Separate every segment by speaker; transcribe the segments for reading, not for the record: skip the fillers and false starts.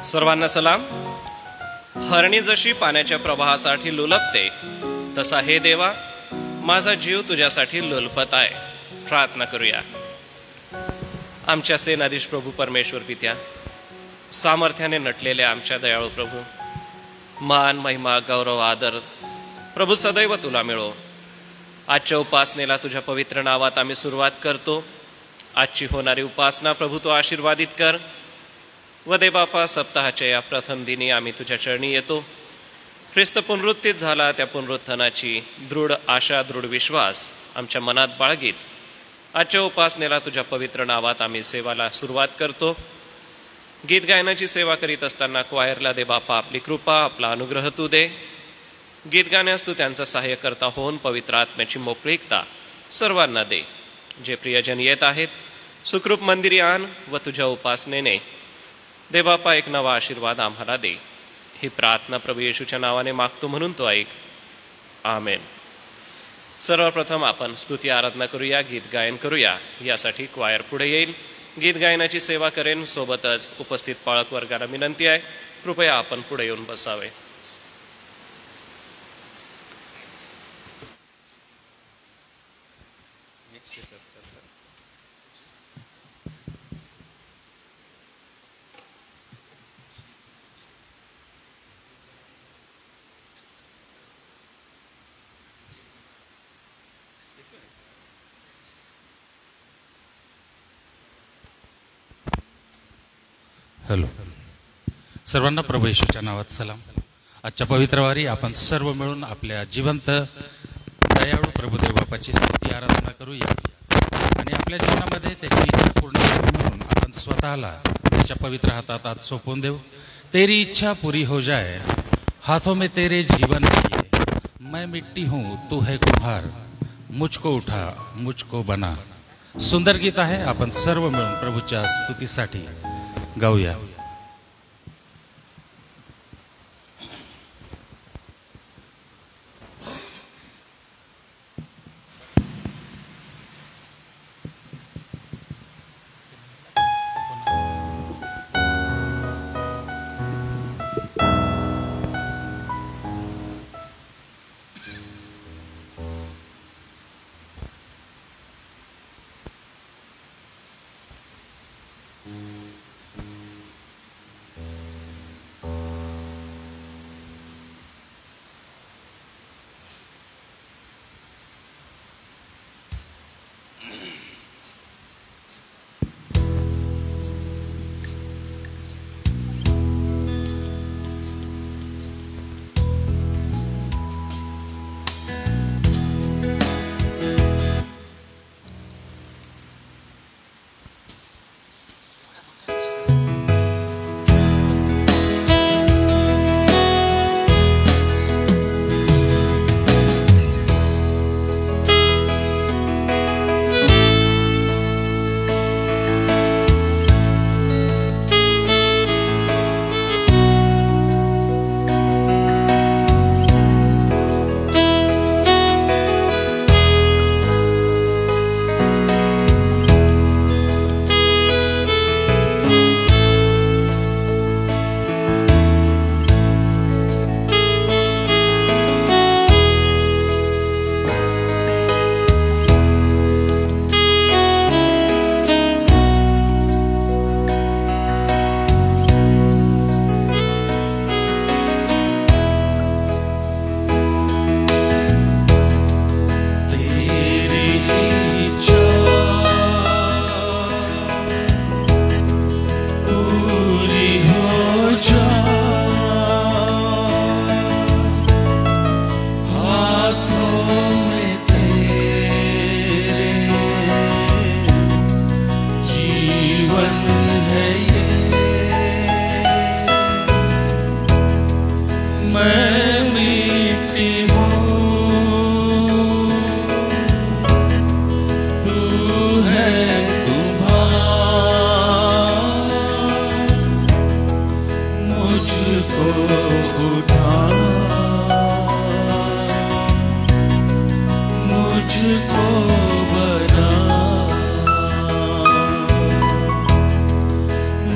Speaker 1: सर्वांना सलाम. हरणी जशी पाण्याच्या प्रवाहासाठी लुलपते, तसा हे देवा माझा जीव तुझ्यासाठी लुलपत आहे. प्रार्थना करूया. आमच्या सेनाधीश प्रभू परमेश्वर पित्या, सामर्थ्याने नटलेले आमच्या दयाळू प्रभू, मान महिमा गौरव आदर प्रभू सदैव तुला मिळो. आजच्या उपासनेला तुझ्या पवित्र नावात आम्ही सुरुवात करतो. आजची होणारी उपासना प्रभू तो आशीर्वादित कर. व दे बापा, सप्ताहाच्या या प्रथम दिनी आम्ही तुझ्या चरणी येतो. ख्रिस्त पुनरुत्थित झाला त्या पुनरुत्थानाची दृढ आशा, दृढ विश्वास आमच्या मनात बाळगीत आजच्या उपासनेला तुझ्या पवित्र नावात आम्ही सेवाला सुरुवात करतो. गीत गायनाची सेवा करीत असताना क्वायरला दे बापा आपली कृपा, आपला अनुग्रह तू दे. गीत गाण्यास तू त्यांचा सहाय्यकर्ता होऊन पवित्र आत्म्याची मोकळीकता सर्वांना दे. जे प्रियजन येत आहेत सुखरूप मंदिरी आण व तुझ्या उपासनेने दे बापा एक नवा आशीर्वाद आम्हाला दे. ही प्रार्थना प्रभू येशूच्या नावाने मागतो म्हणून तो ऐक. आमेन. सर्वप्रथम आपण स्तुती आराधना करूया, गीत गायन करूया. यासाठी क्वायर पुढे येईल, गीत गायनाची सेवा करेन. सोबतच उपस्थित पाळक वर्गाला विनंती आहे, कृपया आपण पुढे येऊन बसावे.
Speaker 2: हॅलो. सर्वांना प्रभू येशूच्या नावात सलाम. आजच्या पवित्र वारी आपण सर्व मिळून आपल्या जिवंत दयाळू प्रभुदेव बापाची स्तुती आराधना करूया आणि आपल्या जीवनामध्ये त्याची इच्छा पूर्ण करावी म्हणून आपण स्वतःला त्याच्या पवित्र हातात आज सोपवून देऊ. तेरी इच्छा पूरी हो जाए, हाथों में तेरे जीवन है, मैं मिट्टी हूँ तू है कुम्हार, मुझको उठा मुझको बना. सुंदर गीत आहे. आपण सर्व मिळून प्रभूच्या स्तुतीसाठी गाऊया.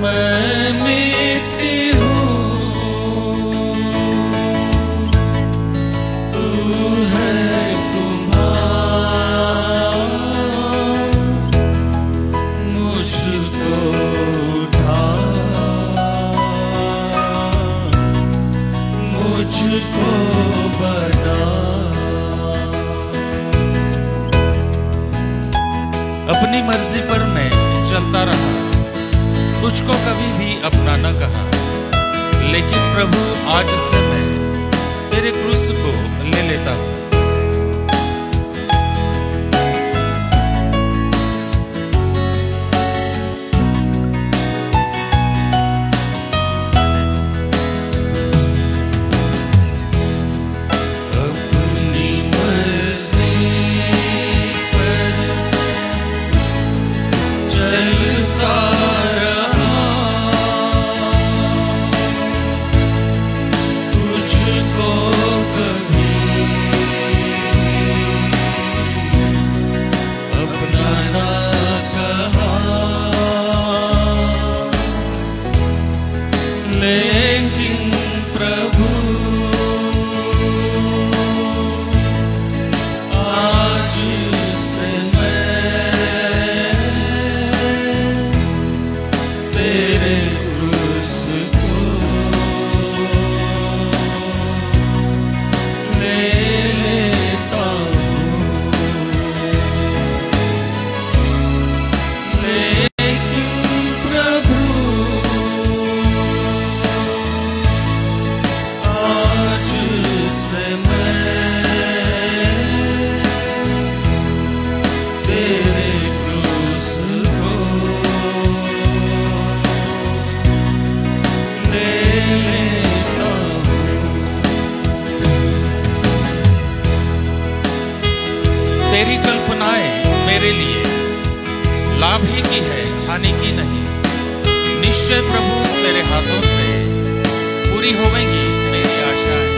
Speaker 3: मैं मिट्टी
Speaker 2: भी अपना न कहा, लेकिन प्रभु आज से मैं तेरे क्रूस को ले लेता हूं। तेरी कल्पनाएं मेरे लिए लाभ ही की है, हानि की नहीं। निश्चय प्रभु तेरे हाथों से पूरी होवेंगी मेरी आशाएं।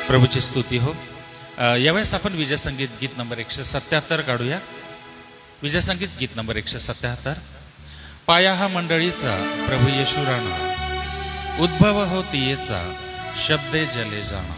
Speaker 2: प्रभूची स्तुती हो. यावेळेस आपण विजय संगीत गीत नंबर 177 काढूया. विजय संगीत गीत नंबर 177. पाया हा मंडळीचा प्रभू येशू राणा, उद्भव हो तियेचा शब्दे जले जाणा.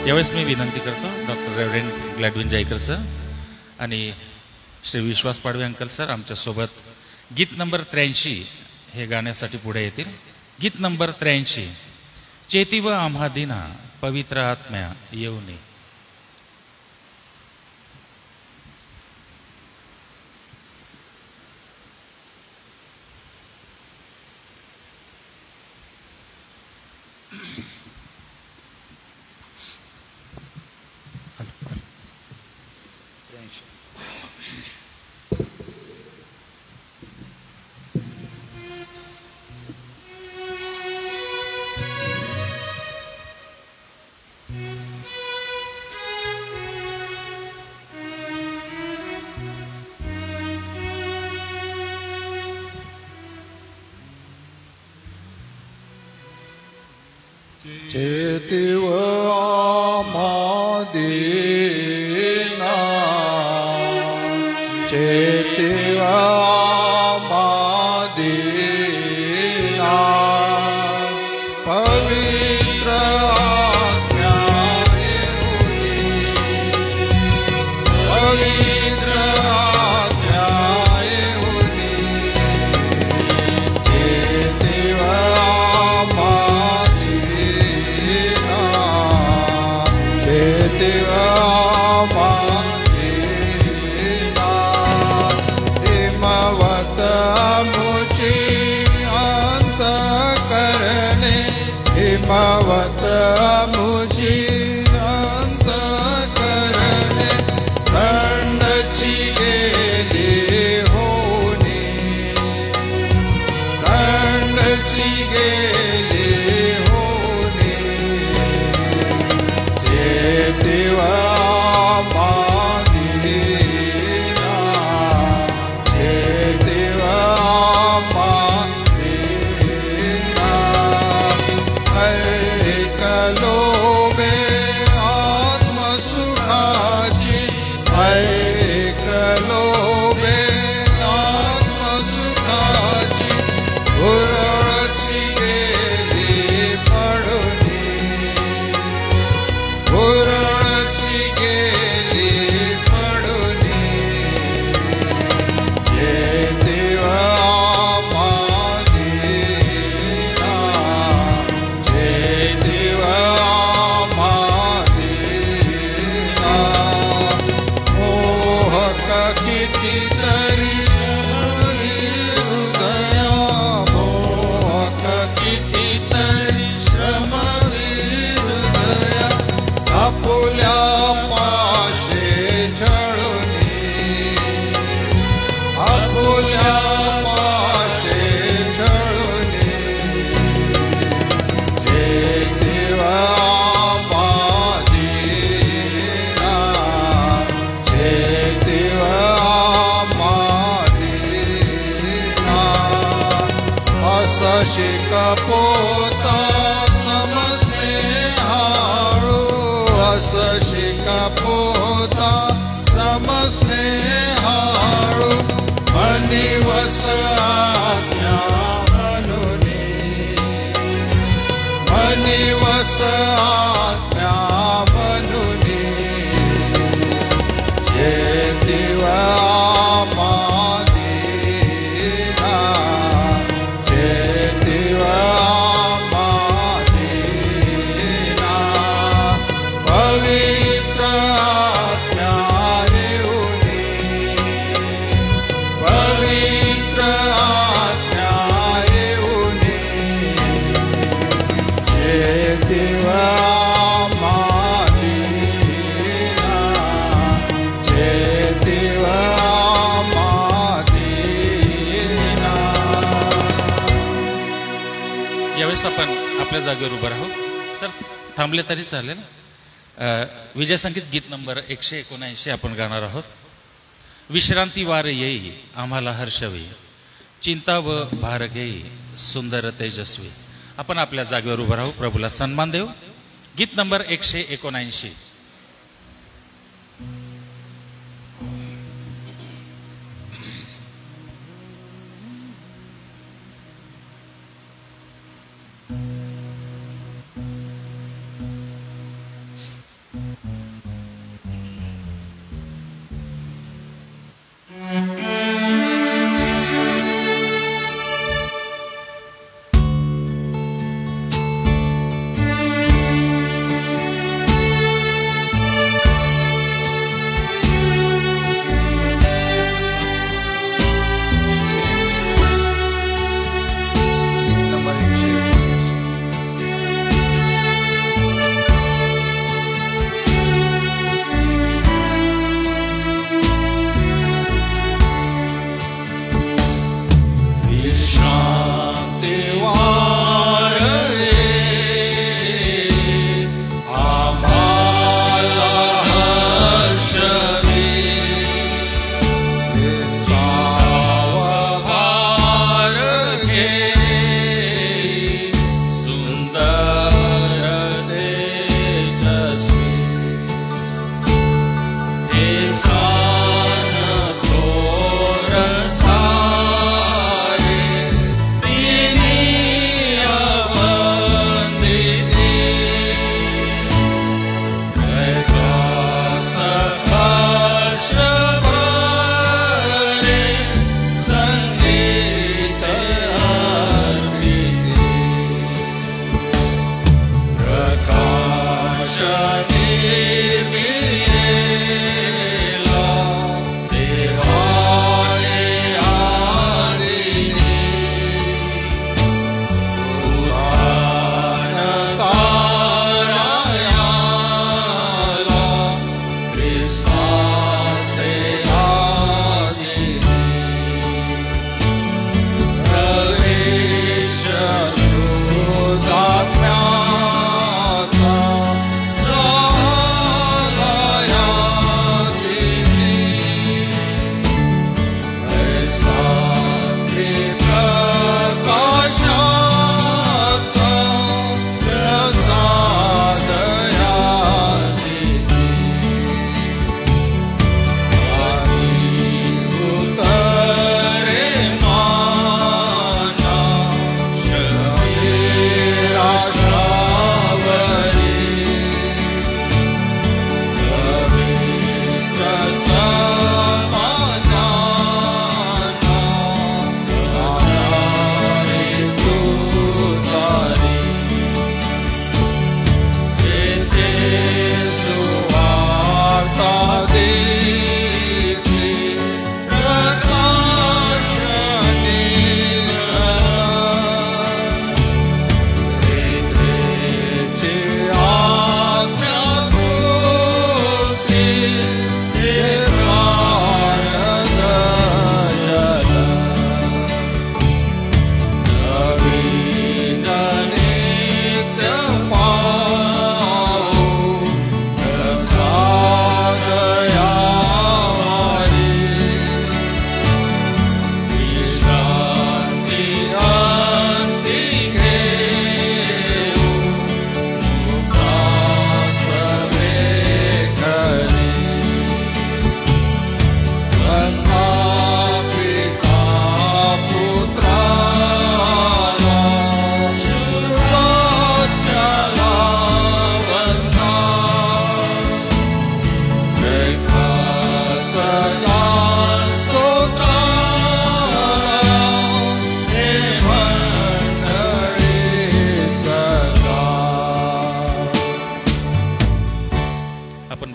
Speaker 2: यावेळेस मी विनंती करतो डॉक्टर रेव्हरेंड ग्लॅडविन जायकर सर आणि श्री विश्वास पाडवे अंकल सर आमच्यासोबत गीत नंबर 83 हे गाण्यासाठी पुढे येतील. गीत नंबर 83 चेतीव आम्हा दिना पवित्र आत्म्या येऊनी.
Speaker 3: चेतिव आमादीना चेतिव आमादीना पवित्र आज्ञा येऊनी पवित्र आज्ञा येऊनी चेतिव आमादीना चेतिव आमादीना हिमवत मुझी अंतःकरणे हिमवत मुझी अंतःकरणे थंडची गेली होनी थंडची गेली होनी चेतिव आमादीना चेतिव आमादीना ऐकलो बे आत्मसुखाची ऐकलो बे आत्मसुखाची हुरळची गेली पडुनी हुरळची गेली पडुनी चेतिव आमादीना चेतिव आमादीना मोहक कितीतरी हृदया मोहक कितीतरी श्रमवी हृदया आपुल्या पाशे छळुनी आपुल्या पाशे छळुनी चेतिव आमादीना चेतिव आमादीना असा शिकपोता समस्ने हाळू असा शिकपोता समस्ने हाळू मनी वस आज्ञा म्हणुनी मनी वस आज्ञा म्हणुनी चेतिव आमादीना चेतिव आमादीना पवित्र आज्ञा येऊनी पवित्र आज्ञा येऊनी चेतिव आमादीना चेतिव आमादीना
Speaker 2: यावेळेस आपण आपल्या जागेवर उभं राहू. सर थांबले तरी चालेल. विजय संगीत गीत नंबर 179 आपण गाणार आहोत. विश्रांती वार येई आम्हाला हर्षवी चिंता व भार घेई सुंदर तेजस्वी. आपण आपल्या जागेवर उभं राहू. प्रभूला सन्मान देऊ. गीत नंबर 179.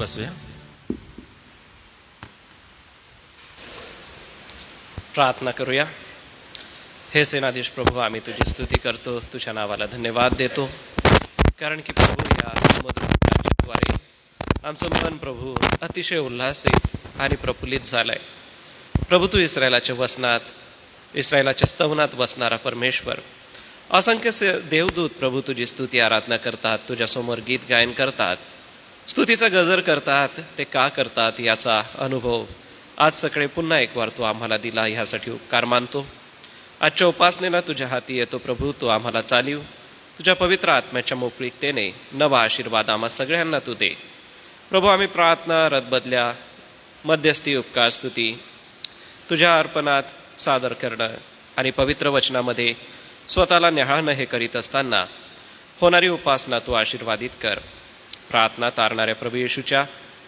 Speaker 2: बसूया.
Speaker 1: प्रार्थना करूया. हे सेनाधीश प्रभू, आम्ही तुझी स्तुती करतो, तुझ्या नावाला धन्यवाद देतो, कारण की प्रभू या मधुराद्वारे आमचं मन प्रभू अतिशय उल्हासित आणि प्रफुल्लित झालंय. प्रभू, तू इस्रायलाच्या वसनात, इस्रायलाच्या स्तवनात बसणारा परमेश्वर, असंख्य देवदूत प्रभू तुझी स्तुती आराधना करतात, तुझ्यासमोर गीत गायन करतात, स्तुतीचा गजर करतात. ते का करतात याचा अनुभव आज सकाळी पुन्हा एक वार तू आम्हाला दिला, ह्यासाठी उपकार मानतो. आजच्या उपासनेला तुझ्या हाती येतो प्रभू, तू आम्हाला चालीव. तुझ्या पवित्र आत्म्याच्या मोकळीकतेने नवा आशीर्वाद आम्हा सगळ्यांना तू दे प्रभू. आम्ही प्रार्थना, रदबदल्या, मध्यस्थी, उपकार, स्तुती तुझ्या अर्पणात सादर करणं आणि पवित्र वचनामध्ये स्वतःला न्याहाळणं हे करीत असताना होणारी उपासना तू आशीर्वादित कर. प्रार्थना तारणाऱ्या प्रभू येशूच्या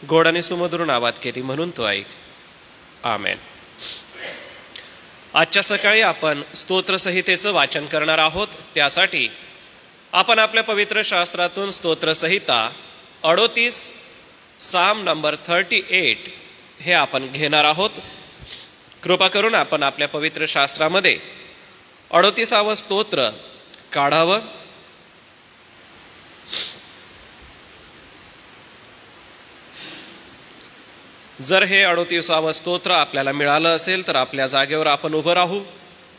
Speaker 1: गोड आणि सुमधुर नावात केली म्हणून तो ऐक. आमेन. आजच्या सकाळी आपण स्तोत्रसंहितेचं वाचन करणार आहोत. त्यासाठी आपण आपल्या पवित्र शास्त्रातून स्तोत्रसंहिता 38 साम नंबर 38 हे आपण घेणार आहोत. कृपा करून आपण आपल्या पवित्र शास्त्रामध्ये 38वां स्तोत्र काढावं. जर हे 38वां स्तोत्र आपल्याला मिळालं असेल तर आपल्या जागेवर आपण उभं राहू.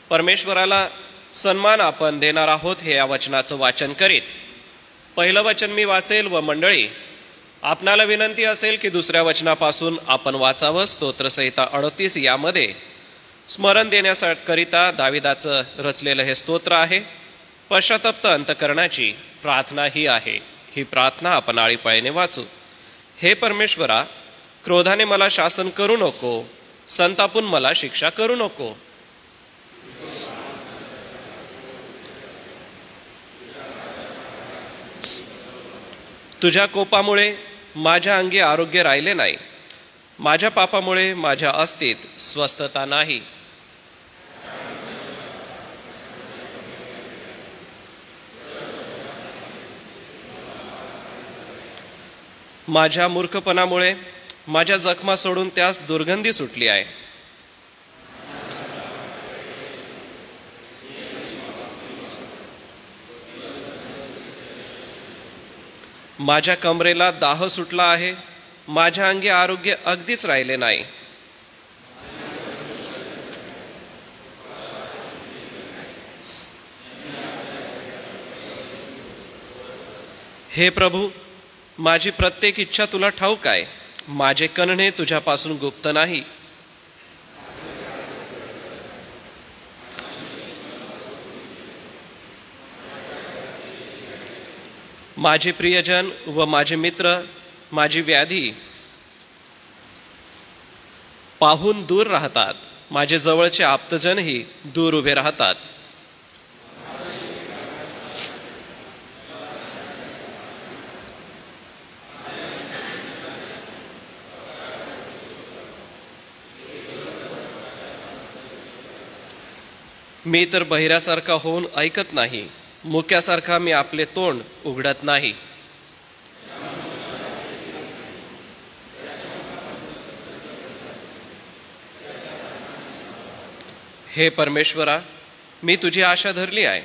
Speaker 1: परमेश्वराला सन्मान आपण देणार आहोत हे या वचनाचं वाचन करीत. पहिलं वचन मी वाचेल व मंडळी आपणाला विनंती असेल की दुसऱ्या वचनापासून आपण वाचावं. स्तोत्रसंहिता 38 यामध्ये स्मरण देण्याकरिता दाविदाचं रचलेलं हे स्तोत्र आहे. पश्चात्तप्त अंतकरणाची प्रार्थना ही आहे. ही प्रार्थना आपण आळीपाळीने वाचू. हे परमेश्वरा, क्रोधाने मला शासन करू नको, संतापून मला शिक्षा करू नको. तुझ्या कोपामुळे माझ्या अंगी आरोग्य राहिले नाही, माझ्या पापामुळे माझ्या अस्थित स्वस्थता नाही. माझ्या मूर्खपणामुळे माझ्या जखमा सोडून त्यास दुर्गंधी सुटली आहे. माझ्या कमरेला दाह सुटला आहे, माझ्या अंगी आरोग्य अगदीच राहिले नाही. हे प्रभू, माझी प्रत्येक इच्छा तुला ठाऊक आहे, माझे कणणे तुझ्यापासून गुप्त नाही. माझे प्रियजन व माझे मित्र माझी व्याधी पाहून दूर राहतात, माझे जवळचे आप्तजनही दूर उभे राहतात. मी तर बहिऱ्यासारखा होऊन ऐकत नाही, मुक्यासारखा मी आपले तोंड उघडत नाही. हे परमेश्वरा, मी तुझी आशा धरली आहे.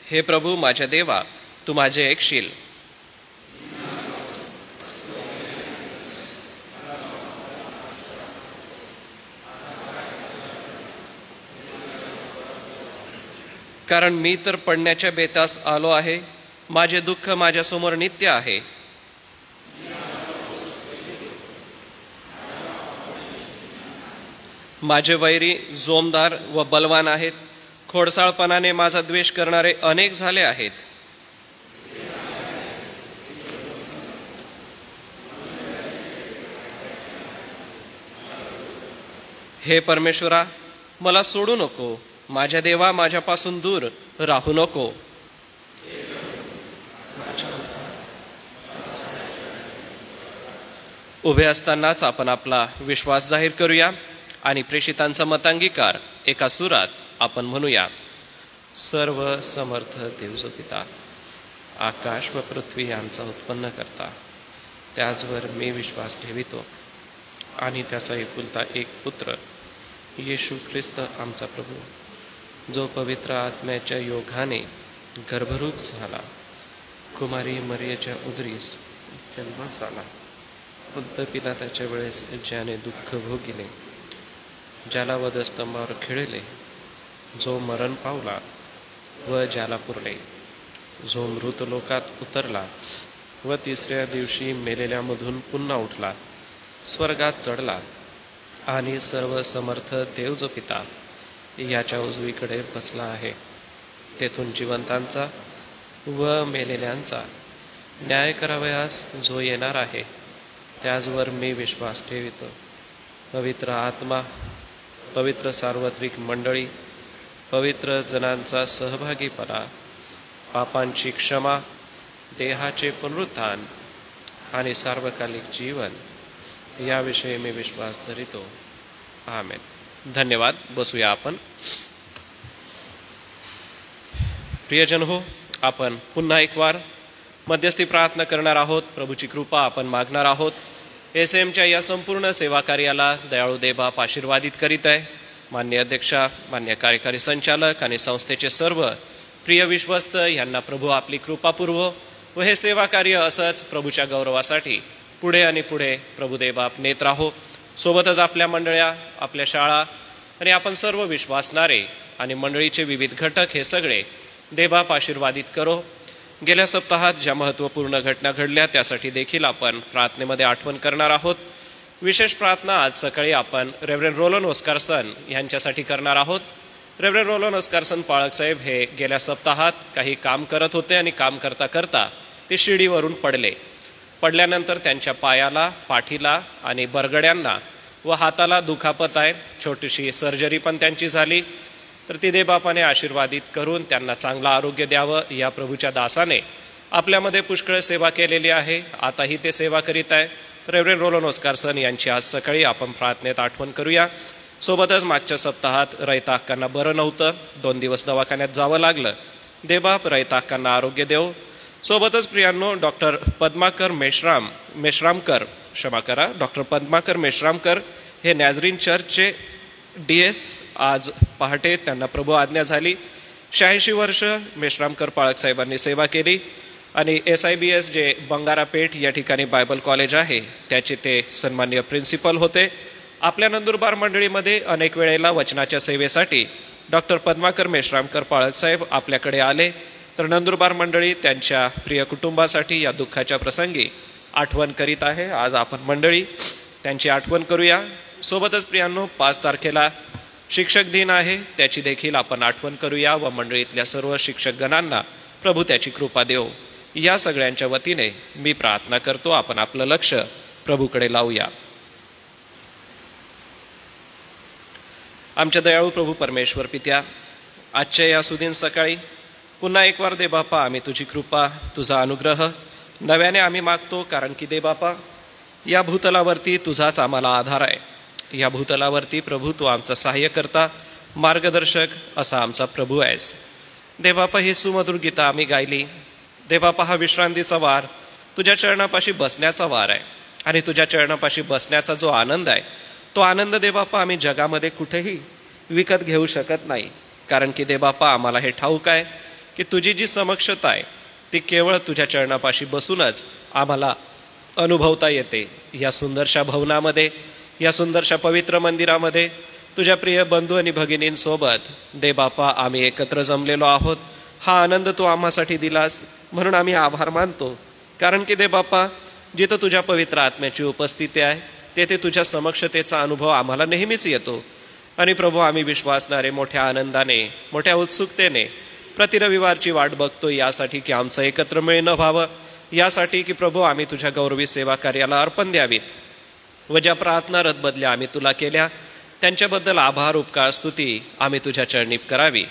Speaker 1: हे प्रभू माझ्या देवा, तू माझे ऐकशील. कारण मी तर पडण्याच्या बेतास आलो आहे, माझे दुःख माझ्यासमोर नित्य आहे. माझे वैरी जोमदार व बलवान आहेत, खोडसाळपणाने माझा द्वेष करणारे अनेक झाले आहेत. हे परमेश्वरा, मला सोडू नको, माझ्या देवा माझ्यापासून दूर राहू नको. उभे असतानाच आपण आपला विश्वास जाहीर करूया आणि प्रेषितांचा मतांगीकार एका सुरात आपण म्हणूया. सर्व समर्थ देव जो पिता, आकाश व पृथ्वी यांचा उत्पन्न करता, त्याचवर मी विश्वास ठेवितो आणि त्याचा एकुलता एक पुत्र येशू ख्रिस्त आमचा प्रभू, जो पवित्र आत्म्याच्या योगाने गर्भरूप झाला, कुमारी मरियेच्या उदरीस जन्मास आला, बुद्ध पिलाताच्या वेळेस ज्याने दुःख भोगिले, ज्याला वधस्तंभावर खिळले, जो मरण पावला व ज्याला पुरले, जो मृत लोकात उतरला व तिसऱ्या दिवशी मेलेल्यामधून पुन्हा उठला, स्वर्गात चढला आणि सर्व समर्थ देव जो पिता याच्या उजवीकडे बसला आहे, तेथून जिवंतांचा व मेलेल्यांचा न्याय करावयास जो येणार आहे, त्याचवर मी विश्वास ठेवितो. पवित्र आत्मा, पवित्र सार्वत्रिक मंडळी, पवित्र जनांचा सहभागीपणा, पापांची क्षमा, देहाचे पुनरुत्थान आणि सार्वकालिक जीवन याविषयी मी विश्वास धरितो. आमेन. धन्यवाद. बसूया आपण. प्रियजन हो, आपण पुन्हा एक वार मध्यस्थी प्रार्थना करणार आहोत. प्रभूची कृपा आपण मागणार आहोत. एसएमच्या या संपूर्ण सेवा कार्याला दयाळू देवबाप आशीर्वादित करीत आहे. मान्य अध्यक्षा, मान्य कार्यकारी संचालक आणि संस्थेचे सर्व प्रिय विश्वस्त यांना प्रभू आपली कृपा पुरवो व हे सेवा कार्य असंच प्रभूच्या गौरवासाठी पुढे आणि पुढे प्रभू देवबाप नेत राहो. सोबतच आपल्या मंडळ्या, आपल्या शाळा आणि आपण सर्व विश्वासणारे आणि मंडळीचे विविध घटक हे सगळे देवबाप आशीर्वादित करो. गेल्या सप्ताहात ज्या महत्त्वपूर्ण घटना घडल्या त्यासाठी देखील आपण प्रार्थनेमध्ये आठवण करणार आहोत. विशेष प्रार्थना आज सकाळी आपण रेव्हरंड रोलन ओस्कारसन यांच्यासाठी करणार आहोत. रेव्हरंड रोलन ओस्कारसन पाळक साहेब हे गेल्या सप्ताहात काही काम करत होते आणि काम करता करता ते शिडीवरून पडल्यानंतर त्यांच्या पायाला, पाठीला आणि बरगड्यांना व हाताला दुखापत आहे. छोटीशी सर्जरी पण त्यांची झाली. तर ती देवबापाने आशीर्वादित करून त्यांना चांगलं आरोग्य द्यावं या प्रभूच्या दासाने आपल्यामध्ये पुष्कळ सेवा केलेली आहे. आताही ते सेवा करीत आहे. तर रेव्हरंड रोलन ओस्कारसन यांची आज सकाळी आपण प्रार्थनेत आठवण करूया. सोबतच मागच्या सप्ताहात रयता अक्कांना बरं नव्हतं, 2 दिवस दवाखान्यात जावं लागलं. देवबाप रयता अक्कांना आरोग्य देव. सोबतच प्रियांनो, डॉक्टर पद्माकर मेश्रामकर हे नॅझरीन चर्चचे DS आज पहाटे त्यांना प्रभू आज्ञा झाली. 86 वर्ष मेश्रामकर पाळक साहेबांनी सेवा केली आणि SIBS जे बंगारापेठ या ठिकाणी बायबल कॉलेज आहे त्याचे ते सन्माननीय प्रिन्सिपल होते. आपल्या नंदुरबार मंडळीमध्ये अनेक वेळेला वचनाच्या सेवेसाठी डॉक्टर पद्माकर मेश्रामकर पाळक साहेब आपल्याकडे आले. तर नंदुरबार मंडळी त्यांच्या प्रिय कुटुंबासाठी या दुःखाच्या प्रसंगी आठवण करीत आहे. आज आपण मंडळी त्यांची आठवण करूया. सोबतच प्रियांनो, 5 तारखेला शिक्षक दिन आहे, त्याची देखील आपण आठवण करूया व मंडळीतल्या सर्व शिक्षकगणांना प्रभू त्याची कृपा देव. या सगळ्यांच्या वतीने मी प्रार्थना करतो. आपण आपलं लक्ष प्रभूकडे लावूया. आमच्या दयाळू प्रभू परमेश्वर पित्या, आजच्या या सुदिन सकाळी पुन्हा एक वार देवबापा आम्ही तुझी कृपा, तुझा अनुग्रह नव्याने आम्ही मागतो. कारण की देवबापा, या भूतलावरती तुझाच आम्हाला आधार आहे. या भूतलावरती प्रभू तू आमचा सहाय्यकर्ता, मार्गदर्शक असा आमचा प्रभू आहेस. देवबापा, ही सुमधुर गीता आम्ही गायली. देवबापा, हा विश्रांतीचा वार तुझ्या चरणापाशी बसण्याचा वार आहे आणि तुझ्या चरणापाशी बसण्याचा जो आनंद आहे तो आनंद देवबापा आम्ही जगामध्ये कुठेही विकत घेऊ शकत नाही. कारण की देवबापा, आम्हाला हे ठाऊक आहे की तुझी जी समक्षता आहे ती केवळ तुझ्या चरणापाशी बसूनच आम्हाला अनुभवता येते. या सुंदरशा भवनामध्ये, या सुंदरशा पवित्र मंदिरामध्ये तुझ्या प्रिय बंधू आणि भगिनींसोबत देवबापा आम्ही एकत्र जमलेलो आहोत. हा आनंद तू आम्हासाठी दिलास म्हणून आम्ही आभार मानतो. कारण की देवबापा, जिथं तुझ्या पवित्र आत्म्याची उपस्थिती आहे तेथे तुझ्या समक्षतेचा अनुभव आम्हाला नेहमीच येतो. आणि प्रभू, आम्ही विश्वासणारे मोठ्या आनंदाने, मोठ्या उत्सुकतेने प्रति रविवारची वाट बघतो, यासाठी की आमचं एकत्र मिळणं व्हावं, यासाठी की प्रभू आम्ही तुझ्या गौरवी सेवा कार्याला अर्पण द्यावीत व ज्या प्रार्थना रदबदल्या आम्ही तुला केल्या त्यांच्याबद्दल आभार, उपकार, स्तुती आम्ही तुझ्या चरणी करावी.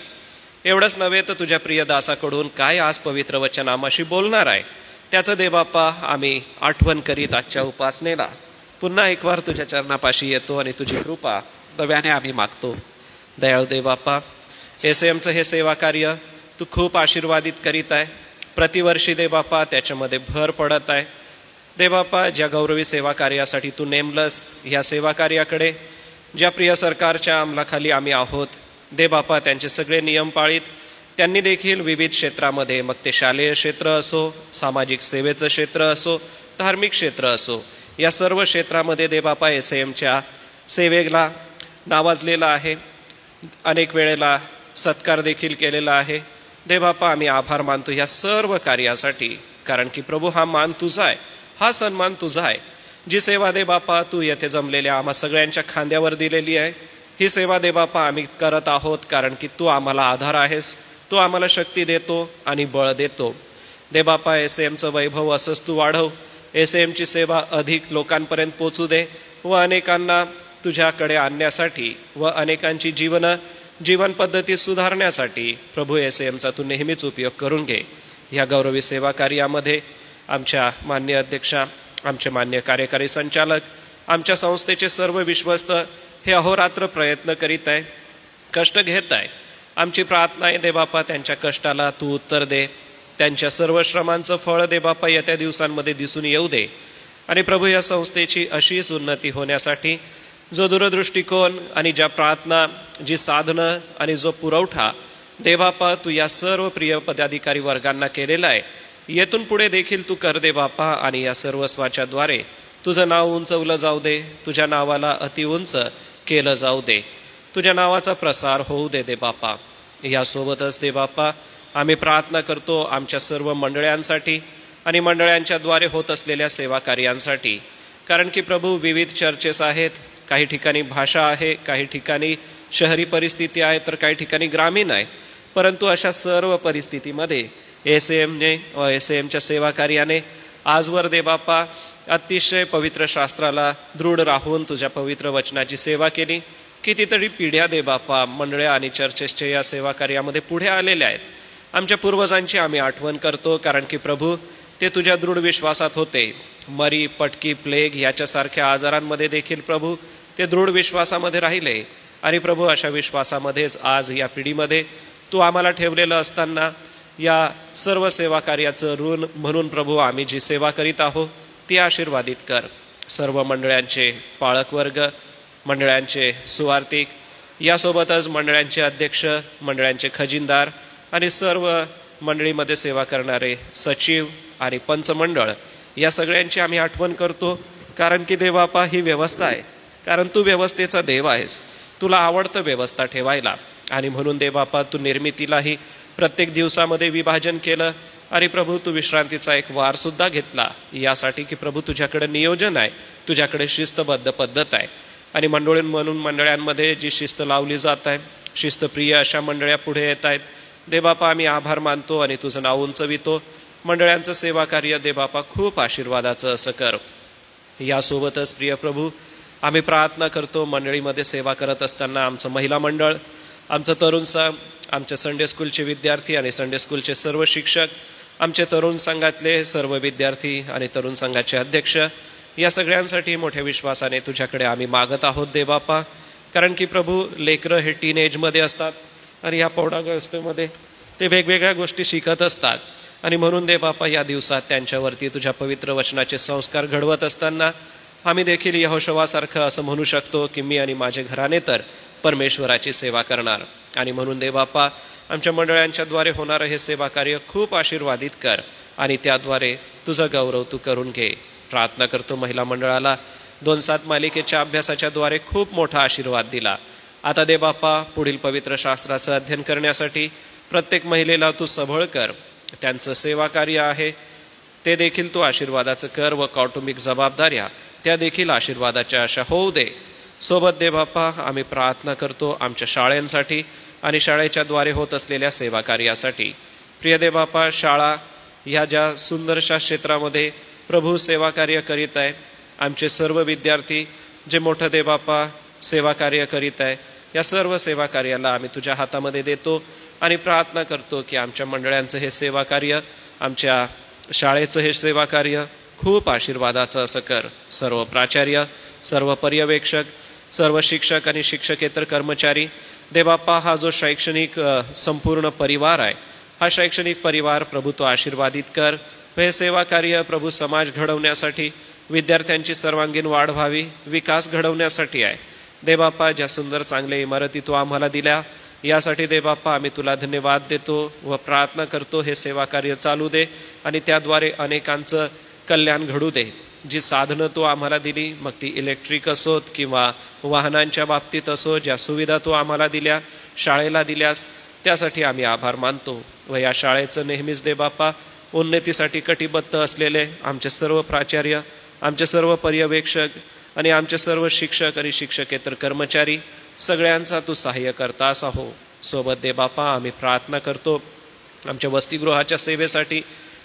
Speaker 1: एवढंच नव्हे तर तुझ्या प्रिय दासाकडून काय आज पवित्र वचन आम्हाशी बोलणार आहे त्याचं देवबापा आम्ही आठवण करीत आजच्या उपासनेला पुन्हा एक वार तुझ्या चरणापाशी येतो आणि तुझी कृपा नव्याने आम्ही मागतो. दयाळू देवबापा, SAMचं हे सेवा कार्य तू खूप आशीर्वादित करीत आहे. प्रतिवर्षी देवबापा त्याच्यामध्ये भर पडत आहे. देवबापा, ज्या गौरवी सेवा कार्यासाठी तू नेमलंस, ह्या सेवा कार्याकडे ज्या प्रिय सरकारच्या अंमलाखाली आम्ही आहोत, देवबापा, त्यांचे सगळे नियम पाळीत त्यांनी देखील विविध क्षेत्रामध्ये, मग ते शालेय क्षेत्र असो, सामाजिक सेवेचं क्षेत्र असो, धार्मिक क्षेत्र असो, या सर्व क्षेत्रामध्ये देवबापा SAMच्या सेवेला नावाजलेला आहे. अनेक वेळेला सत्कार देखील केलेला आहे. देवबापा, आम्ही आभार मानतो ह्या सर्व कार्यासाठी, कारण की प्रभू, हा मान तुझा आहे, हा सन्मान तुझा आहे. जी सेवा देवबापा तू येथे जमलेल्या आम्हा सगळ्यांच्या खांद्यावर दिलेली आहे, ही सेवा देवबापा आम्ही करत आहोत, कारण की तू आम्हाला आधार आहेस, तू आम्हाला शक्ती देतो आणि बळ देतो. देवबापा, SAMचं वैभव असंच तू वाढव. SAMची सेवा अधिक लोकांपर्यंत पोचू दे व अनेकांना तुझ्याकडे आणण्यासाठी व अनेकांची जीवन पद्धती सुधारण्यासाठी प्रभू SAMचा तू नेहमीच उपयोग करून घे. ह्या गौरवी सेवा कार्यामध्ये आमच्या मान्य अध्यक्षा, आमचे मान्य कार्यकारी संचालक, आमच्या संस्थेचे सर्व विश्वस्त हे अहोरात्र प्रयत्न करीत आहे, कष्ट घेत आहे. आमची प्रार्थना आहे देवबापा, त्यांच्या कष्टाला तू उत्तर दे. त्यांच्या सर्व श्रमांचं फळ देवबापा येत्या दिवसांमध्ये दिसून येऊ दे. आणि प्रभू, या संस्थेची अशीच उन्नती होण्यासाठी जो दूरदृष्टिकोन आणि ज्या प्रार्थना, जी साधनं आणि जो पुरवठा देवबापा तू या सर्व प्रिय पदाधिकारी वर्गांना केलेला आहे, येथून पुढे देखील तू कर देवबापा. आणि या सर्वस्वाच्या द्वारे तुझं नाव उंचवलं जाऊ दे, तुझ्या नावाला अतिउंच केलं जाऊ दे, तुझ्या नावाचा प्रसार होऊ दे देवबापा. यासोबतच देवबापा, आम्ही प्रार्थना करतो आमच्या सर्व मंडळांसाठी आणि मंडळांच्या द्वारे होत असलेल्या सेवा कार्यांसाठी, कारण की प्रभू, विविध चर्चेस आहेत, काही ठिकाणी भाषा आहे, काही ठिकाणी शहरी परिस्थिती आहे, तर काही ठिकाणी ग्रामीण आहे. परंतु अशा सर्व परिस्थितीमध्ये SAMने व SAMच्या सेवा कार्याने आजवर देवबापा अतिशय पवित्र शास्त्राला दृढ राहून तुझ्या पवित्र वचनाची सेवा केली. कितीतरी पिढ्या देवबापा मंडळे आणि चर्चेसच्या या सेवा कार्यामध्ये पुढे आलेल्या आहेत. आमच्या पूर्वजांची आम्ही आठवण करतो, कारण की प्रभू, ते तुझ्या दृढ विश्वासात होते. मरी, पटकी, प्लेग याच्यासारख्या आजारांमध्ये देखील प्रभू ते दृढ विश्वासामध्ये राहिले. आणि प्रभू, अशा विश्वासामध्येच आज या पिढीमध्ये तू आम्हाला ठेवलेलं असताना या सर्व सेवा कार्याचं ऋण म्हणून प्रभू, आम्ही जी सेवा करीत आहोत ती आशीर्वादित कर. सर्व मंडळांचे पाळकवर्ग, मंडळांचे सुवार्तिक, यासोबतच मंडळांचे अध्यक्ष, मंडळांचे खजिनदार आणि सर्व मंडळीमध्ये सेवा करणारे सचिव आणि पंचमंडळ, या सगळ्यांची आम्ही आठवण करतो. कारण की देवबापा, ही व्यवस्था आहे, कारण तू व्यवस्थेचा देव आहेस, तुला आवडतं व्यवस्था ठेवायला. आणि म्हणून देवबापा, तू निर्मितीलाही प्रत्येक दिवसामध्ये विभाजन केलं. आणि प्रभू, तू विश्रांतीचा एक वार सुद्धा घेतला, यासाठी की प्रभू तुझ्याकडे नियोजन आहे, तुझ्याकडे शिस्तबद्ध पद्धत आहे. आणि म्हणून मंडळांमध्ये जी शिस्त लावली जात आहे, शिस्तप्रिय अशा मंडळ्या पुढे येत आहेत. देवबापा, आम्ही आभार मानतो आणि तुझं नाव उंचवितो. मंडळांचं सेवा कार्य देवबापा खूप आशीर्वादाचं असं कर. यासोबतच प्रिय प्रभू, आम्ही प्रार्थना करतो मंडळीमध्ये सेवा करत असताना आमचं महिला मंडळ, आमचं तरुण संघ, आमच्या संडे स्कूलचे विद्यार्थी आणि संडे स्कूलचे सर्व शिक्षक, आमचे तरुण संघातले सर्व विद्यार्थी आणि तरुण संघाचे अध्यक्ष, या सगळ्यांसाठी मोठ्या विश्वासाने तुझ्याकडे आम्ही मागत आहोत देवबापा. कारण की प्रभू, लेकरं हे टीनएजमध्ये असतात आणि या पौढावस्थेमध्ये ते वेगवेगळ्या गोष्टी शिकत असतात. आणि म्हणून देवबापा, या दिवसात त्यांच्यावरती तुझ्या पवित्र वचनाचे संस्कार घडवत असताना आम्ही देखील यहोशवासारखं असं म्हणू शकतो की मी आणि माझे घराणे तर परमेश्वराची सेवा करणार. आणि म्हणून देवबापा, आमच्या मंडळांच्या द्वारे होणारं हे सेवा कार्य खूप आशीर्वादित कर आणि त्याद्वारे तुझा गौरव तू करून घे. प्रार्थना करतो महिला मंडळाला 2-7 मालिकेच्या अभ्यासाच्या द्वारे खूप मोठा आशीर्वाद दिला. आता देवबापा, पुढील पवित्र शास्त्राचं अध्ययन करण्यासाठी प्रत्येक महिलेला तू सबळ कर. त्यांचं सेवा कार्य आहे ते देखील तू आशीर्वादाचं कर व कौटुंबिक जबाबदाऱ्या त्या देखील आशीर्वादाच्या अशा होऊ दे. सोबत देवबापा, आम्ही प्रार्थना करतो आमच्या शाळांसाठी आणि शाळेच्या द्वारे होत असलेल्या सेवा कार्यासाठी. प्रिय देवबापा, शाळा ह्या ज्या सुंदरशा क्षेत्रामध्ये प्रभू सेवा कार्य करीत आहे, आमचे सर्व विद्यार्थी जे मोठं देवबापा सेवा कार्य करीत आहे, या सर्व सेवा कार्याला आम्ही तुझ्या हातामध्ये देतो आणि प्रार्थना करतो की आमच्या मंडळांचं हे सेवा कार्य, आमच्या शाळेचं हे सेवा कार्य खूप आशीर्वादाचं असं कर. सर्व प्राचार्य, सर्व पर्यवेक्षक, सर्व शिक्षक आणि शिक्षकेतर कर्मचारी, देवबापा, हा जो शैक्षणिक संपूर्ण परिवार आहे, हा शैक्षणिक परिवार प्रभू तो आशीर्वादित कर. हे सेवा कार्य प्रभू समाज घडवण्यासाठी, विद्यार्थ्यांची सर्वांगीण वाढ व्हावी, विकास घडवण्यासाठी आहे. देवबापा, ज्या सुंदर चांगल्या इमारती तू आम्हाला दिल्या यासाठी देवबापा आम्ही तुला धन्यवाद देतो व प्रार्थना करतो. हे सेवा कार्य चालू दे आणि त्याद्वारे अनेकांचं कल्याण घडू दे. जी साधनं तू आम्हाला दिली, मग ती इलेक्ट्रिक असोत किंवा वाहनांच्या बाबतीत असो, ज्या सुविधा तू आम्हाला दिल्या, शाळेला दिल्यास त्यासाठी आम्ही आभार मानतो. व या शाळेचं नेहमीच देवबापा उन्नतीसाठी कटिबद्ध असलेले आमचे सर्व प्राचार्य, आमचे सर्व पर्यवेक्षक आणि आमचे सर्व शिक्षक आणि शिक्षकेतर कर्मचारी सगळ्यांचा तू सहाय्य करतास आहो. सोबत देवबापा आम्ही प्रार्थना करतो आमच्या वसतिगृहाच्या सेवेसाठी.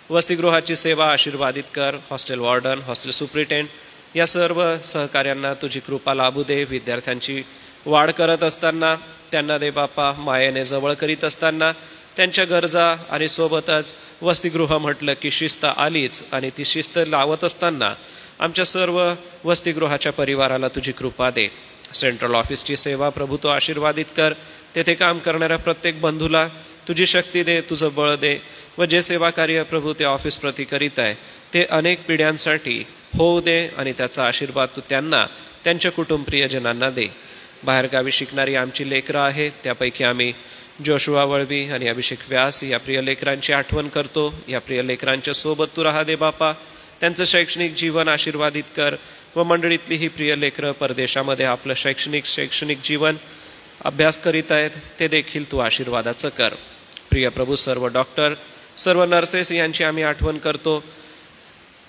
Speaker 1: वसतिगृहाची सेवा आशीर्वादित कर. हॉस्टेल वॉर्डन, हॉस्टेल सुप्रिटेंड या सर्व सहकार्यांना तुझी कृपा लाभू दे. विद्यार्थ्यांची वाढ करत असताना, त्यांना देवबापा मायेने जवळ करीत असताना, त्यांच्या गरजा आणि सोबतच वसतिगृह म्हटलं की शिस्त आलीच आणि ती शिस्त लावत असताना आमच्या सर्व वसतिगृहाच्या परिवाराला तुझी कृपा दे. सेंट्रल ऑफिसची सेवा प्रभू तो आशीर्वादित कर. तेथे काम करणाऱ्या प्रत्येक बंधूला तुझी शक्ती दे, तुझं बळ दे व जे सेवा कार्य प्रभू ते ऑफिस प्रति करीत आहे ते अनेक पिढ्यांसाठी होऊ दे आणि त्याचा आशीर्वाद तू त्यांना, त्यांच्या कुटुंब प्रियजनांना दे. बाहेरगावी शिकणारी आमची लेकरं आहेत, त्यापैकी आम्ही जोशुआ वळवी आणि अभिषेक व्यास या प्रिय लेकरांची आठवण करतो. या प्रिय लेकरांच्या सोबत तू राहा दे बापा. त्यांचं शैक्षणिक जीवन आशीर्वादित कर व मंडळीतली ही प्रिय लेकरं परदेशामध्ये आपलं शैक्षणिक जीवन अभ्यास करीत आहेत, ते देखील तू आशीर्वादाचं कर. प्रिय प्रभू, सर्व डॉक्टर, सर्व नर्सेस यांची आम्ही आठवण करतो.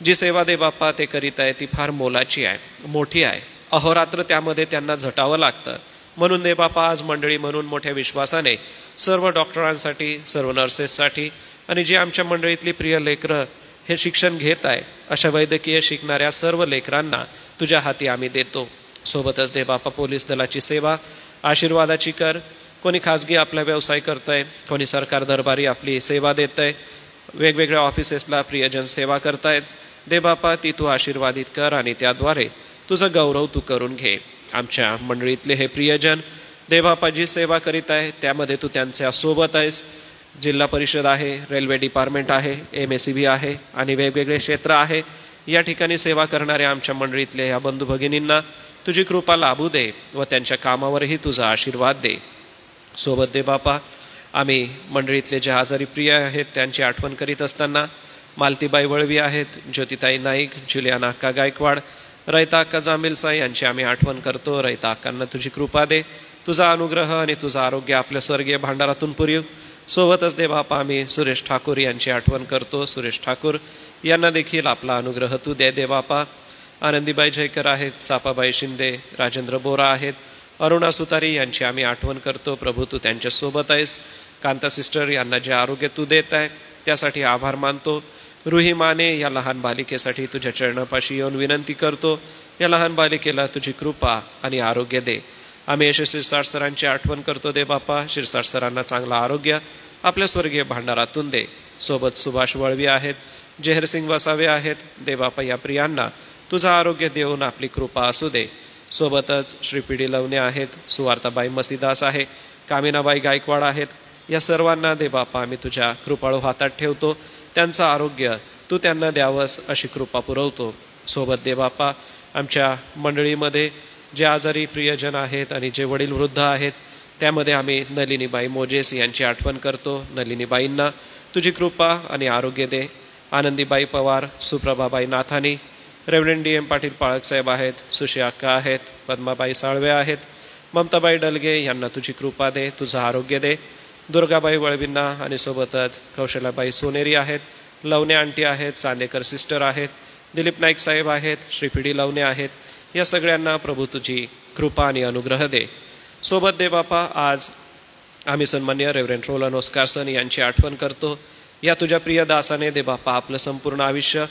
Speaker 1: जी सेवा दे बापा ते करीत आहे ती फार मोलाची आहे, मोठी आहे. अहोरात्र त्यामध्ये त्यांना झटावं लागतं. म्हणून दे बापा आज मंडळी म्हणून मोठ्या विश्वासाने सर्व डॉक्टरांसाठी, सर्व नर्सेससाठी आणि जी आमच्या मंडळीतली प्रिय लेकरं हे शिक्षण घेत आहे अशा वैद्यकीय शिकणाऱ्या सर्व लेकरांना तुझ्या हाती आम्ही देतो. सोबतच दे बापा पोलीस दलाची सेवा आशीर्वादाची कर. कोणी खाजगी आपला व्यवसाय करत आहे, कोणी सरकार दरबारी आपली सेवा देत आहे, वेगवेगळ्या ऑफिसेसला प्रियजन सेवा करतायत. दे बापा ती तू आशीर्वादित कर आणि त्याद्वारे तुझं गौरव तू करून घे. आमच्या मंडळीतले हे प्रियजन दे बापा जी सेवा करीत आहे त्यामध्ये तू त्यांच्या सोबत आहेस. जिल्हा परिषद आहे, रेल्वे डिपार्टमेंट आहे, MSCB आहे आणि वेगवेगळे क्षेत्र आहे. या ठिकाणी सेवा करणाऱ्या आमच्या मंडळीतले या बंधू भगिनींना तुझी कृपा लाभू दे व त्यांच्या कामावरही तुझा आशीर्वाद दे. सोबत दे बापा आम्ही मंडळीतले जे आजारी प्रिय आहेत त्यांची आठवण करीत असताना मालतीबाई वळवी आहेत, ज्योतिताई नाईक, जुलियाना अक्का गायकवाड, रयता अक्का जांबिलसा यांची आम्ही आठवण करतो. रयता अक्कांना तुझी कृपा दे, तुझा अनुग्रह आणि तुझं आरोग्य आपल्या स्वर्गीय भांडारातून पुरव. सोबतच दे बापा आम्ही सुरेश ठाकूर यांची आठवण करतो. सुरेश ठाकूर यांना देखील आपला अनुग्रह तू दे दे बापा. आनंदीबाई जयकर आहेत, सापाबाई शिंदे, राजेंद्र बोरा आहेत, अरुणा सुतारी यांची आम्ही आठवण करतो. प्रभू तू त्यांच्यासोबत आहेस. कांता सिस्टर यांना जे आरोग्य तू देत आहे त्यासाठी आभार मानतो. रुही माने या लहान बालिकेसाठी तुझ्या चरणापाशी येऊन विनंती करतो. या लहान बालिकेला तुझी कृपा आणि आरोग्य दे. आम्ही यशस्वी शिरसाट सरांची आठवण करतो. दे बापा शिरसाट सरांना चांगलं आरोग्य आपल्या स्वर्गीय भांडारातून दे. सोबत सुभाष वळवी आहेत, जेहरसिंग वसावे आहेत. दे बापा या प्रियांना तुझं आरोग्य देऊन आपली कृपा असू दे. सोबतच श्री PD लवणे आहेत, सुवार्ताबाई मसीदास आहे, कामिनाबाई गायकवाड आहेत. या सर्वांना दे बापा आम्ही तुझ्या कृपाळू हातात ठेवतो. त्यांचं आरोग्य तू त्यांना द्यावंस अशी कृपा पुरवतो. सोबत दे बापा आमच्या मंडळीमध्ये जे आजारी प्रियजन आहेत आणि जे वडील वृद्ध आहेत त्यामध्ये आम्ही नलिनीबाई मोजेस यांची आठवण करतो. नलिनीबाईंना तुझी कृपा आणि आरोग्य दे. आनंदीबाई पवार, सुप्रभाबाई नाथानी, रेव्हरंड DM पाटील पाळकसाहेब आहेत, सुशी अक्का आहेत, पद्माबाई साळवे आहेत, ममताबाई डलगे यांना तुझी कृपा दे, तुझं आरोग्य दे. दुर्गाबाई वळवींना आणि सोबतच कौशलाबाई सोनेरी आहेत, लवणे आंटी आहेत, चांदेकर सिस्टर आहेत, दिलीप नाईक साहेब आहेत, श्री PD लवणे आहेत. या सगळ्यांना प्रभू तुझी कृपा आणि अनुग्रह दे. सोबत दे बापा आज आम्ही सन्मान्य रेव्हरंड रोलन ओस्कारसन यांची आठवण करतो. या तुझ्या प्रिय दासाने दे बापा आपलं संपूर्ण आयुष्य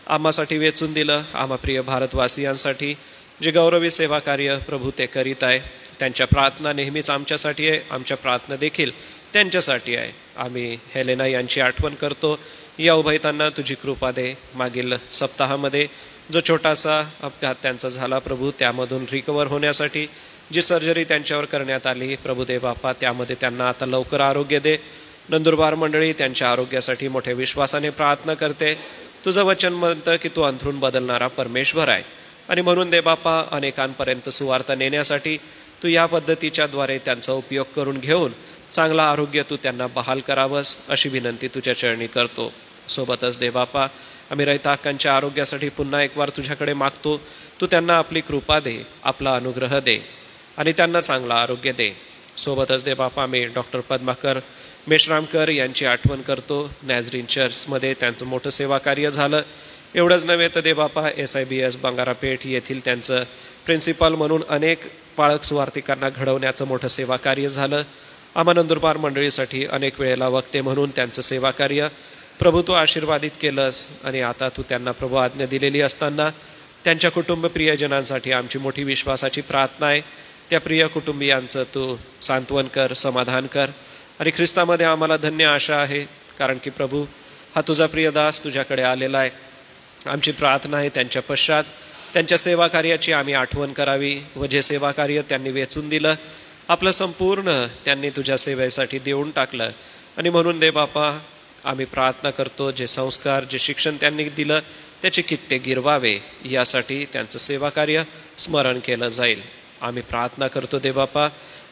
Speaker 1: आम्हासाठी वेचून दिलं. आम्हा प्रिय भारतवासियांसाठी जे गौरवी सेवा कार्य प्रभू ते करीत आहे त्यांच्या प्रार्थना नेहमीच आमच्यासाठी आहे. आमच्या प्रार्थना देखील त्यांच्यासाठी आहे. आम्ही हेलेना यांची आठवण करतो. या उभयतांना तुझी कृपा दे. मागील सप्ताहामध्ये जो छोटासा अपघात त्यांचा झाला प्रभू त्यामधून रिकवर होण्यासाठी जी सर्जरी त्यांच्यावर करण्यात आली प्रभू दे बापा त्यामध्ये त्यांना आता लवकर आरोग्य दे. नंदुरबार मंडळी त्यांच्या आरोग्यासाठी मोठ्या विश्वासाने प्रार्थना करते. तुझं वचन म्हणतं की तू अंथरूण बदलणारा परमेश्वर आहे आणि म्हणून दे बापा अनेकांपर्यंत सुवार्ता नेण्यासाठी तू या पद्धतीच्या द्वारे त्यांचा उपयोग करून घेऊन चांगला आरोग्य तू त्यांना बहाल करावंस अशी विनंती तुझ्या चरणी करतो. सोबतच दे बापा आम्ही रैताकांच्या आरोग्यासाठी पुन्हा एक वार तुझ्याकडे मागतो. तू त्यांना आपली कृपा दे, आपला अनुग्रह दे आणि त्यांना चांगला आरोग्य दे. सोबतच दे बापा आम्ही डॉक्टर पद्माकर मेश्रामकर यांची आठवण करतो. नॅझरीन चर्चमध्ये त्यांचं मोठं सेवा कार्य झालं. एवढंच नव्हे तर दे बापा SIBS बंगारापेठ येथील त्यांचं प्रिन्सिपल म्हणून अनेक पाळक सुवार्तिकांना घडवण्याचं मोठं सेवा कार्य झालं. आम्हा नंदुरबार मंडळीसाठी अनेक वेळेला वक्ते म्हणून त्यांचं सेवा कार्य प्रभू तू आशीर्वादित केलंस आणि आता तू त्यांना प्रभू आज्ञा दिलेली असताना त्यांच्या कुटुंब प्रियजनांसाठी आमची मोठी विश्वासाची प्रार्थना आहे. त्या प्रिय कुटुंबियांचं तू सांत्वन कर, समाधान कर आणि ख्रिस्तामध्ये आम्हाला धन्य आशा आहे कारण की प्रभू हा तुझा प्रियदास तुझ्याकडे आलेला आहे. आमची प्रार्थना आहे त्यांच्या पश्चात त्यांच्या सेवा कार्याची आम्ही आठवण करावी व जे सेवा कार्य त्यांनी वेचून दिलं आपलं संपूर्ण त्यांनी तुझ्या सेवेसाठी देऊन टाकलं आणि म्हणून दे बापा आम्ही प्रार्थना करतो जे संस्कार जे शिक्षण त्यांनी दिलं त्याचे कित्येक गिरवावे यासाठी त्यांचं सेवा कार्य स्मरण केलं जाईल. आम्ही प्रार्थना करतो दे बापा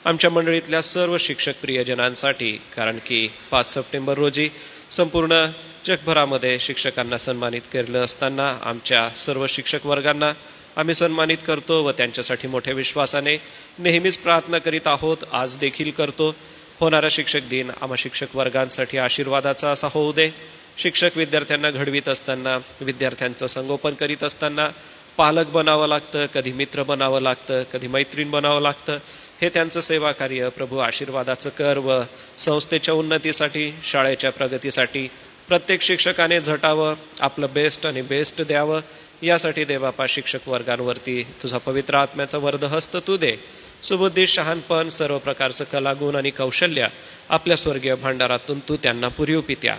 Speaker 1: आमच्या मंडळीतल्या सर्व शिक्षक प्रियजनांसाठी कारण की 5 सप्टेंबर रोजी संपूर्ण जगभरामध्ये शिक्षकांना सन्मानित केलं असताना आमच्या सर्व शिक्षक वर्गांना आम्ही सन्मानित करतो व त्यांच्यासाठी मोठ्या विश्वासाने नेहमीच प्रार्थना करीत आहोत. आज देखील करतो. होणारा शिक्षक दिन आम्हा शिक्षक वर्गांसाठी आशीर्वादाचा असा होऊ दे. शिक्षक विद्यार्थ्यांना घडवीत असताना विद्यार्थ्यांचं संगोपन करीत असताना पालक बनावं लागतं, कधी मित्र बनावं लागतं, कधी मैत्रीण बनावं लागतं. हे त्यांचं सेवा कार्य प्रभू आशीर्वादाचं कर व संस्थेच्या उन्नतीसाठी शाळेच्या प्रगतीसाठी प्रत्येक शिक्षकाने झटावं, आपलं बेस्ट आणि बेस्ट द्यावं. यासाठी दे बापा शिक्षक वर्गांवरती तुझा पवित्र आत्म्याचा वर्धहस्त तू दे. सुबुद्धी, शहाणपण, सर्व प्रकारचं कलागुण आणि कौशल्य आपल्या स्वर्गीय भांडारातून तू त्यांना पुरीव पित्या.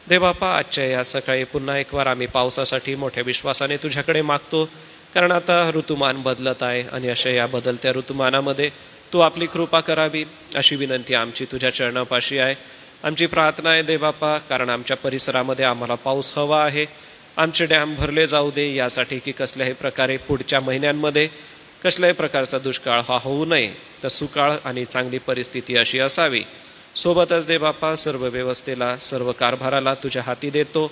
Speaker 1: दे बापा आजच्या या सकाळी पुन्हा एक वार आम्ही पावसासाठी मोठ्या विश्वासाने तुझ्याकडे मागतो कारण आता ऋतुमान बदलत आहे आणि अशा या बदलत्या ऋतुमानामध्ये तू आपली कृपा करावी अशी विनंती आमची तुझ्या चरणापाशी आहे. आमची प्रार्थना आहे दे बापा कारण आमच्या परिसरामध्ये आम्हाला पाऊस हवा आहे. आमचे डॅम भरले जाऊ दे यासाठी की कसल्याही प्रकारे पुढच्या महिन्यांमध्ये कसल्याही प्रकारचा दुष्काळ हा होऊ नये तर सुकाळ आणि चांगली परिस्थिती अशी असावी. सोबतच दे बापा सर्व व्यवस्थेला सर्व कारभाराला तुझ्या हाती देतो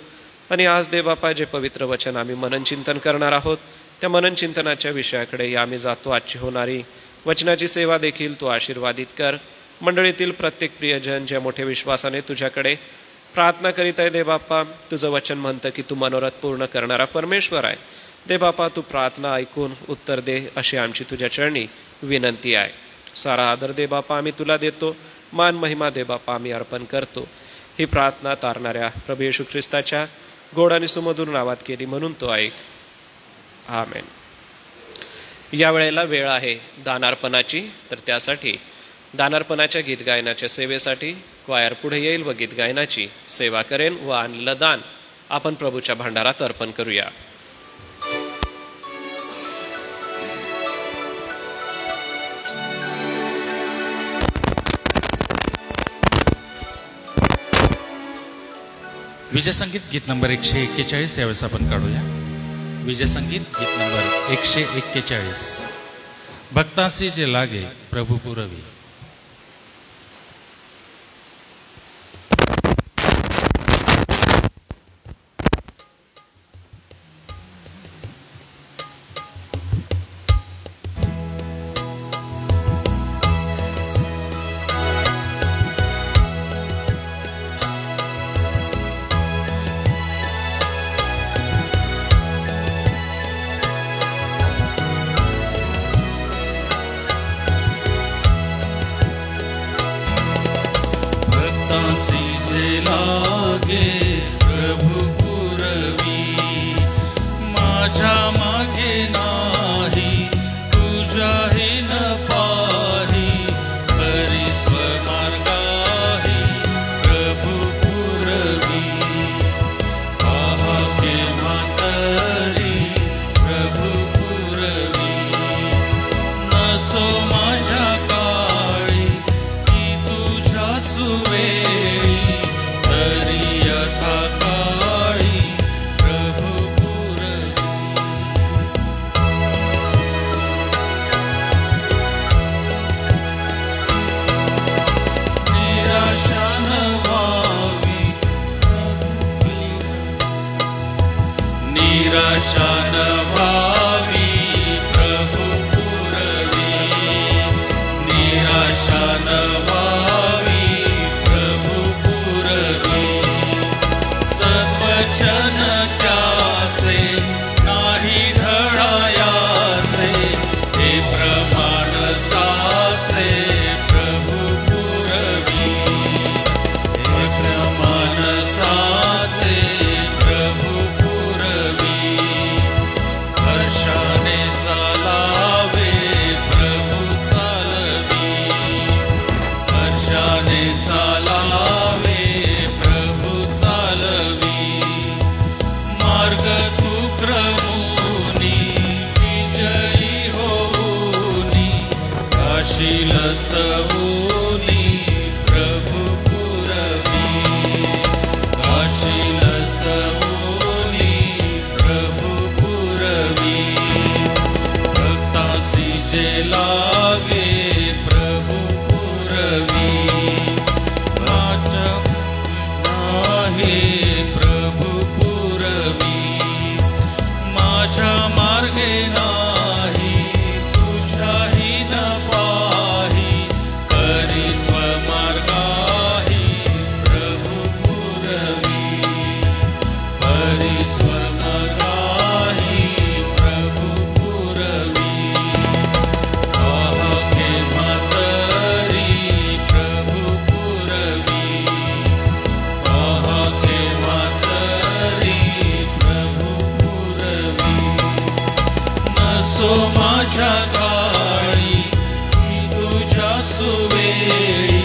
Speaker 1: आणि आज दे बापा जे पवित्र वचन आम्ही मननचिंतन करणार आहोत त्या मननचिंतनाच्या विषयाकडे आम्ही जातो. आजची होणारी वचनाची सेवा देखील तू आशीर्वादित कर. मंडळीतील प्रत्येक प्रियजन ज्या मोठ्या विश्वासाने तुझ्याकडे प्रार्थना करीत आहे दे बापा तुझं वचन म्हणतं की तू मनोरथ पूर्ण करणारा परमेश्वर आहे. दे बापा तू प्रार्थना ऐकून उत्तर दे अशी आमची तुझ्या चरणी विनंती आहे. सारा आदर दे बापा आम्ही तुला देतो. मान महिमा दे बापा आम्ही अर्पण करतो. ही प्रार्थना तारणाऱ्या प्रभू येशू ख्रिस्ताच्या गोड आणि सुमधुर नावात केली म्हणून तो ऐक. आमेन. या वेळेला वेळ आहे दानार्पणाची तर त्यासाठी दानार्पणाच्या गीत गायनाच्या सेवेसाठी क्वायर पुढे येईल व गीत गायनाची सेवा करेन व आणलेलं दान आपण प्रभूच्या भांडारात अर्पण करूया.
Speaker 2: विजयसंगीत गीत नंबर 141 यावेळेस आपण काढूया. विजयसंगीत गीत नंबर 141 भक्तांसी जे लागे प्रभू पुरवी.
Speaker 4: माझ्या काळी की तुझ्या सुवेळी
Speaker 2: निराशा न व्हावी प्रभू पुरवी, निराशा न व्हावी प्रभू पुरवी. सद्वचन त्याचे नाही ढळायाचे, हे प्रमाण साचे प्रभू पुरवी, हे प्रमाण साचे प्रभू पुरवी. हर्षाने चालावे प्रभू चालवी, हर्षाने चालावे प्रभू चालवी. मार्ग तू क्रमूनी विजयी होऊनी, काशील स्तवूनी प्रभू पुरवी, काशील स्तवूनी प्रभू पुरवी. भक्तासी जे लागे प्रभू पुरवी, आहे प्रभू पुरवी. माझ्या मार्गे नाही तुझ्याही न पाही, करी स्वमार्गाही प्रभू पुरवी, करी स्वमार्गाही प्रभू पुरवी. पाहके म्हातारी प्रभू पुरवी, पाहके म्हातारी प्रभू पुरवी. नसो माझ्या काळी मी तुझ्या सुवेळी,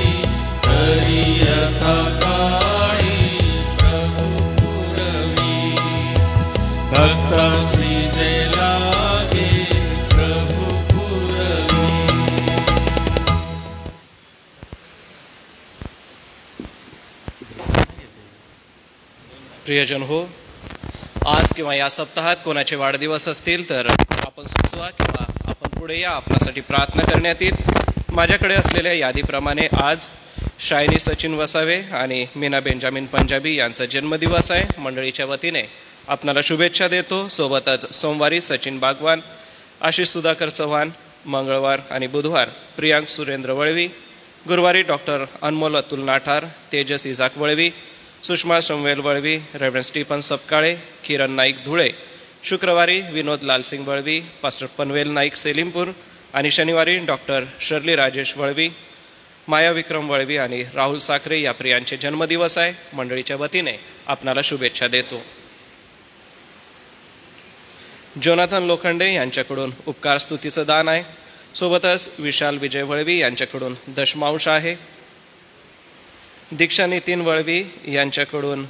Speaker 2: तरी यथा काळी प्रभू पुरवी. भक्तासी जे लागे प्रभू पुरवी.
Speaker 1: प्रियजन हो, आज किंवा या सप्ताहात कोणाचे वाढदिवस असतील तर आपण सुचवा किंवा आपण पुढे या, आपल्यासाठी प्रार्थना करण्यात येईल. माझ्याकडे असलेल्या यादीप्रमाणे आज शायनी सचिन वसावे आणि मीना बेंजामिन पंजाबी यांचा जन्मदिवस आहे. मंडळीच्या वतीने आपणाला शुभेच्छा देतो. सोबतच सोमवारी सचिन बागवान, आशिष सुधाकर चव्हाण, मंगळवार आणि बुधवार प्रियांक सुरेंद्र वळवी, गुरुवारी डॉक्टर अनमोल अतुल नाठार, तेजस इजाक वळवी, सुषमा सोमवेल वळवी, रेव्हरंड स्टीफन सपकाळे, किरण नाईक धुळे. शुक्रवारी विनोद लालसिंग वळवी, पास्टर पनवेल नाईक सेलिमपूर आणि शनिवारी डॉक्टर शर्ली राजेश वळवी, माया विक्रम वळवी आणि राहुल साखरे या प्रियांचे जन्मदिवस आहे. मंडळीच्या वतीने आपणाला शुभेच्छा देतो. जोनाथन लोखंडे यांच्याकडून उपकार स्तुतीचं दान आहे. सोबतच विशाल विजय वळवी यांच्याकडून दशमांश आहे. दीक्षा नितीन वळवी यांच्याकडून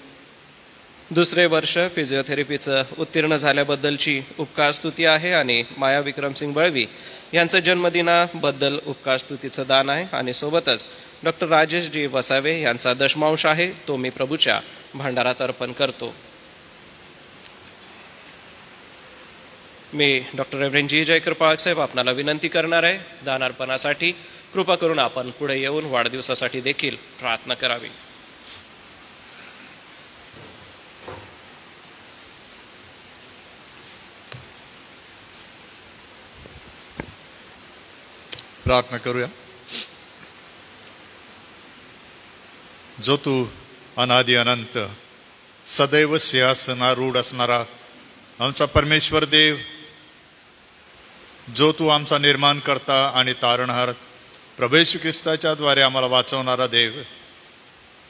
Speaker 1: दुसरे वर्ष फिजिओथेरपीचं उत्तीर्ण झाल्याबद्दलची उपकार स्तुती आहे आणि माया विक्रमसिंग वळवी यांचं जन्मदिनाबद्दल उपकार स्तुतीचं दान आहे. आणि सोबतच डॉक्टर राजेश जी वसावे यांचा दशमांश आहे, तो मी प्रभूच्या भांडारात अर्पण करतो. मी डॉक्टर रेव्हरंड जी जयकृपाळ साहेब आपणाला विनंती करणार आहे, दानार्पणासाठी कृपा करून आपण पुढे येऊन वाढदिवसासाठी देखील प्रार्थना करावी.
Speaker 3: प्रार्थना करूया. जो तू अनादि अनंत सदैव सिंहासनारूढ असणारा आमचा परमेश्वर देव, जो तू आमचा निर्माण करता आणि तारणहार, प्रभू येशू ख्रिस्ताच्या द्वारे आम्हाला वाचवणारा देव,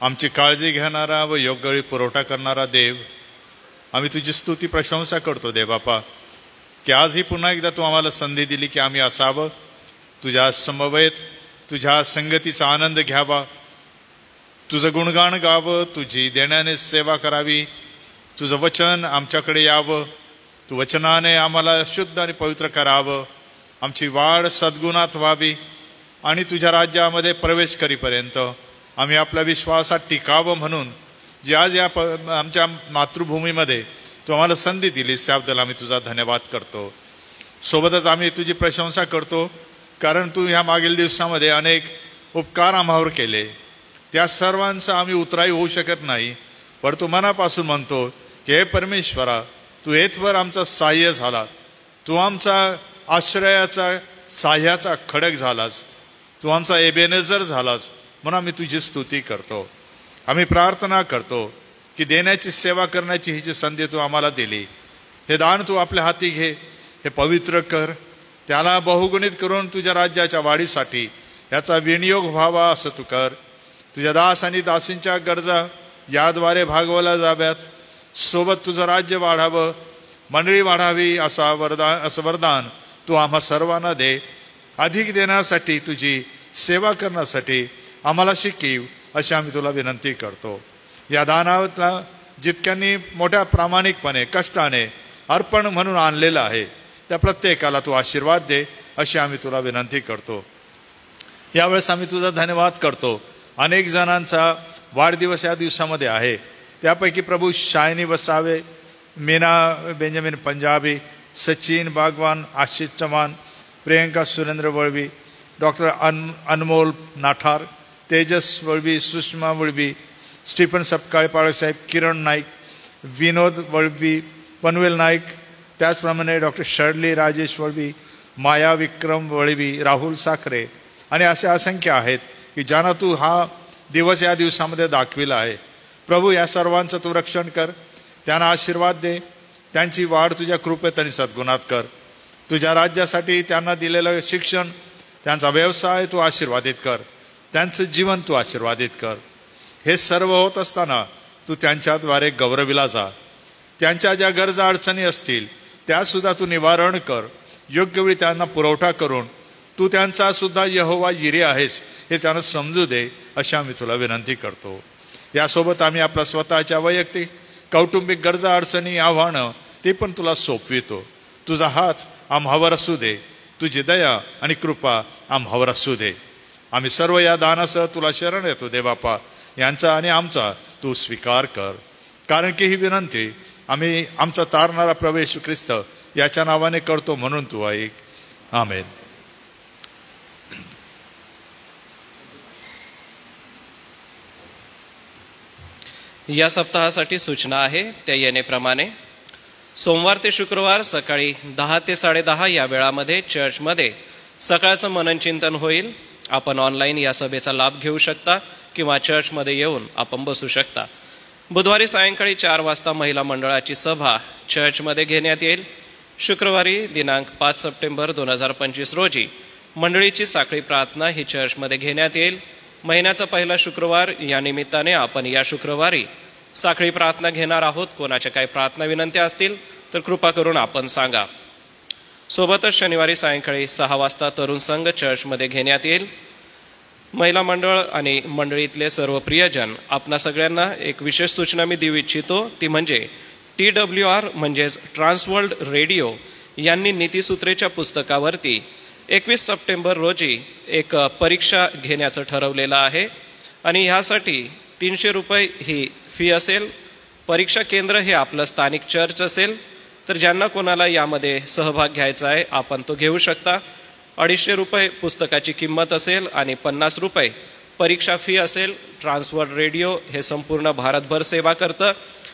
Speaker 3: आमची काळजी घेणारा व योग्य वेळी पुरवठा करणारा देव, आम्ही तुझी स्तुती प्रशंसा करतो देव बापा, की आज ही पुन्हा एकदा तू आम्हाला संधी दिली की आम्ही असावं तुझ्या समवेत, तुझ्या संगतीचा आनंद घ्यावा, तुझं गुणगान गावं, तुझी देण्याने सेवा करावी, तुझं वचन आमच्याकडे यावं, तू वचनाने आम्हाला शुद्ध आणि पवित्र करावं, आमची वाढ सद्गुणात व्हावी आणि तुझ्या राज्यामध्ये प्रवेश करीपर्यंत आम्ही आपल्या विश्वासात टिकावं. म्हणून जे आज या आमच्या मातृभूमीमध्ये तू आम्हाला संधी दिलीस त्याबद्दल आम्ही तुझा धन्यवाद करतो. सोबतच आम्ही तुझी प्रशंसा करतो, कारण तू ह्या मागील दिवसामध्ये अनेक उपकार आम्हावर केले. त्या सर्वांचा आम्ही उतराई होऊ शकत नाही, पण तू मनापासून म्हणतो की हे परमेश्वरा, तू येथवर आमचा सहाय्य झाला, तू आमचा आश्रयाचा सहाय्याचा खडक झालास, तू आमचा एबेनेझर झालास, म्हणून आम्ही तुझी स्तुती करतो. आम्ही प्रार्थना करतो की देण्याची सेवा करण्याची ही जी संधी तू आम्हाला दिली, हे दान तू आपल्या हाती घे, हे पवित्र कर, त्याला बहुगुणित करून तुझ्या राज्याच्या वाढीसाठी याचा विनियोग व्हावा असं तू कर. तुझ्या दास आणि दासींच्या गरजा याद्वारे भागवल्या जाव्यात. सोबत तुझं राज्य वाढावं, मंडळी वाढावी असं वरदान तू आम्हा सर्वांना दे. अधिक देण्यासाठी, तुझी सेवा करण्यासाठी आम्हाला शिकीव अशी आम्ही तुला विनंती करतो. या दानातला जितक्यांनी मोठ्या प्रामाणिकपणे कष्टाने अर्पण म्हणून आणलेलं आहे त्या प्रत्येकाला तू आशीर्वाद दे अशी आम्ही तुला विनंती करतो. यावेळेस आम्ही तुझा धन्यवाद करतो. अनेक जणांचा वाढदिवस या दिवसामध्ये आहे. त्यापैकी Prabhu Shaini Vasave, Meena Benjamin Punjabi, Sachin Bagwan, Ashish Chavan, Priyanka Surendra Valvi, doctor Anmol Nathar, Tejas Valvi, Sushma Valvi, Stephen Sapkale Palsaheb, Kiran Naik, Vinod Valvi, Panvel Naik, त्याचप्रमाणे डॉक्टर शर्ली राजेश वळवी, माया विक्रम वळवी, राहुल साखरे आणि असे असंख्य आहेत की ज्यांना तू हा दिवस या दिवसामध्ये दाखविला आहे. प्रभू, या सर्वांचं तू रक्षण कर, त्यांना आशीर्वाद दे, त्यांची वाढ तुझ्या कृपेत आणि सद्गुणात कर. तुझ्या राज्यासाठी त्यांना दिलेलं शिक्षण, त्यांचा व्यवसाय तू आशीर्वादित कर, त्यांचं जीवन तू आशीर्वादित कर. हे सर्व होत असताना तू त्यांच्याद्वारे गौरविला जा. त्यांच्या ज्या गरजा अडचणी असतील त्यासुद्धा तू निवारण कर. योग्य वेळी त्यांना पुरवठा करून तू त्यांचा सुद्धा यहोवा जिरे आहेस हे त्यांना समजू दे अशी आम्ही तुला विनंती करतो. यासोबत आम्ही आपल्या स्वतःच्या वैयक्तिक कौटुंबिक गरजा अडचणी आव्हानं ते पण तुला सोपवितो. तुझा हात आम्हावर असू दे, तुझी दया आणि कृपा आम्हावर असू दे. आम्ही सर्व या दानासह तुला शरण येतो. देवापा, यांचा आणि आमचा तू स्वीकार कर, कारण की ही विनंती आम्ही आमचा तारणारा प्रभू येशू ख्रिस्त याच्या नावाने करतो म्हणून तू ऐक. आमेन.
Speaker 1: या सप्ताहासाठी सूचना आहे त्या येण्याप्रमाणे: सोमवार ते शुक्रवार सकाळी 10 ते 10:30 या वेळामध्ये चर्चमध्ये सकाळचं मननचिंतन होईल. आपण ऑनलाईन या सभेचा लाभ घेऊ शकता किंवा चर्चमध्ये येऊन आपण बसू शकता. बुधवारी सायंकाळी 4 वाजता महिला मंडळाची सभा चर्चमध्ये घेण्यात येईल. शुक्रवारी दिनांक 5 सप्टेंबर 2025 रोजी मंडळीची साखळी प्रार्थना ही चर्चमध्ये घेण्यात येईल. महिन्याचा पहिला शुक्रवार या निमित्ताने आपण या शुक्रवारी साखळी प्रार्थना घेणार आहोत. कोणाच्या काही प्रार्थना विनंत्या असतील तर कृपा करून आपण सांगा. सोबतच शनिवारी सायंकाळी 6 वाजता तरुण संघ चर्चमध्ये घेण्यात येईल. महिला मंडळ आणि मंडळीतले सर्व प्रियजन, आपणा सगळ्यांना एक विशेष सूचना मी देऊ इच्छितो. ती म्हणजे TWR म्हणजेच ट्रान्सवर्ल्ड रेडिओ यांनी नीतिसूत्रेच्या पुस्तकावरती 21 सप्टेंबर रोजी एक परीक्षा घेण्याचं ठरवलेलं आहे आणि ह्यासाठी 300 रुपये ही फी असेल. परीक्षा केंद्र हे आपलं स्थानिक चर्च असेल. तर ज्यांना कोणाला यामध्ये सहभाग घ्यायचा आहे आपण तो घेऊ शकता. 250 रुपये पुस्तकाची किंमत असेल आणि 50 रुपये परीक्षा फी असेल. ट्रान्सवर्ल्ड रेडिओ हे संपूर्ण भारतभर सेवा करतं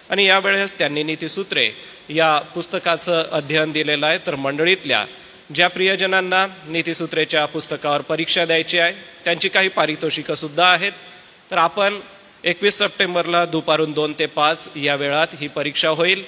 Speaker 1: आणि यावेळेस त्यांनी नीतिसूत्रे या पुस्तकाचं अध्ययन दिलेलं आहे. तर मंडळीतल्या ज्या प्रियजनांना नीतिसूत्रेच्या पुस्तकावर परीक्षा द्यायची आहे त्यांची काही पारितोषिकं सुद्धा आहेत. तर आपण 21 सप्टेंबरला दुपारून 2 ते 5 या वेळात ही परीक्षा होईल.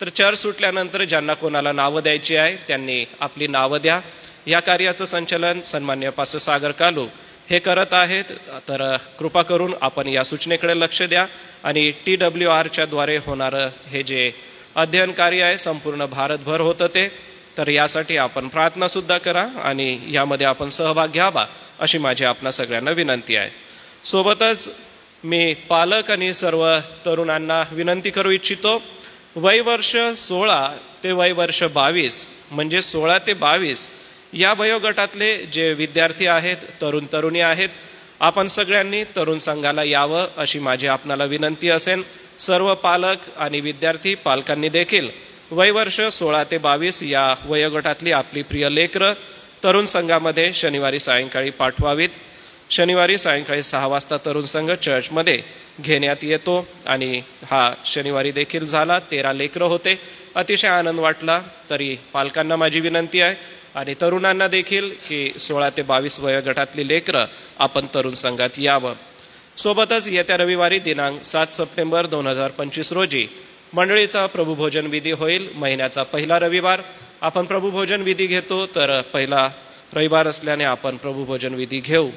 Speaker 1: तर चर्च सुटल्यानंतर ज्यांना कोणाला नावं द्यायची आहे त्यांनी आपली नावं द्या. या कार्याचं संचालन सन्मान्य पास्टर सागर कालू हे करत आहेत. तर कृपा करून आपण या सूचनेकडे लक्ष द्या आणि TWRच्या द्वारे होणारं हे जे अध्ययन कार्य आहे संपूर्ण भारतभर होतं ते. तर यासाठी आपण प्रार्थना सुद्धा करा आणि यामध्ये आपण सहभाग घ्यावा अशी माझी आपणा सगळ्यांना विनंती आहे. सोबतच मी पालक आणि सर्व तरुणांना विनंती करू इच्छितो, वयवर्ष 16 ते वयवर्ष 22 म्हणजे 16 ते 22 या वयोगटातले जे विद्यार्थी आहेत, तरुण तरुणी आहेत, आपण सगळ्यांनी तरुण संघाला यावं अशी माझी आपणाला विनंती असेल. सर्व पालक आणि विद्यार्थी पालकांनी देखील वयवर्ष 16 ते 22 या वयोगटातली आपली प्रिय लेकरं तरुण संघामध्ये शनिवारी सायंकाळी पाठवावीत. शनिवारी सायंकाळी 6 वाजता तरुण संघ चर्चमध्ये घेण्यात येतो आणि हा शनिवारी देखील झाला. 13 लेकरं होते. अतिशय आनंद वाटला. तरी पालकांना माझी विनंती आहे आणि तरुणांना देखील की 16 ते 22 वयोगटातली लेकरं आपण तरुण संघात यावं. सोबतच येत्या रविवारी दिनांक 7 सप्टेंबर 2025 रोजी मंडळीचा प्रभुभोजन विधी होईल. महिन्याचा पहिला रविवार आपण प्रभुभोजन विधी घेतो, तर पहिला रविवार असल्याने आपण प्रभुभोजन विधी घेऊ.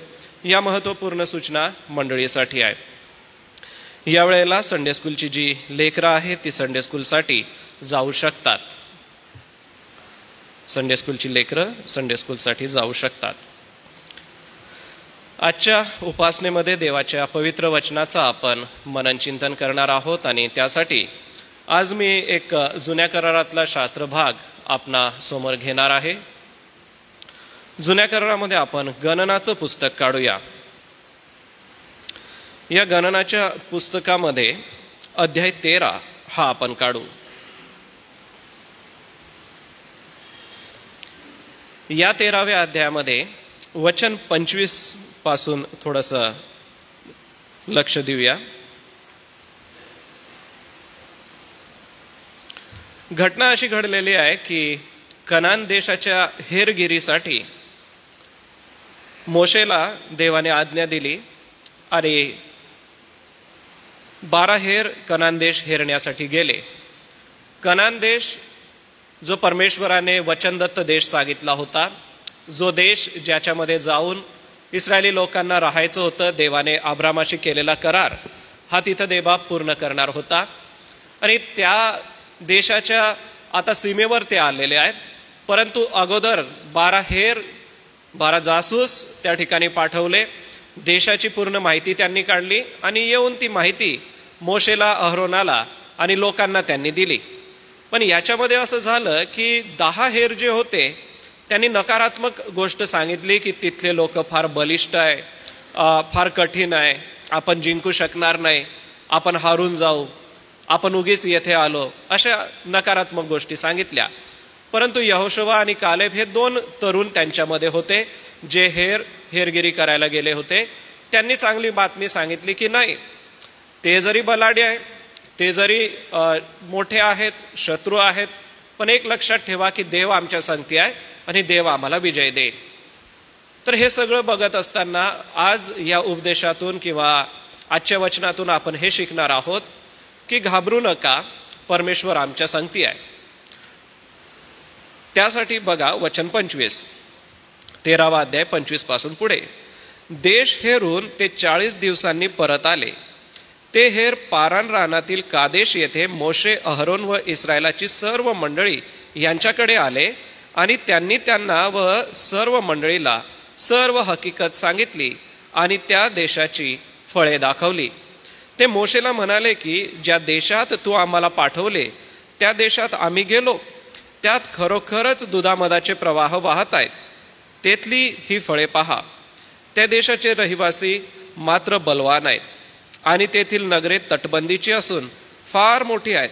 Speaker 1: या महत्त्वपूर्ण सूचना मंडळीसाठी आहे. यावेळेला संडे स्कूलची जी लेकरं आहेत ती संडे स्कूलसाठी जाऊ शकतात. संडे स्कूलची लेकरं संडे स्कूलसाठी जाऊ शकतात. आजच्या उपासनेमध्ये देवाच्या पवित्र वचनाचा आपण मनन चिंतन करणार आहोत आणि त्यासाठी आज मी एक जुन्या करारातला शास्त्र भाग आपणा समोर घेणार आहे. जुन्या करारामध्ये आपण गणनाचं पुस्तक काढूया. या गणनाच्या पुस्तकामध्ये अध्याय 13 हा आपण काढू. या 13व्या अध्यायामध्ये वचन 25 पासून थोडंसं लक्ष देऊया. घटना अशी घडलेली आहे की कनान देशाच्या हेरगिरीसाठी मोशेला देवाने आज्ञा दिली आणि 12 हेर कनान देश हेरण्यासाठी गेले. कनान देश जो परमेश्वराने वचनदत्त देश सांगितला होता, जो देश ज्याच्यामध्ये जाऊन इस्रायली लोकांना राहायचं होतं, देवाने अब्रामाशी केलेला करार हा तिथं देवा पूर्ण करणार होता. आणि त्या देशाच्या आता सीमेवर ते आलेले आहेत. परंतु अगोदर 12 जासूस त्या ठिकाणी पाठवले. देशाची पूर्ण माहिती त्यांनी काढली आणि येऊन ती माहिती मोशेला, अहरोनाला आणि लोकांना त्यांनी दिली. पण याच्यामध्ये असं झालं की 10 हेर जे होते त्यांनी नकारात्मक गोष्ट सांगितली की तिथले लोक फार बलिष्ठ आहे, फार कठीण आहे, आपण जिंकू शकणार नाही, आपण हारून जाऊ, आपण उगीच येथे आलो, अशा नकारात्मक गोष्टी सांगितल्या. परंतु यहोशुवा आणि कालेब हे 2 तरुण त्यांच्यामध्ये होते जे हेरगिरी करायला गेले होते. त्यांनी चांगली बातमी सांगितली की नाही, ते जरी बलाढ्य आहे, ते जरी मोठे आहेत, शत्रू आहेत, पण एक लक्षात ठेवा की देव आमच्या संगती आहे आणि देव आम्हाला विजय देईल. तर हे सगळं बघत असताना आज या उपदेशातून किंवा आजच्या वचनातून आपण हे शिकणार आहोत की घाबरू नका, परमेश्वर आमच्या संगती आहे. त्यासाठी बघा वचन 25, 13वा अध्याय 25 पासून पुढे. देश हेरून ते 40 दिवसांनी परत आले. ते हेर पारान रानातील कादेश येथे मोशे, अहरोन व इस्रायलाची सर्व मंडळी यांच्याकडे आले आणि त्यांनी त्यांना व सर्व मंडळीला सर्व हकीकत सांगितली आणि त्या देशाची फळे दाखवली. ते मोशेला म्हणाले की ज्या देशात तू आम्हाला पाठवले त्या देशात आम्ही गेलो. त्यात खरोखरच दुधामधाचे प्रवाह वाहत आहेत. तेथली ही फळे पहा. त्या देशाचे रहिवासी मात्र बलवान आहेत आणि तेथील नगरे तटबंदीची असून फार मोठी आहेत.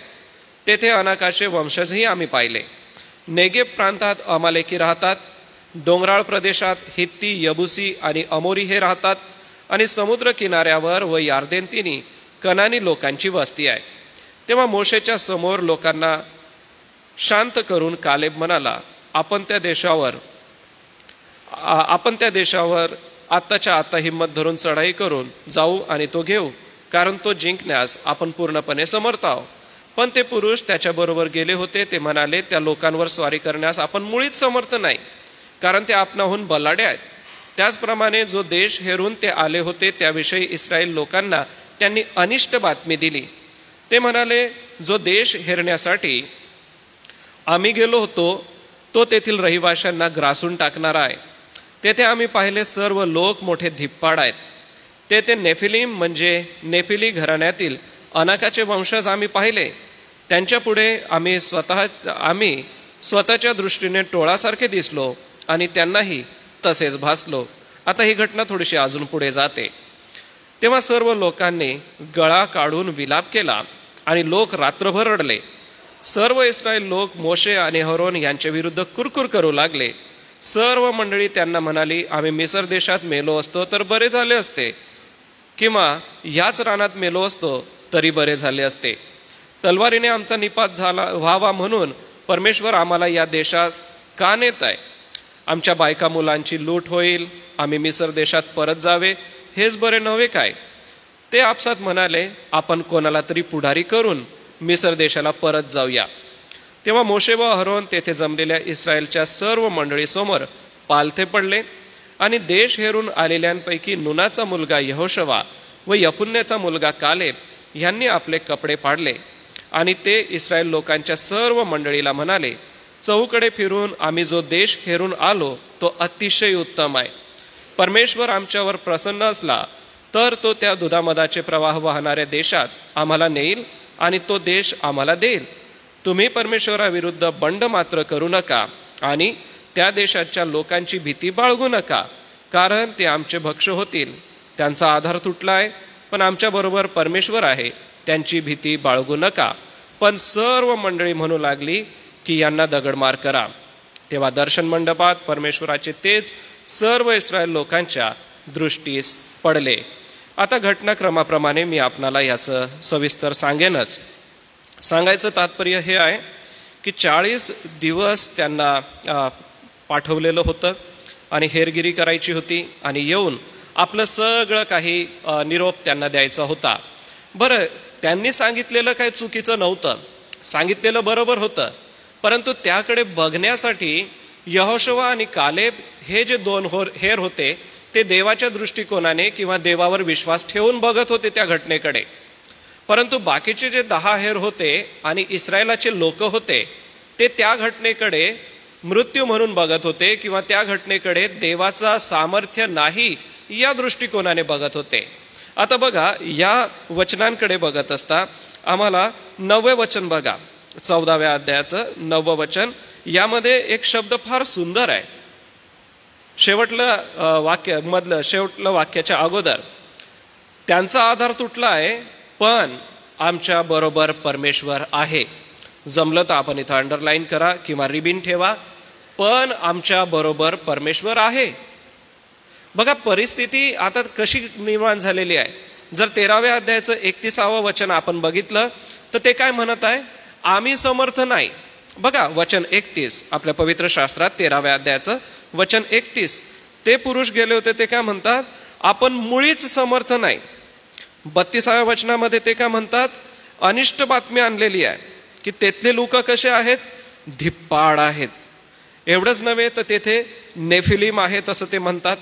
Speaker 1: तेथे अनाकाचे वंशजही आम्ही पाहिले. नेगेब प्रांतात अमालेकी राहतात. डोंगराळ प्रदेशात हित्ती, यबुसी आणि अमोरी हे राहतात आणि समुद्र किनाऱ्यावर व यार्देन तिनी कनानी लोकांची वस्ती आहे. तेव्हा मोशेच्या समोर लोकांना शांत करून कालेब म्हणाला, आपण त्या देशावर आत्ताच्या आता हिंमत धरून चढाई करून जाऊ आणि तो घेऊ, कारण तो जिंकण्यास आपण पूर्णपणे समर्थ आहोत. पण ते पुरुष त्याच्याबरोबर गेले होते. ते म्हणाले, त्या लोकांवर स्वारी करण्यास आपण मुळीच समर्थ नाही, कारण ते आपणाहून बलाढ्य आहेत. त्याचप्रमाणे जो देश हेरून ते आले होते त्याविषयी इस्रायल लोकांना त्यांनी अनिष्ट बातमी दिली. ते म्हणाले, जो देश हेरण्यासाठी आम्ही गेलो होतो तो तेथील रहिवाशांना ग्रासून टाकणारा आहे. तेथे आम्ही पाहिले सर्व लोक मोठे धिप्पाड आहेत. तेथे नेफिलीम म्हणजे नेफिली घराण्यातील अनाकाचे वंशज आम्ही पाहिले. त्यांच्या पुढे आम्ही स्वतःच्या दृष्टीने टोळासारखे दिसलो आणि त्यांनाही तसेच भासलो. आता ही घटना थोडीशी अजून पुढे जाते. तेव्हा सर्व लोकांनी गळा काढून विलाप केला आणि लोक रात्रभर रडले. सर्व इस्रायल लोक मोशे आणि अहरोन यांच्या विरुद्ध कुरकुर करू लागले. सर्व मंडळी त्यांना म्हणाली, आम्ही मिसर देशात मेलो असतो तर बरे झाले असते, किंवा याच रानात मेलो असतो तरी बरे झाले असते. तलवारीने आमचा निपात व्हावा म्हणून परमेश्वर आम्हाला या देशास का नेत आहे? आमच्या बायका मुलांची लूट होईल, आम्ही मिसर देशात परत जावे, हेच बरे नव्हे काय? ते आपसात म्हणाले, आपण कोणाला तरी पुढारी करून मिसर देशाला परत जाऊया. तेव्हा मोशे व अहरोन तेथे जमलेल्या इस्रायलच्या सर्व मंडळीसमोर पालथे पडले आणि देश हेरून आलेल्यांपैकी नूनाचा मुलगा यहोशवा व यफुन्नेचा मुलगा कालेब यांनी आपले कपडे फाडले आणि ते इस्रायल लोकांच्या सर्व मंडळीला म्हणाले, चहूकडे फिरून आम्ही जो देश हेरून आलो तो अतिशय उत्तम आहे. परमेश्वर आमच्यावर प्रसन्न असला तर तो त्या दुधामधाचे प्रवाह वाहणाऱ्या देशात आम्हाला नेईल आणि तो देश आम्हाला देईल. तुम्ही परमेश्वराविरुद्ध बंड मात्र करू नका आणि त्या देशाच्या लोकांची भीती बाळगू नका, कारण ते आमचे भक्ष होतील. त्यांचा आधार तुटला आहे, पण आमच्याबरोबर परमेश्वर आहे, त्यांची भीती बाळगू नका. पण सर्व मंडळी म्हणू लागली की यांना दगडमार करा. तेव्हा दर्शन मंडपात परमेश्वराचे तेज सर्व इस्रायल लोकांच्या दृष्टीस पडले. आता घटनाक्रमाप्रमाणे मी आपणाला याचं सविस्तर सांगेनच. सांगायचं तात्पर्य हे आहे की 40 दिवस त्यांना पाठवलेलं होतं आणि हेरगिरी करायची होती आणि येऊन आपलं सगळं काही निरोप त्यांना द्यायचा होता. बरं, त्यांनी सांगितलेलं काही चुकीचं नव्हतं, सांगितलेलं बरोबर होतं, परंतु त्याकडे बघण्यासाठी यहोशवा आणि कालेब हे जे 2 हेर होते ते देवाच्या दृष्टिकोनाने किंवा देवावर विश्वास ठेवून बघत होते त्या घटनेकडे. परंतु बाकीचे जे 10 हेर होते आणि इस्रायलाचे लोक होते ते त्या घटनेकडे मृत्यू म्हणून बघत होते किंवा त्या घटनेकडे देवाचा सामर्थ्य नाही या दृष्टिकोनाने बघत होते. आता बघा, या वचनांकडे बघत असता आम्हाला 9वे वचन बघा, 14व्या अध्यायाचं 9वं वचन. यामध्ये एक शब्द फार सुंदर आहे. शेवटलं वाक्याच्या अगोदर त्यांचा आधार तुटला आहे, पण आमच्या बरोबर परमेश्वर आहे. जमलं तर आपण इथं अंडरलाईन करा किंवा रिबिन ठेवा, पण आमच्या बरोबर परमेश्वर आहे. बघा परिस्थिती आता कशी निर्माण झालेली आहे. जर 13व्या अध्यायाचं 31वं वचन आपण बघितलं तर ते काय म्हणत आहे? आम्ही समर्थ नाही. बघा वचन 31 आपल्या पवित्र शास्त्रात 13व्या अध्यायाचं वचन 31, ते पुरुष गेले होते ते काय म्हणतात? आपण मुळीच समर्थ नाही. 32व्या वचनामध्ये ते काय म्हणतात? अनिष्ट बातमी आणलेली आहे की तेथले लोक कसे आहेत? धिप्पाड आहेत. एवढंच नव्हे तर तेथे नेफिलीम आहेत असं ते म्हणतात.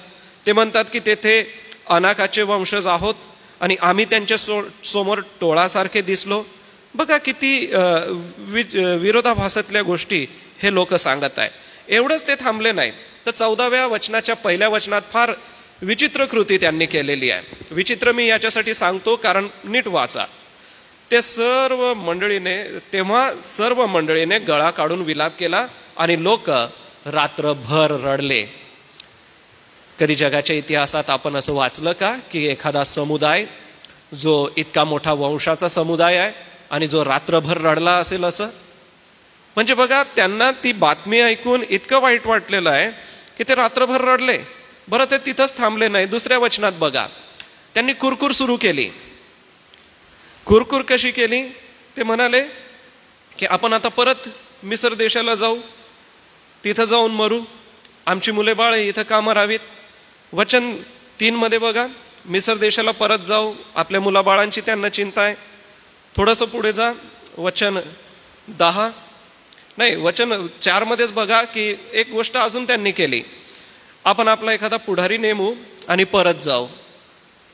Speaker 1: ते म्हणतात की तेथे अनाकाचे वंशज आहोत आणि आम्ही त्यांच्या समोर टोळासारखे दिसलो. बघा किती विरोधाभासातल्या गोष्टी हे लोक सांगत आहे. एवढंच ते थांबले नाही तर 14व्या वचनाच्या 1ल्या वचनात फार विचित्र कृती त्यांनी केलेली आहे. विचित्र मी याच्यासाठी सांगतो कारण नीट वाचा. ते सर्व मंडळीने गळा काढून विलाप केला आणि लोक रात्रभर रडले. कधी जगाच्या इतिहासात आपण असं वाचलं का की एखादा समुदाय जो इतका मोठा वंशाचा समुदाय आहे आणि जो रात्रभर रडला असेल असं? म्हणजे बघा, त्यांना ती बातमी ऐकून इतकं वाईट वाटलेलं आहे की ते रात्रभर रडले. बरं, ते तिथंच थांबले नाही. 2ऱ्या वचनात बघा, त्यांनी कुरकुर सुरू केली. कुरकुर कशी केली? ते म्हणाले की आपण आता परत मिसर देशाला जाऊ, तिथं जाऊन मरू, आमची मुले बाळे इथं का मरावीत. वचन 3 मध्ये बघा, मिसर देशाला परत जाऊ, आपल्या मुलाबाळांची त्यांना चिंता आहे. थोडंसं पुढे जा, वचन 4 मध्येच बघा की एक गोष्ट अजून त्यांनी केली. आपण आपला एखादा पुढारी नेमू आणि परत जाऊ.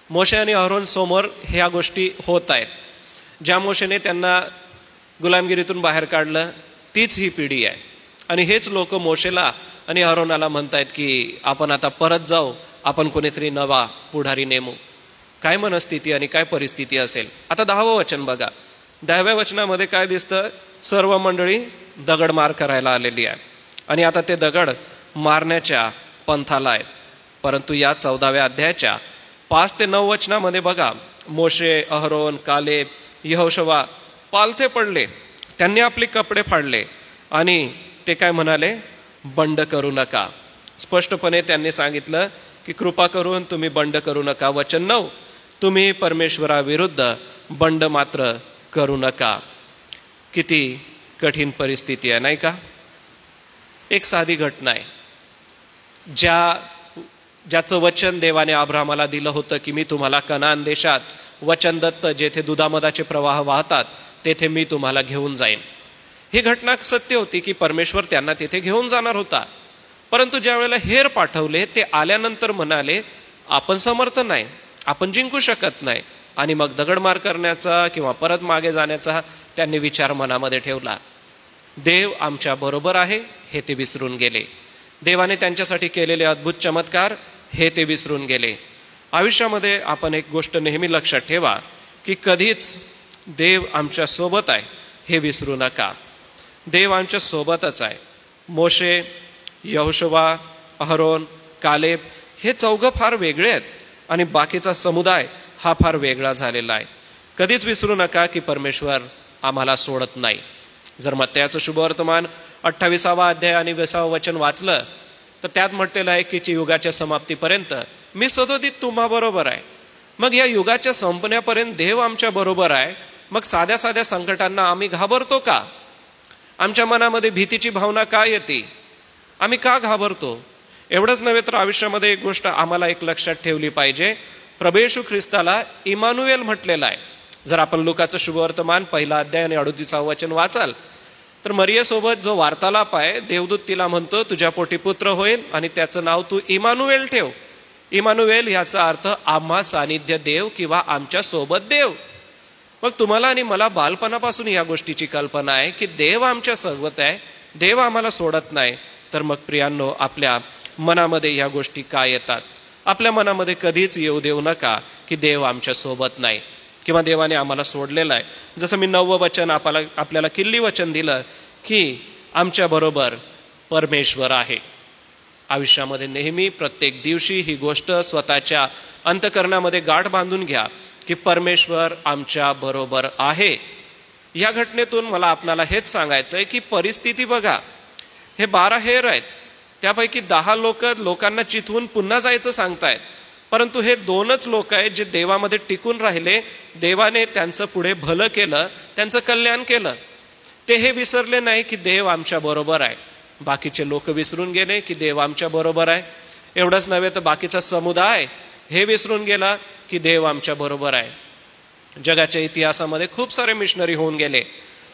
Speaker 1: मोशे आणि अहरोन समोर ह्या गोष्टी होत आहेत. ज्या मोशेने त्यांना गुलामगिरीतून बाहेर काढलं तीच ही पिढी आहे आणि हेच लोक मोशेला आणि अहरोनाला म्हणतायत की आपण आता परत जाऊ, आपण कोणीतरी नवा पुढारी नेमू. काय मनस्थिती आणि काय परिस्थिती असेल. आता 10वं वचन बघा. 10व्या वचनामध्ये काय दिसतं? सर्व मंडळी दगडमार करायला आलेली आहे आणि आता ते दगड मारण्याच्या पंथाला आहेत. परंतु या 14व्या अध्यायाच्या 5 ते 9 वचनामध्ये बघा, मोशे, अहरोन, कालेब, यहोशवा पालथे पडले. त्यांनी आपले कपडे फाडले आणि ते काय म्हणाले? बंड करू नका. स्पष्टपणे त्यांनी सांगितलं की कृपा करून तुम्ही बंड करू नका. वचन 9, तुम्ही परमेश्वराविरुद्ध बंड मात्र करू नका. किती कठीण परिस्थिती आहे, नाही का? एक साधी घटना आहे. ज्याचं वचन देवाने अब्राहमाला दिलं होतं की मी तुम्हाला कनान देशात वचन दत्त, जेथे दुधामधाचे प्रवाह वाहतात, तेथे मी तुम्हाला घेऊन जाईन. ही घटना सत्य होती की परमेश्वर त्यांना तेथे घेऊन जाणार होता. परंतु ज्या वेळेला हेर पाठवले, ते आल्यानंतर म्हणाले आपण समर्थ नाही, आपण जिंकू शकत नाही. आणि मग दगडमार करण्याचा किंवा परत मागे जाण्याचा त्यांनी विचार मनामध्ये ठेवला. देव आमच्या बरोबर आहे हे ते विसरून गेले. देवाने त्यांच्यासाठी केलेले अद्भुत चमत्कार हे ते विसरून गेले. आयुष्यामध्ये आपण एक गोष्ट नेहमी लक्षात ठेवा की कधीच देव आमच्या सोबत आहे हे विसरू नका. देव आमच्या सोबतच आहे. मोशे, यहोशुवा, अहरोन, कालेब हे चौघं फार वेगळे आहेत आणि बाकीचा समुदाय हा फार वेगळा झालेला आहे. कधीच विसरू नका की परमेश्वर आम्हाला सोडत नाही. जर मत्तयाचं शुभवर्तमान 28 अध्याय आणि 20 वचन वाचलं तर त्यात म्हटलेलं आहे की युगाच्या समाप्तीपर्यंत मी सदोदित तुम्हा बरोबर आहे. मग या युगाच्या संपण्यापर्यंत देव आमच्या बरोबर आहे. मग साध्या साध्या संकटांना आम्ही घाबरतो का? आमच्या मनामध्ये भीतीची भावना का येते? आम्ही का घाबरतो? एवढंच नव्हे तर आयुष्यामध्ये एक गोष्ट आम्हाला एक लक्षात ठेवली पाहिजे. प्रभू येशू ख्रिस्ताला इमानुएल म्हटलेलं आहे. जर आपण लुकाचं शुभवर्तमान 1 अध्याय आणि 38 वचन वाचाल तर मरियेसोबत जो वार्तालाप आहे, देवदूत तिला म्हणतो तुझ्या पोटी पुत्र होईल आणि त्याचं नाव तू इमानुएल ठेव. इमानुएल याचा अर्थ आम्हा सानिध्य देव किंवा आमच्या सोबत देव. मग तुम्हाला आणि मला बालपणापासून या गोष्टीची कल्पना आहे की देव आमच्या सोबत आहे, देव आम्हाला सोडत नाही. तर मग प्रियांनो, आपल्या मनामध्ये या गोष्टी का येतात? आपल्या मनामध्ये कधीच येऊ देऊ नका की देव आमच्या सोबत नाही किंवा देवाने आम्हाला सोडलेलं आहे. जसं मी 9वं वचन आपल्याला किल्ली वचन दिलं की आमच्या बरोबर परमेश्वर आहे. आयुष्यामध्ये नेहमी प्रत्येक दिवशी ही गोष्ट स्वतःच्या अंतःकरणामध्ये गाठ बांधून घ्या की परमेश्वर आमच्या बरोबर आहे. या घटनेतून मला आपल्याला हेच सांगायचं आहे की परिस्थिती बघा, हे 12 हेर आहेत, त्यापैकी 10 लोकांना चिथवून पुन्हा जायचं सांगतायत. परंतु हे 2च लोक आहेत जे देवामध्ये टिकून राहिले. देवाने त्यांचं पुढे भलं केलं, त्यांचं कल्याण केलं. ते हे विसरले नाही की देव आमच्या बरोबर आहे. बाकीचे लोक विसरून गेले की देव आमच्या बरोबर आहे. एवढंच नव्हे तर बाकीचा समुदाय हे विसरून गेला की देव आमच्या बरोबर आहे. जगाच्या इतिहासामध्ये खूप सारे मिशनरी होऊन गेले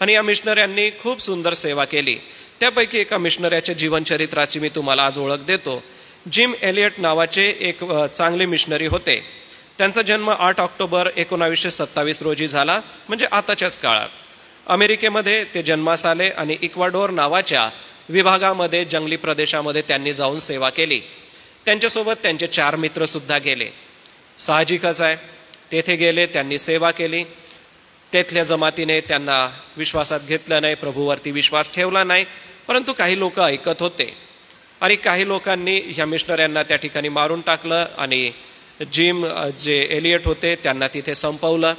Speaker 1: आणि या मिशनऱ्यांनी खूप सुंदर सेवा केली. त्यापैकी एका मिशनऱ्याच्या जीवनचरित्राची मी तुम्हाला आज ओळख देतो. जिम एलियट नावाचे एक चांगले मिशनरी होते. त्यांचा जन्म 8 ऑक्टोबर 1927 रोजी झाला, म्हणजे आताच्याच काळात. अमेरिकेमध्ये ते जन्मास आले आणि इक्वाडोर नावाच्या विभागामध्ये जंगली प्रदेशामध्ये त्यांनी जाऊन सेवा केली. त्यांच्यासोबत त्यांचे 4 मित्र सुद्धा गेले. साहजिकच आहे, तेथे गेले, त्यांनी सेवा केली. तेथल्या जमातीने त्यांना विश्वासात घेतलं नाही, प्रभूवरती विश्वास ठेवला नाही. परंतु काही लोक ऐकत होते आणि काही लोकांनी ह्या मिशनऱ्यांना त्या ठिकाणी मारून टाकलं आणि जिम जे एलियट होते त्यांना तिथे संपवलं.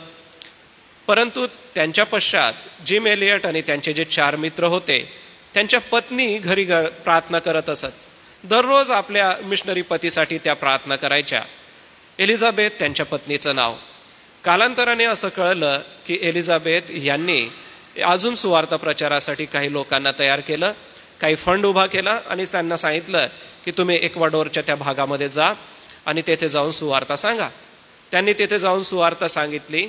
Speaker 1: परंतु त्यांच्या पश्चात जिम एलियट आणि त्यांचे जे 4 मित्र होते, त्यांच्या पत्नी घरी प्रार्थना करत असत. दररोज आपल्या मिशनरी पतीसाठी त्या प्रार्थना करायच्या. एलिझाबेथ त्यांच्या पत्नीचं नाव. कालांतराने असं कळलं की एलिझाबेथ यांनी अजून सुवार्ता प्रचारासाठी काही लोकांना तयार केलं, काही फंड उभा केला आणि त्यांना सांगितलं की तुम्ही इक्वाडोरच्या त्या भागामध्ये जा आणि तेथे जाऊन सुवार्ता सांगा. त्यांनी तेथे जाऊन सुवार्ता सांगितली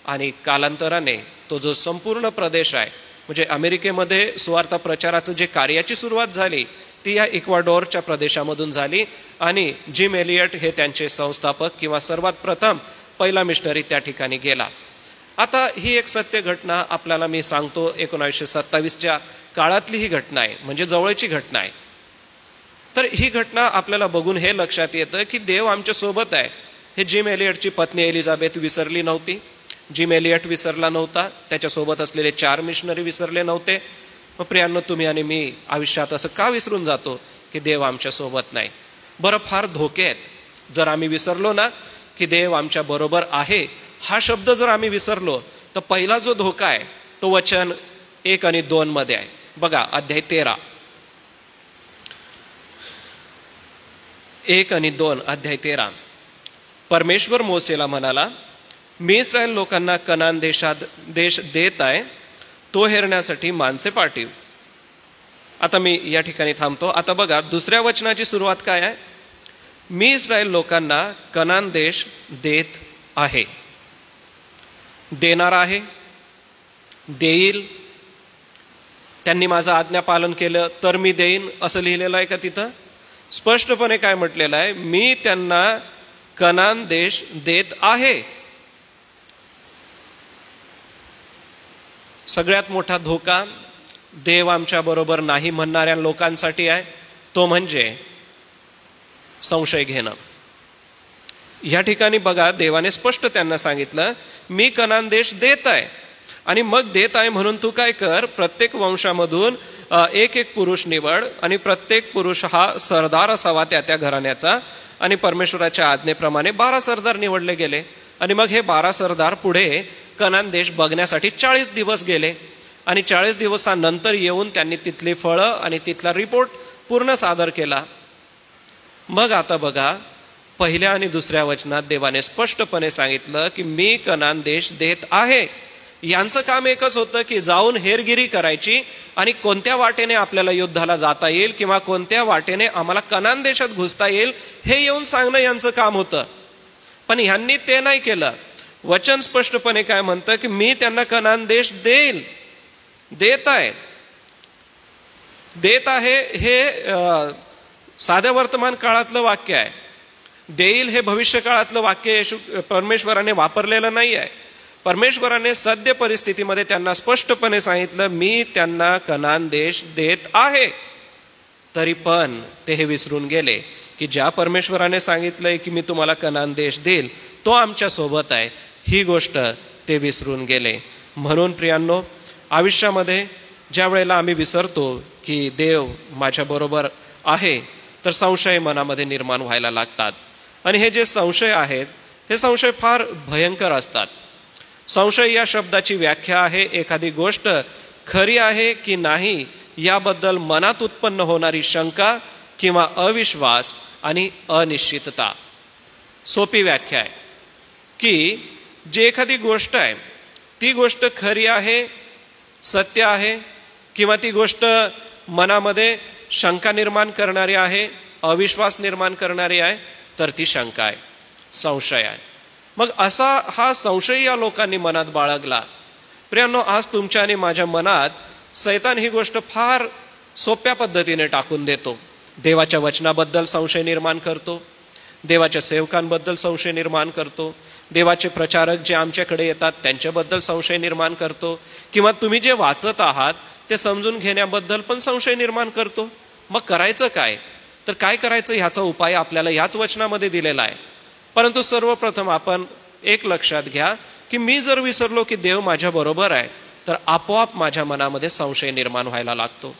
Speaker 1: आणि कालांतराने तो जो संपूर्ण प्रदेश आहे, म्हणजे अमेरिकेमध्ये सुवार्ता प्रचाराचं जे कार्याची सुरुवात झाली ती या इक्वाडोरच्या प्रदेशामधून झाली आणि जिम एलियट हे त्यांचे संस्थापक किंवा सर्वात प्रथम पहिला मिशनरी त्या ठिकाणी गेला. आता ही एक सत्य घटना आपल्याला मी सांगतो. 1927च्या काळातली ही घटना आहे, म्हणजे जवळची घटना आहे. तर ही घटना आपल्याला बघून हे लक्षात येतं की देव आमच्या सोबत आहे. हे जिम एलियटची पत्नी एलिझाबेथ विसरली नव्हती, जिम एलियट विसरला नव्हता, त्याच्यासोबत असलेले 4 मिशनरी विसरले नव्हते. मग प्रियांनो, तुम्ही आणि मी आयुष्यात असं का विसरून जातो की देव आमच्या सोबत नाही? बरं, फार धोके आहेत. जर आम्ही विसरलो ना की देव आमच्या बरोबर आहे, हा शब्द जर आम्ही विसरलो तर पहिला जो धोका आहे तो वचन 1 आणि 2 मध्ये आहे. बघा, अध्याय 13, 1 आणि 2 अध्याय 13. परमेश्वर मोसेला म्हणाला, मी इस्रायल लोकांना कनान देश देत आहे, तो हेरण्यासाठी माणसे पाठीव. आता मी या ठिकाणी थांबतो. आता बघा दुसऱ्या वचनाची सुरुवात काय आहे. मी इस्रायल लोकांना कनान देश देत आहे. देणार आहे, देईल. त्यांनी माझं आज्ञा पालन केलं तर मी देईन असं लिहिलेलं आहे का तिथं? स्पष्टपणे काय म्हटलेलं आहे, मी त्यांना कनान देश देत आहे. सगळ्यात मोठा धोका देव आमच्या बरोबर नाही म्हणणाऱ्या लोकांसाठी आहे, तो म्हणजे संशय घेणं. या ठिकाणी बघा देवाने स्पष्ट त्यांना सांगितलं मी कनान देश देत आहे. आणि मग देत आहे म्हणून तू काय कर, प्रत्येक वंशामधून एक एक पुरुष निवड आणि प्रत्येक पुरुष हा सरदार असावा त्या त्या घराण्याचा. आणि परमेश्वराच्या आज्ञेप्रमाणे 12 सरदार निवडले गेले. आणि मग हे 12 सरदार पुढे कनान देश बघण्यासाठी 40 दिवस गेले. आणि 40 दिवसानंतर येऊन त्यांनी तिथली फळं आणि तिथला रिपोर्ट पूर्ण सादर केला. मग आता बघा पहिल्या आणि दुसऱ्या वचनात देवाने स्पष्टपणे सांगितलं की मी कनान देश देत आहे. यांचं काम एकच होतं की जाऊन हेरगिरी करायची आणि कोणत्या वाटेने आपल्याला युद्धाला जाता येईल किंवा कोणत्या वाटेने आम्हाला कनान देशात घुसता येईल हे येऊन सांगणं यांचं काम होतं. पण ह्यांनी ते नाही केलं. वचन स्पष्टपणे काय म्हणतं की मी त्यांना कनान देश देईल. देत आहे. देत आहे हे साध्या वर्तमान काळातलं वाक्य आहे. देईल हे भविष्य काळातलं वाक्य परमेश्वराने वापरलेलं नाही आहे. परमेश्वराने सद्य परिस्थितीमध्ये त्यांना स्पष्टपणे सांगितलं मी त्यांना कनान देश देत आहे. तरी पण ते हे विसरून गेले की ज्या परमेश्वराने सांगितलंय की मी तुम्हाला कनान देश देईल तो आमच्या सोबत आहे, ही गोष्ट ते विसरून गेले. म्हणून प्रियांनो, आयुष्यामध्ये ज्या वेळेला आम्ही विसरतो की देव माझ्या बरोबर आहे तर संशय मनामध्ये निर्माण व्हायला लागतात. आणि हे जे संशय आहेत हे संशय फार भयंकर असतात. संशय या शब्दाची व्याख्या आहे एखादी गोष्ट खरी आहे की नाही याबद्दल मनात उत्पन्न होणारी शंका किंवा अविश्वास आणि अनिश्चितता. सोपी व्याख्या आहे की जी एखादी गोष्ट आहे ती गोष्ट खरी आहे, सत्य आहे, किंवा ती गोष्ट मनामध्ये शंका निर्माण करणारी आहे, अविश्वास निर्माण करणारी आहे, तर ती शंका आहे, संशय आहे. मग असा हा संशय या लोकांनी मनात बाळगला. प्रियांनो, आज तुमच्या आणि माझ्या मनात सैतान ही गोष्ट फार सोप्या पद्धतीने टाकून देतो. देवाच्या वचनाबद्दल संशय निर्माण करतो, देवाच्या सेवकांबद्दल संशय निर्माण करतो, देवाचे प्रचारक जे आमच्याकडे येतात त्यांच्याबद्दल संशय निर्माण करतो, किंवा तुम्ही जे वाचत आहात ते समजून घेण्याबद्दल पण संशय निर्माण करतो. मग करायचं काय? तर काय करायचं ह्याचा उपाय आपल्याला याच वचनामध्ये दिलेला आहे. परंतु सर्वप्रथम आपण एक लक्षात घ्या की मी जर विसरलो की देव माझ्या बरोबर आहे तर आपोआप माझ्या मनामध्ये संशय निर्माण व्हायला लागतो.